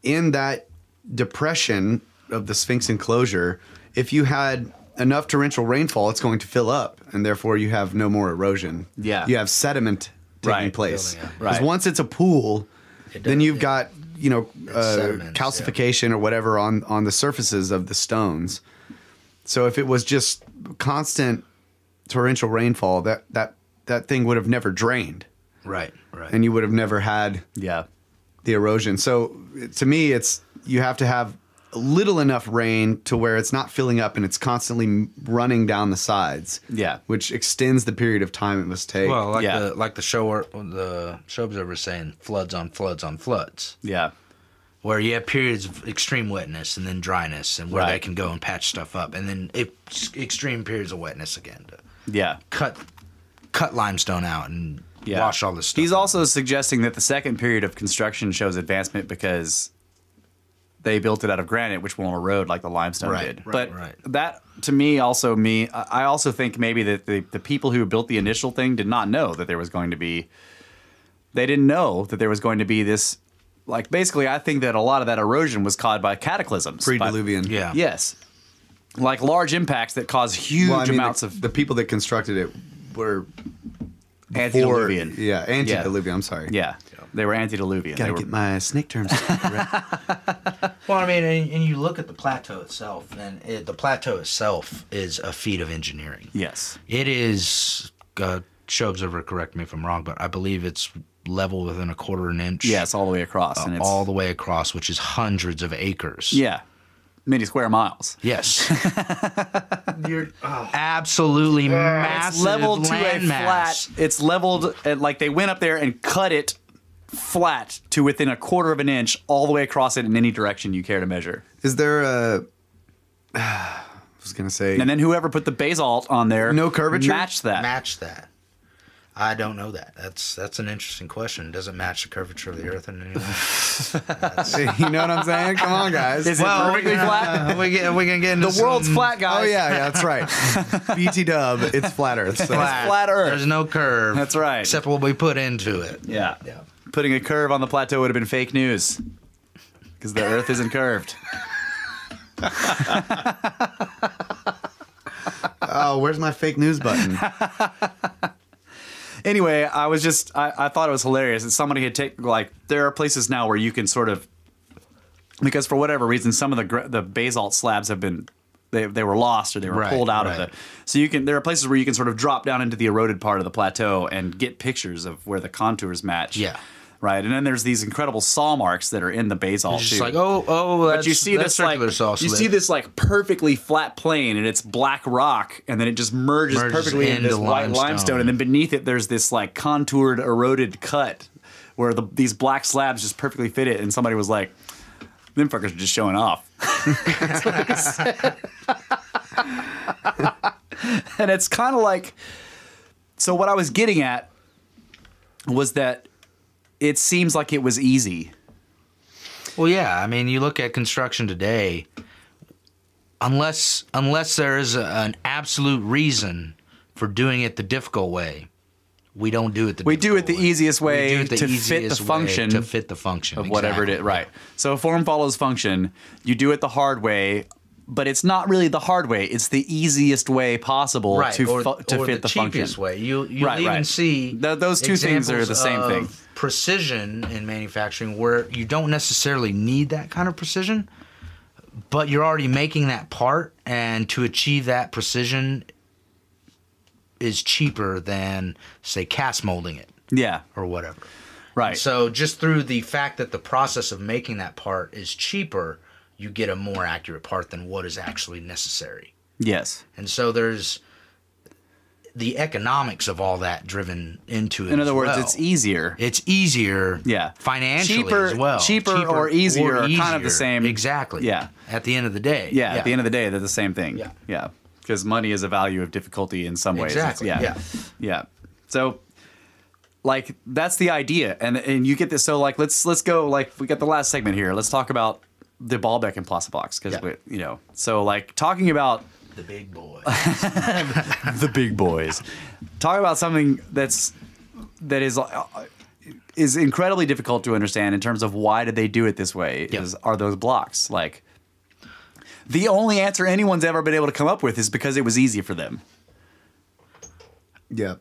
in that depression of the Sphinx enclosure, if you had enough torrential rainfall, it's going to fill up, and therefore you have no more erosion. Yeah. You have sediment taking place. Building up. Because Right. once it's a pool, then you've got sediments, calcification or whatever on the surfaces of the stones. So if it was just constant torrential rainfall, that thing would have never drained, Right. and you would have never had Yeah. the erosion. So to me, it's you have to have little enough rain to where it's not filling up and it's constantly running down the sides. Yeah. Which extends the period of time it must take. Well, Yeah. the show observer was saying, floods on floods on floods, Yeah. where you have periods of extreme wetness and then dryness, and where they Right. can go and patch stuff up, and then extreme periods of wetness again to Yeah. cut limestone out and Yeah. wash all this stuff. He's also suggesting that the second period of construction shows advancement because they built it out of granite, which won't erode like the limestone Right, did. right, But right. that, to me, I also think maybe that the people who built the initial thing did not know that there was going to be. They didn't know that there was going to be this. Like, basically, I think that a lot of that erosion was caused by cataclysms. Pre-diluvian. Yeah. Yes. Like large impacts that cause huge Well, I mean, amounts of the people that constructed it were antediluvian. Yeah, antediluvian. I'm sorry. Yeah. They were antediluvian. Gotta They were, get my snake terms correct. Well, I mean, and you look at the plateau itself, and the plateau itself is a feat of engineering. yes. It is, show observer, correct me if I'm wrong, but I believe it's level within a quarter an inch. Yes, all the way across. And it's, all the way across, which is hundreds of acres. yeah. Many square miles. Yes. You're absolutely massive It's leveled to a land mass. flat. It's leveled, like they went up there and cut it flat to within a quarter of an inch all the way across it in any direction you care to measure. Is there a? I was gonna say. And then whoever put the basalt on there, No curvature? matched that. Match that. I don't know that. That's an interesting question. Does it match the curvature of the Earth in any way? You know what I'm saying? Come on, guys. Is it perfectly flat? we can get into The world's flat, guys. Oh yeah, that's right. BT Dub, it's flat Earth. So. flat Earth. There's no curve. That's right. Except what we put into it. Yeah. Putting a curve on the plateau would have been fake news because the Earth isn't curved. Oh, where's my fake news button? Anyway, I thought it was hilarious that somebody had taken, like, there are places now where you can sort of, because for whatever reason, some of the basalt slabs have been, they were lost or they were pulled out of it. So there are places where you can sort of drop down into the eroded part of the plateau and get pictures of where the contours match. Yeah. Right, and then there's these incredible saw marks that are in the basalt It's too. just like, that's, But you see that's this like circular saw you slip. see this like perfectly flat plane, and it's black rock, and then it just merges perfectly into this white limestone, and then beneath it there's this like contoured, eroded cut where these black slabs just perfectly fit it. And somebody was like, "Them fuckers are just showing off." And it's kind of like, so what I was getting at was that it seems like it was easy. Well, yeah. I mean, you look at construction today. Unless there is an absolute reason for doing it the difficult way, we don't do it the. We do it the difficult way. easiest way We do it the to fit the easiest way function to fit the function of whatever it is. exactly. Right. So form follows function. You do it the hard way, but it's not really the hard way. It's the easiest way possible Right, to or fit the the function. cheapest way. You'll Right, even right. see Those two things are the same examples thing. of precision in manufacturing where you don't necessarily need that kind of precision, but you're already making that part, and to achieve that precision is cheaper than, say, cast molding it Yeah. or whatever. Right. So just through the fact that the process of making that part is cheaper, you get a more accurate part than what is actually necessary. Yes. And so there's the economics of all that driven into it. In as other words, well. it's easier. It's easier, Yeah. financially Cheaper- as well. cheaper or easier are kind of the easier. same. Exactly. Yeah. At the end of the day. Yeah. At the end of the day, they're the same thing. Yeah. Yeah. Because money is a value of difficulty in some ways. Exactly. Yeah. Yeah. So, like, that's the idea, and you get this. So, like, let's go. Like, we got the last segment here. Let's talk about the Baalbek Impossiblocks, because So, like, talking about the big boy. the big boys. Talk about something that is incredibly difficult to understand in terms of why did they do it this way. Yep. Are those blocks like The only answer anyone's ever been able to come up with is because it was easy for them. Yeah.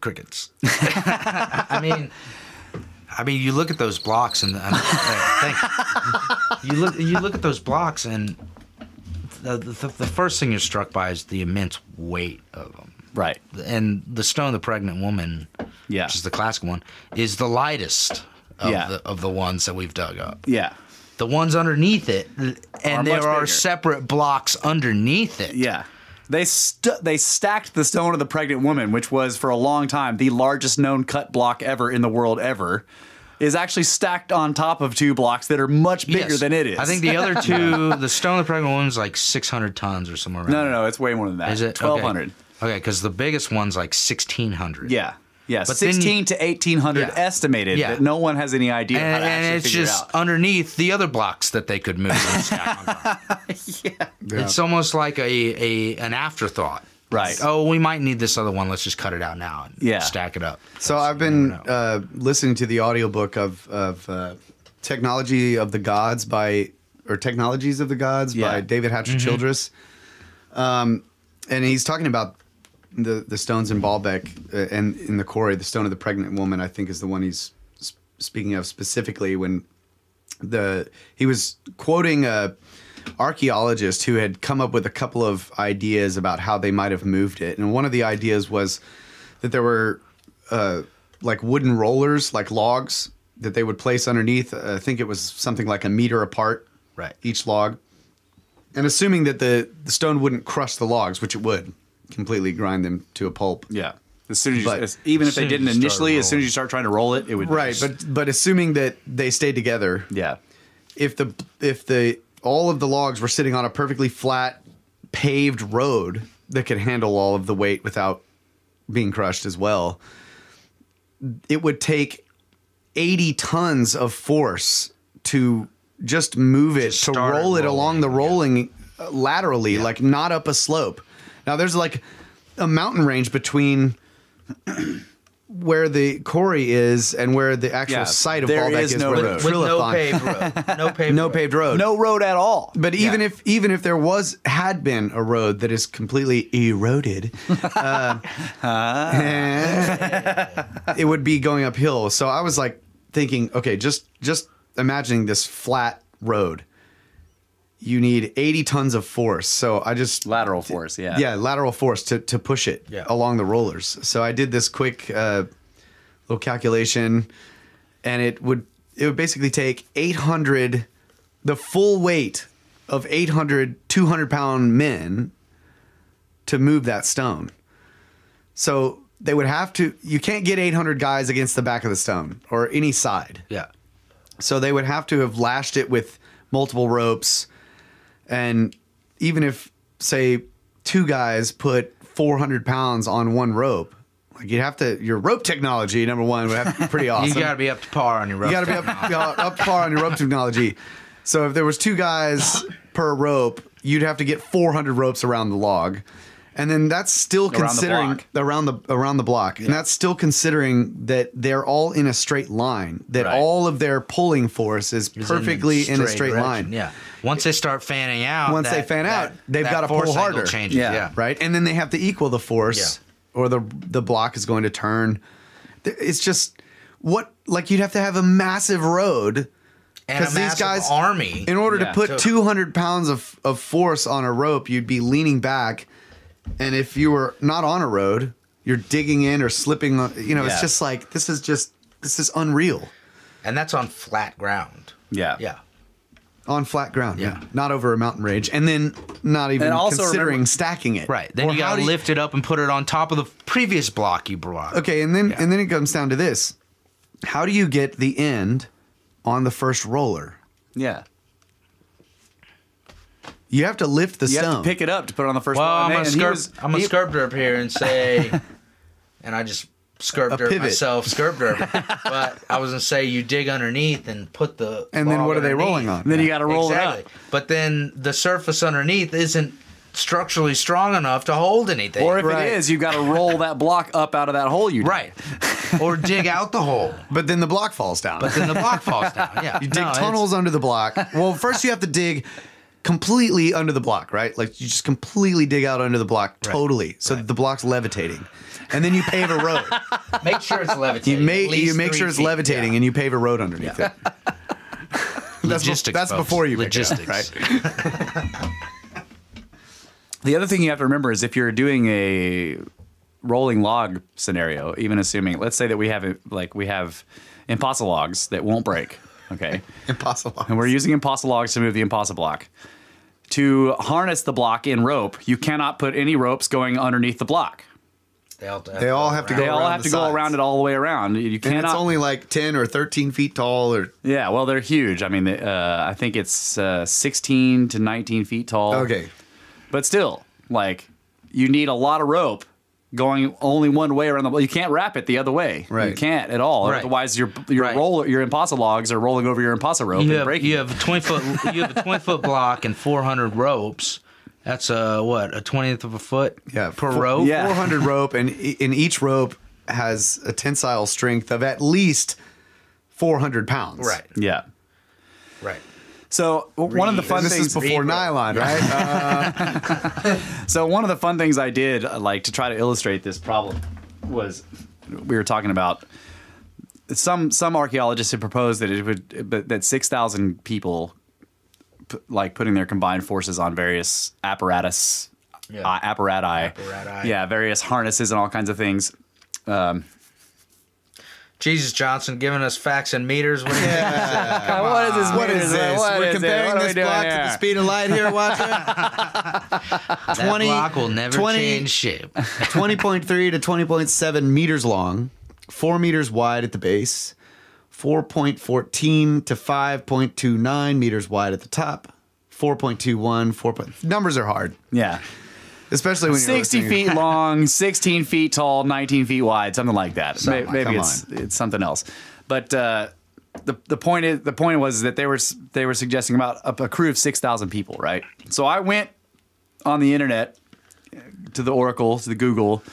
Crickets. I mean, you look at those blocks and you look at those blocks and the first thing you're struck by is the immense weight of them. Right. And the Stone of the Pregnant Woman, which is the classic one, is the lightest of the ones that we've dug up. Yeah. The ones underneath it, and there are bigger. separate blocks underneath it. Yeah. They stacked the Stone of the Pregnant Woman, which was for a long time the largest known cut block ever in the world ever, is actually stacked on top of 2 blocks that are much bigger than it is. I think the other 2, the Stone of the Pregnant Woman is like 600 tons or somewhere around. No, it's way more than that. Is it 1,200? Okay, because the biggest one's like 1,600. Yeah. Yeah, But 16 to 1,800 estimated, that no one has any idea how to and actually it's figure just out. underneath the other blocks that they could move and stack on top. It's almost like an afterthought. Right. Oh, we might need this other one. Let's just cut it out now and stack it up. So I've been listening to the audiobook of Technology of the Gods Technologies of the Gods by David Hatcher Childress. And he's talking about the stones in Baalbek and in the quarry. The Stone of the Pregnant Woman, I think, is the one he's speaking of specifically when he was quoting a archaeologist who had come up with a couple of ideas about how they might have moved it. And one of the ideas was that there were like wooden rollers, like logs, that they would place underneath. I think it was something like 1 meter apart, each log. And assuming that the stone wouldn't crush the logs, which it would, completely grind them to a pulp. Yeah. As soon as even if they didn't initially, as soon as you start trying to roll it, it would. Right, but assuming that they stayed together. Yeah. If all of the logs were sitting on a perfectly flat paved road that could handle all of the weight without being crushed as well, it would take 80 tons of force to just move it, to roll it along the rolling laterally, like not up a slope. Now there's like a mountain range between where the quarry is and where the actual site of Baalbek is, no where road. the With no Trillathon. paved road. No paved road. No road at all. But even Yeah. if there had been a road that is completely eroded, it would be going uphill. So I was like thinking, okay, just imagining this flat road. You need 80 tons of force. So I just Lateral force, yeah. Yeah, lateral force to push it along the rollers. So I did this quick little calculation, and it would basically take 800, the full weight of 800 200-pound men to move that stone. So they would have to, you can't get 800 guys against the back of the stone or any side. Yeah. So they would have to have lashed it with multiple ropes. And even if, say, 2 guys put 400 pounds on one rope, like you'd have to, your rope technology, number one, would have to be pretty awesome. You got to be up to par on your rope. You got to be up to par on your rope technology. So if there was 2 guys per rope, you'd have to get 400 ropes around the log. And then that's still considering around the block. Yeah. And that's still considering that they're all in a straight line, that all of their pulling force is perfectly in a straight line. Yeah. Once they start fanning out, they've got to pull harder. Changes. Yeah. Right. And then they have to equal the force, or the block is going to turn. It's just you'd have to have a massive road. And a massive army. In order to put 200 pounds of force on a rope, you'd be leaning back. And if you were not on a road, you're digging in or slipping. It's just like, this is unreal. And that's on flat ground. Yeah. Yeah. On flat ground, not over a mountain range, and then not even considering stacking it. Right. Then you got to lift it up and put it on top of the previous block you brought. Okay, and then it comes down to this: how do you get the end on the first roller? Yeah. You have to lift the stone. You have to pick it up to put it on the first one. I'm a sculptor up here and say, and I just sculpted myself, sculpted. But I was gonna say you dig underneath and put the. And then what are they rolling on? Then you got to roll it up. But then the surface underneath isn't structurally strong enough to hold anything. Or if it is, you've got to roll that block up out of that hole you did. Right. or dig out the hole. But then the block falls down. But then the block falls down. Yeah, You dig tunnels under the block. Well, first you have to dig completely under the block, right? Like you just completely dig out under the block totally, so that the block's levitating. And then you pave a road. Make sure it's levitating. You make sure it's levitating, and you pave a road underneath it. That's before you logistics, right? The other thing you have to remember is if you're doing a rolling log scenario, even assuming, let's say that we have Impossiblocks that won't break, okay? Impossible. And we're using Impossiblocks to move the Impossiblock. To harness the block in rope, you cannot put any ropes going underneath the block. They all have to go around it all the way around. You cannot. And it's only like 10 or 13 feet tall, or yeah. Well, they're huge. I mean, I think it's 16 to 19 feet tall. Okay, but still, like, you need a lot of rope going only one way around the. You can't wrap it the other way. Right. You can't at all. Right. Otherwise, your Impossiblocks are rolling over your Impossible rope and breaking. You have a 20-foot block and 400 ropes. That's a 20th of a foot per rope? Yeah. 400 rope, and in each rope has a tensile strength of at least 400 pounds. Right. Yeah. Right. So one of the fun this things is before nylon, right? So one of the fun things I did, like, to try to illustrate this problem was we were talking about some archaeologists had proposed that that 6,000 people, like, putting their combined forces on various apparati, various harnesses and all kinds of things. Jesus Johnson giving us facts and meters. What what is this? What is this? We're comparing this block to the speed of light here, watcher. that block will never change shape. 20.3 to 20.7 meters long, 4 meters wide at the base, 4.14 to 5.29 meters wide at the top, 4.21, numbers are hard. Yeah. Especially when you're 60 feet long, 16 feet tall, 19 feet wide, something like that. Maybe it's something else. But the point was that they were suggesting about a crew of 6,000 people, right? So I went on the internet to the Oracle, to the Google,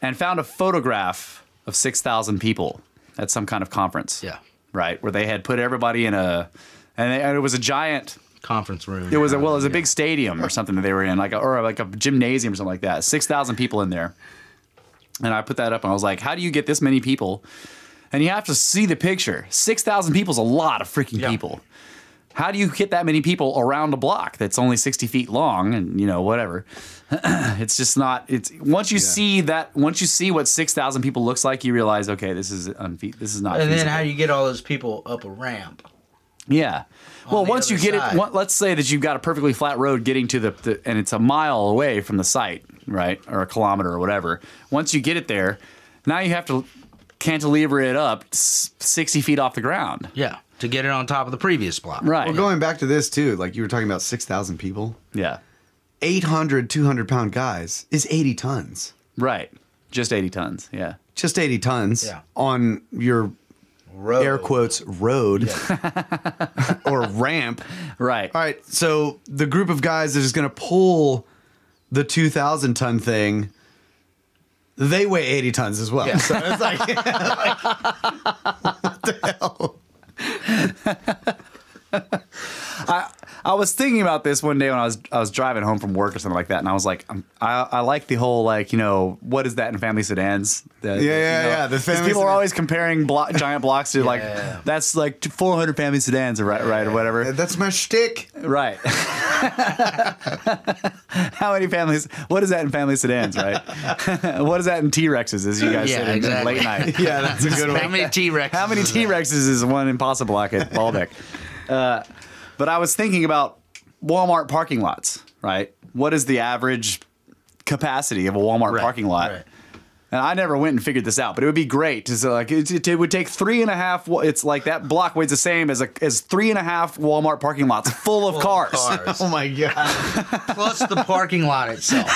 and found a photograph of 6,000 people at some kind of conference. Yeah. Right, where they had put everybody in and it was a giant conference room. It was a big stadium or something that they were in, like a gymnasium or something like that. 6,000 people in there. And I put that up and I was like, how do you get this many people? And you have to see the picture. 6,000 people is a lot of freaking people. How do you get that many people around a block that's only 60 feet long and, whatever? It's just not. Once you see what 6,000 people looks like, you realize, okay, this is not. And feasible. then how do you get all those people up a ramp? Yeah. Well, once you get it, let's say that you've got a perfectly flat road getting to and it's a mile away from the site, right? Or a kilometer or whatever. Once you get it there, now you have to cantilever it up 60 feet off the ground. Yeah. To get it on top of the previous block. Right. Well, going back to this too, like you were talking about 6,000 people. Yeah. 800, 200-pound guys is 80 tons. Right. Just 80 tons. Yeah. Just 80 tons on your road. Air quotes road or ramp. Right. All right. So the group of guys that is going to pull the 2,000-ton thing, they weigh 80 tons as well. Yeah. So it's like, what the hell? I was thinking about this one day when I was driving home from work or something like that, and I was like, I like the whole, like, what is that in family sedans? The family people are always comparing giant blocks to that's like 400 family sedans or or whatever. That's my shtick. Right. How many families? What is that in family sedans? Right. What is that in T-Rexes? As you guys said in late night. Yeah, that's a good one. How many T-Rexes? How many T-Rexes is one Impossiblocks at Baalbek? But I was thinking about Walmart parking lots, right? What is the average capacity of a Walmart parking lot? Right. And I never went and figured this out, but it would be great to like it would take 3.5. It's like that block weighs the same as 3.5 Walmart parking lots full of cars. Oh my god! Plus the parking lot itself.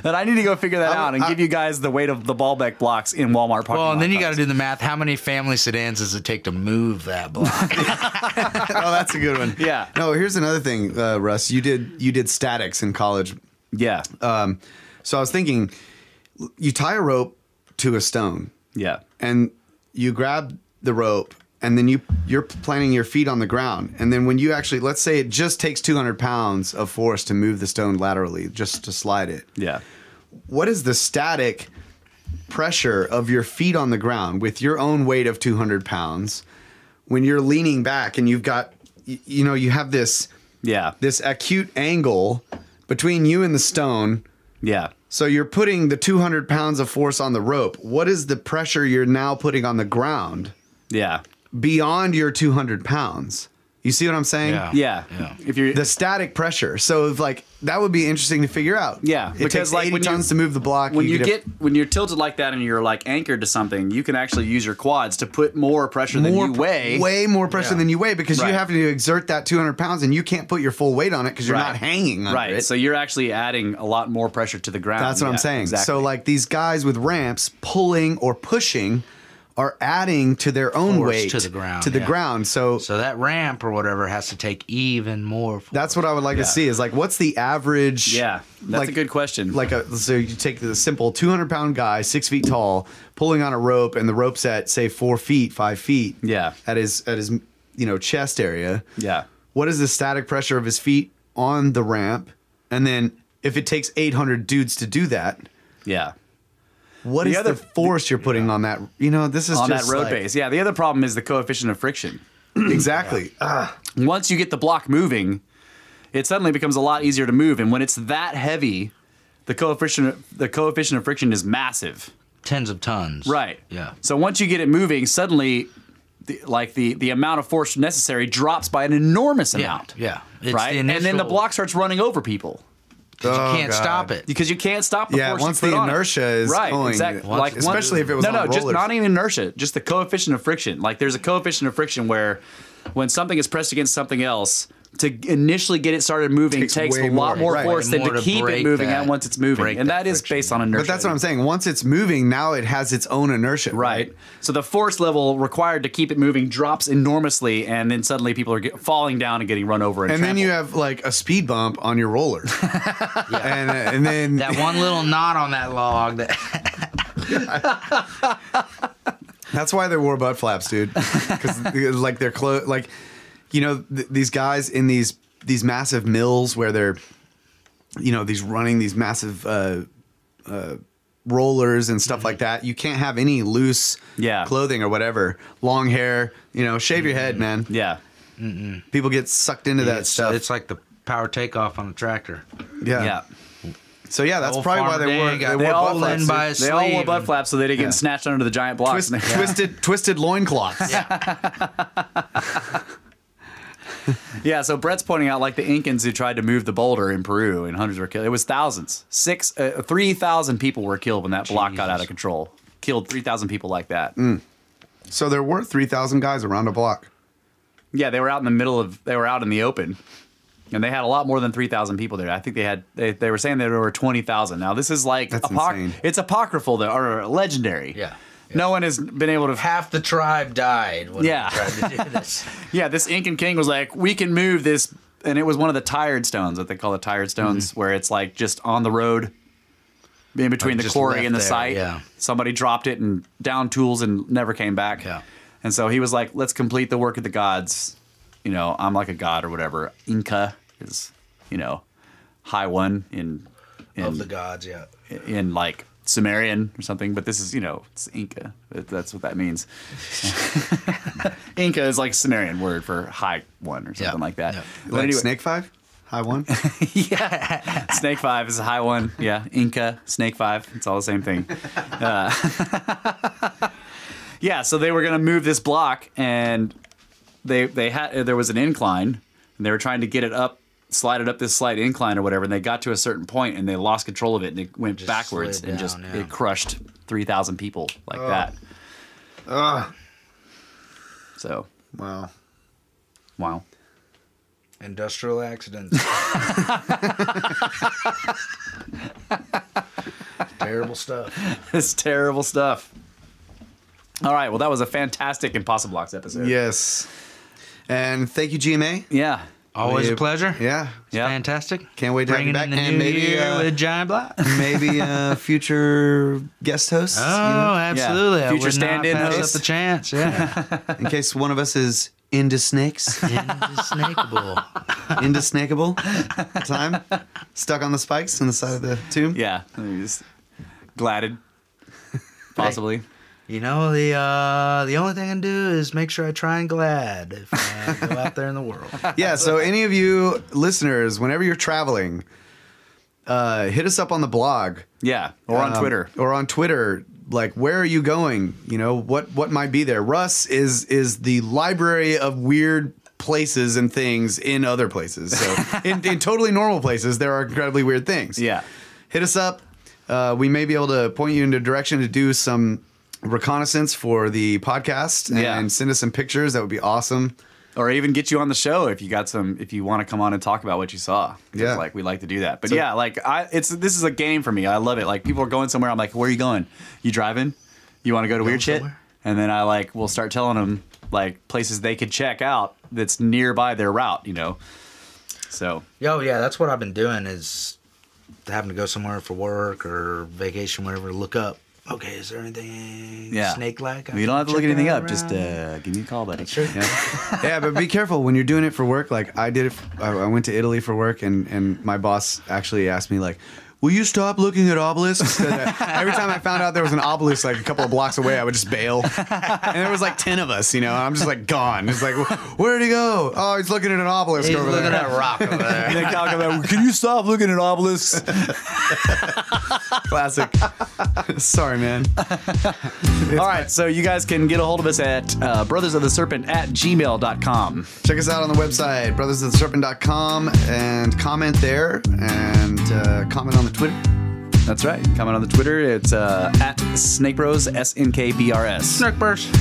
And I need to go figure that out and give you guys the weight of the Baalbek blocks in Walmart parking lot. Well, and then you got to do the math. How many family sedans does it take to move that block? Oh, that's a good one. Yeah. No, here's another thing, Russ. You did statics in college. Yeah. So I was thinking, you tie a rope to a stone. Yeah. And you grab the rope, and then you're planting your feet on the ground. And then when you actually, let's say it just takes 200 pounds of force to move the stone laterally, just to slide it. Yeah. What is the static pressure of your feet on the ground with your own weight of 200 pounds when you're leaning back and you've got, you have this acute angle between you and the stone. Yeah. So you're putting the 200 pounds of force on the rope. What is the pressure you're now putting on the ground? Yeah. Beyond your 200 pounds. You see what I'm saying? Yeah. If you're the static pressure. So if that would be interesting to figure out. Yeah, it takes 80 tons to move the block. When you're tilted like that and you're like anchored to something, you can actually use your quads to put more pressure than you weigh. Way more pressure than you weigh, because you have to exert that 200 pounds and you can't put your full weight on it because you're not hanging under it. So you're actually adding a lot more pressure to the ground. That's what I'm saying. Exactly. So like these guys with ramps pulling or pushing are adding to their own weight to the ground. So that ramp or whatever has to take even more force. That's what I would like to see, is like, what's the average? Yeah, that's a good question. So you take the simple 200-pound guy, 6 feet tall, pulling on a rope, and the rope's at, say, 4 feet, 5 feet. Yeah. At his chest area. Yeah. What is the static pressure of his feet on the ramp? And then if it takes 800 dudes to do that. Yeah. What is the force you're putting on that? This is on just that road base. Yeah. The other problem is the coefficient of friction. Exactly. Once you get the block moving, it suddenly becomes a lot easier to move. And when it's that heavy, the coefficient of friction is massive. Tens of tons. Right. Yeah. So once you get it moving, suddenly, the amount of force necessary drops by an enormous amount. Yeah. Right. And then the block starts running over people. Because you can't stop it. Because you can't stop the force. Once you put the on inertia is right, exactly. Especially if it was on rollers. Just not even inertia, just the coefficient of friction. Like there's a coefficient of friction where when something is pressed against something else, to initially get it started moving takes a lot more force than to keep it moving once it's moving. And that is based on inertia. But that's what I'm saying. Once it's moving, now it has its own inertia. Right. So the force level required to keep it moving drops enormously, and then suddenly people are falling down and getting run over. And then you have like a speed bump on your roller. and then that one little knot on that log. That's why they wore butt flaps, dude. Because like they're close, like. These guys in these massive mills where they're, running these massive rollers and stuff like that. You can't have any loose clothing or whatever. Long hair, shave your head, man. Yeah. People get sucked into that stuff. It's like the power takeoff on a tractor. Yeah. So that's probably why they wore butt flaps. They all wore butt flaps so they didn't get snatched under the giant blocks. Twisted loincloths. Yeah, so Brett's pointing out like the Incans who tried to move the boulder in Peru and hundreds were killed. It was thousands. 3,000 people were killed when that block got out of control. Killed 3,000 people like that. So there were 3,000 guys around a block. Yeah, they were out in the open. And they had a lot more than 3,000 people there. I think they were saying that there were 20,000. Now this is like insane. It's apocryphal though, or legendary. Yeah. No one has been able to. Half the tribe died when they tried to do this. Yeah, this Incan king was like, we can move this, and it was one of the tired stones, what they call the tired stones, where it's like just on the road, in between the quarry and the site. Yeah. Somebody dropped it and down tools and never came back. Yeah. And so he was like, let's complete the work of the gods. I'm like a god or whatever. Inca is, high one in of the gods. Yeah. In like Sumerian or something, but this is, it's Inca. That's what that means. Inca is like Sumerian word for high one or something like that. Yeah. But like anyway, Snake 5? High one? Yeah. Snake 5 is a high one. Yeah. Inca, Snake 5. It's all the same thing. Yeah, so they were going to move this block, and there was an incline, and they were trying to get it up, slide it up this slight incline or whatever, and they got to a certain point and they lost control of it and it went backwards and it crushed 3,000 people like that. So wow. Industrial accidents. Terrible stuff. It's terrible stuff. All right, well, that was a fantastic Impossiblocks episode. Yes. And thank you, GMA. Yeah. Always a pleasure. Yeah. Yeah. Fantastic. Can't wait to have you Bringing back. in the And new maybe, year with Giant Block. maybe future guest hosts. Oh, you know, absolutely. Yeah. I Future would not stand-in pass hosts. up the chance. Yeah. in case one of us is into snakes. Indisnakeable. Into snakeable time. Stuck on the spikes on the side of the tomb. Yeah. Just gladded. Possibly. You know, the only thing I can do is make sure I try and glad if I go out there in the world. Yeah, so any of you listeners, whenever you're traveling, hit us up on the blog. Yeah. Or on Twitter. Or on Twitter. Like, where are you going? You know, what might be there? Russ is the library of weird places and things in other places. So in totally normal places, there are incredibly weird things. Yeah. Hit us up. We may be able to point you in a direction to do some reconnaissance for the podcast and Yeah. send us some pictures. That would be awesome. Or even get you on the show if you want to come on and talk about what you saw. Yeah. Like we like to do that. But So- yeah, like this is a game for me. I love it. Like people are going somewhere. I'm like, where are you going? You driving? You want to go to weird shit? somewhere? And then I will start telling them like places they could check out that's nearby their route, you know? So Yo, yeah, that's what I've been doing is having to go somewhere for work or vacation, whatever, look up. Okay, is there anything snake-like? You don't have to look anything up. Just give me a call, buddy. Sure. Yeah, but be careful when you're doing it for work. Like I did it. I went to Italy for work, and my boss actually asked me like, "Will you stop looking at obelisks?" Every time I found out there was an obelisk like a couple of blocks away, I would just bail. And there was like 10 of us, you know. I'm just like gone. It's like, where'd he go? Oh, he's looking at an obelisk He's over looking there. at a rock over there. And then Kyle comes out, can you stop looking at obelisks? Classic. Sorry, man. All right, so you guys can get a hold of us at brothersoftheserpent@gmail.com. Check us out on the website, brothersoftheserpent.com, and comment there, and comment on the Twitter. That's right. Comment on the Twitter. It's at SnakeBros, SNKBRS. Snake burst.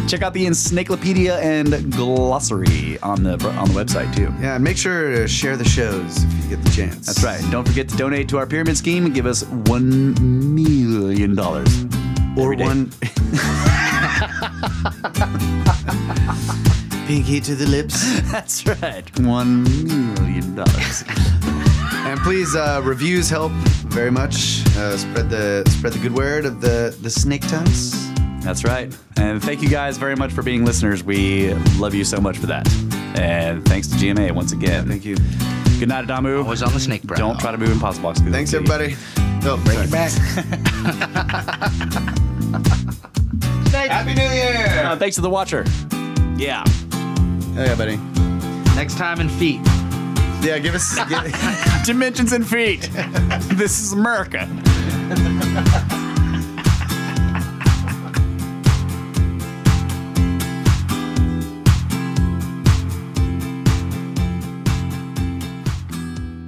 Check out the Encyclopedia and Glossary on the website too. Yeah, and make sure to share the shows if you get the chance. That's right. Don't forget to donate to our pyramid scheme and give us $1 million. Or every day. one. Pinky to the lips. That's right. $1 million. And please, reviews help very much. Spread the good word of the snake tongues. That's right. And thank you guys very much for being listeners. We love you so much for that. And thanks to GMA once again. Thank you. Good night, Adamu. Always on the snake brow. Don't try to move Impossiblocks. Thanks, everybody. Oh, Bring it back. Happy New Year! Thanks to the Watcher. Yeah. Hey, buddy. Next time in feet. Yeah, give us. Dimensions and feet. This is America.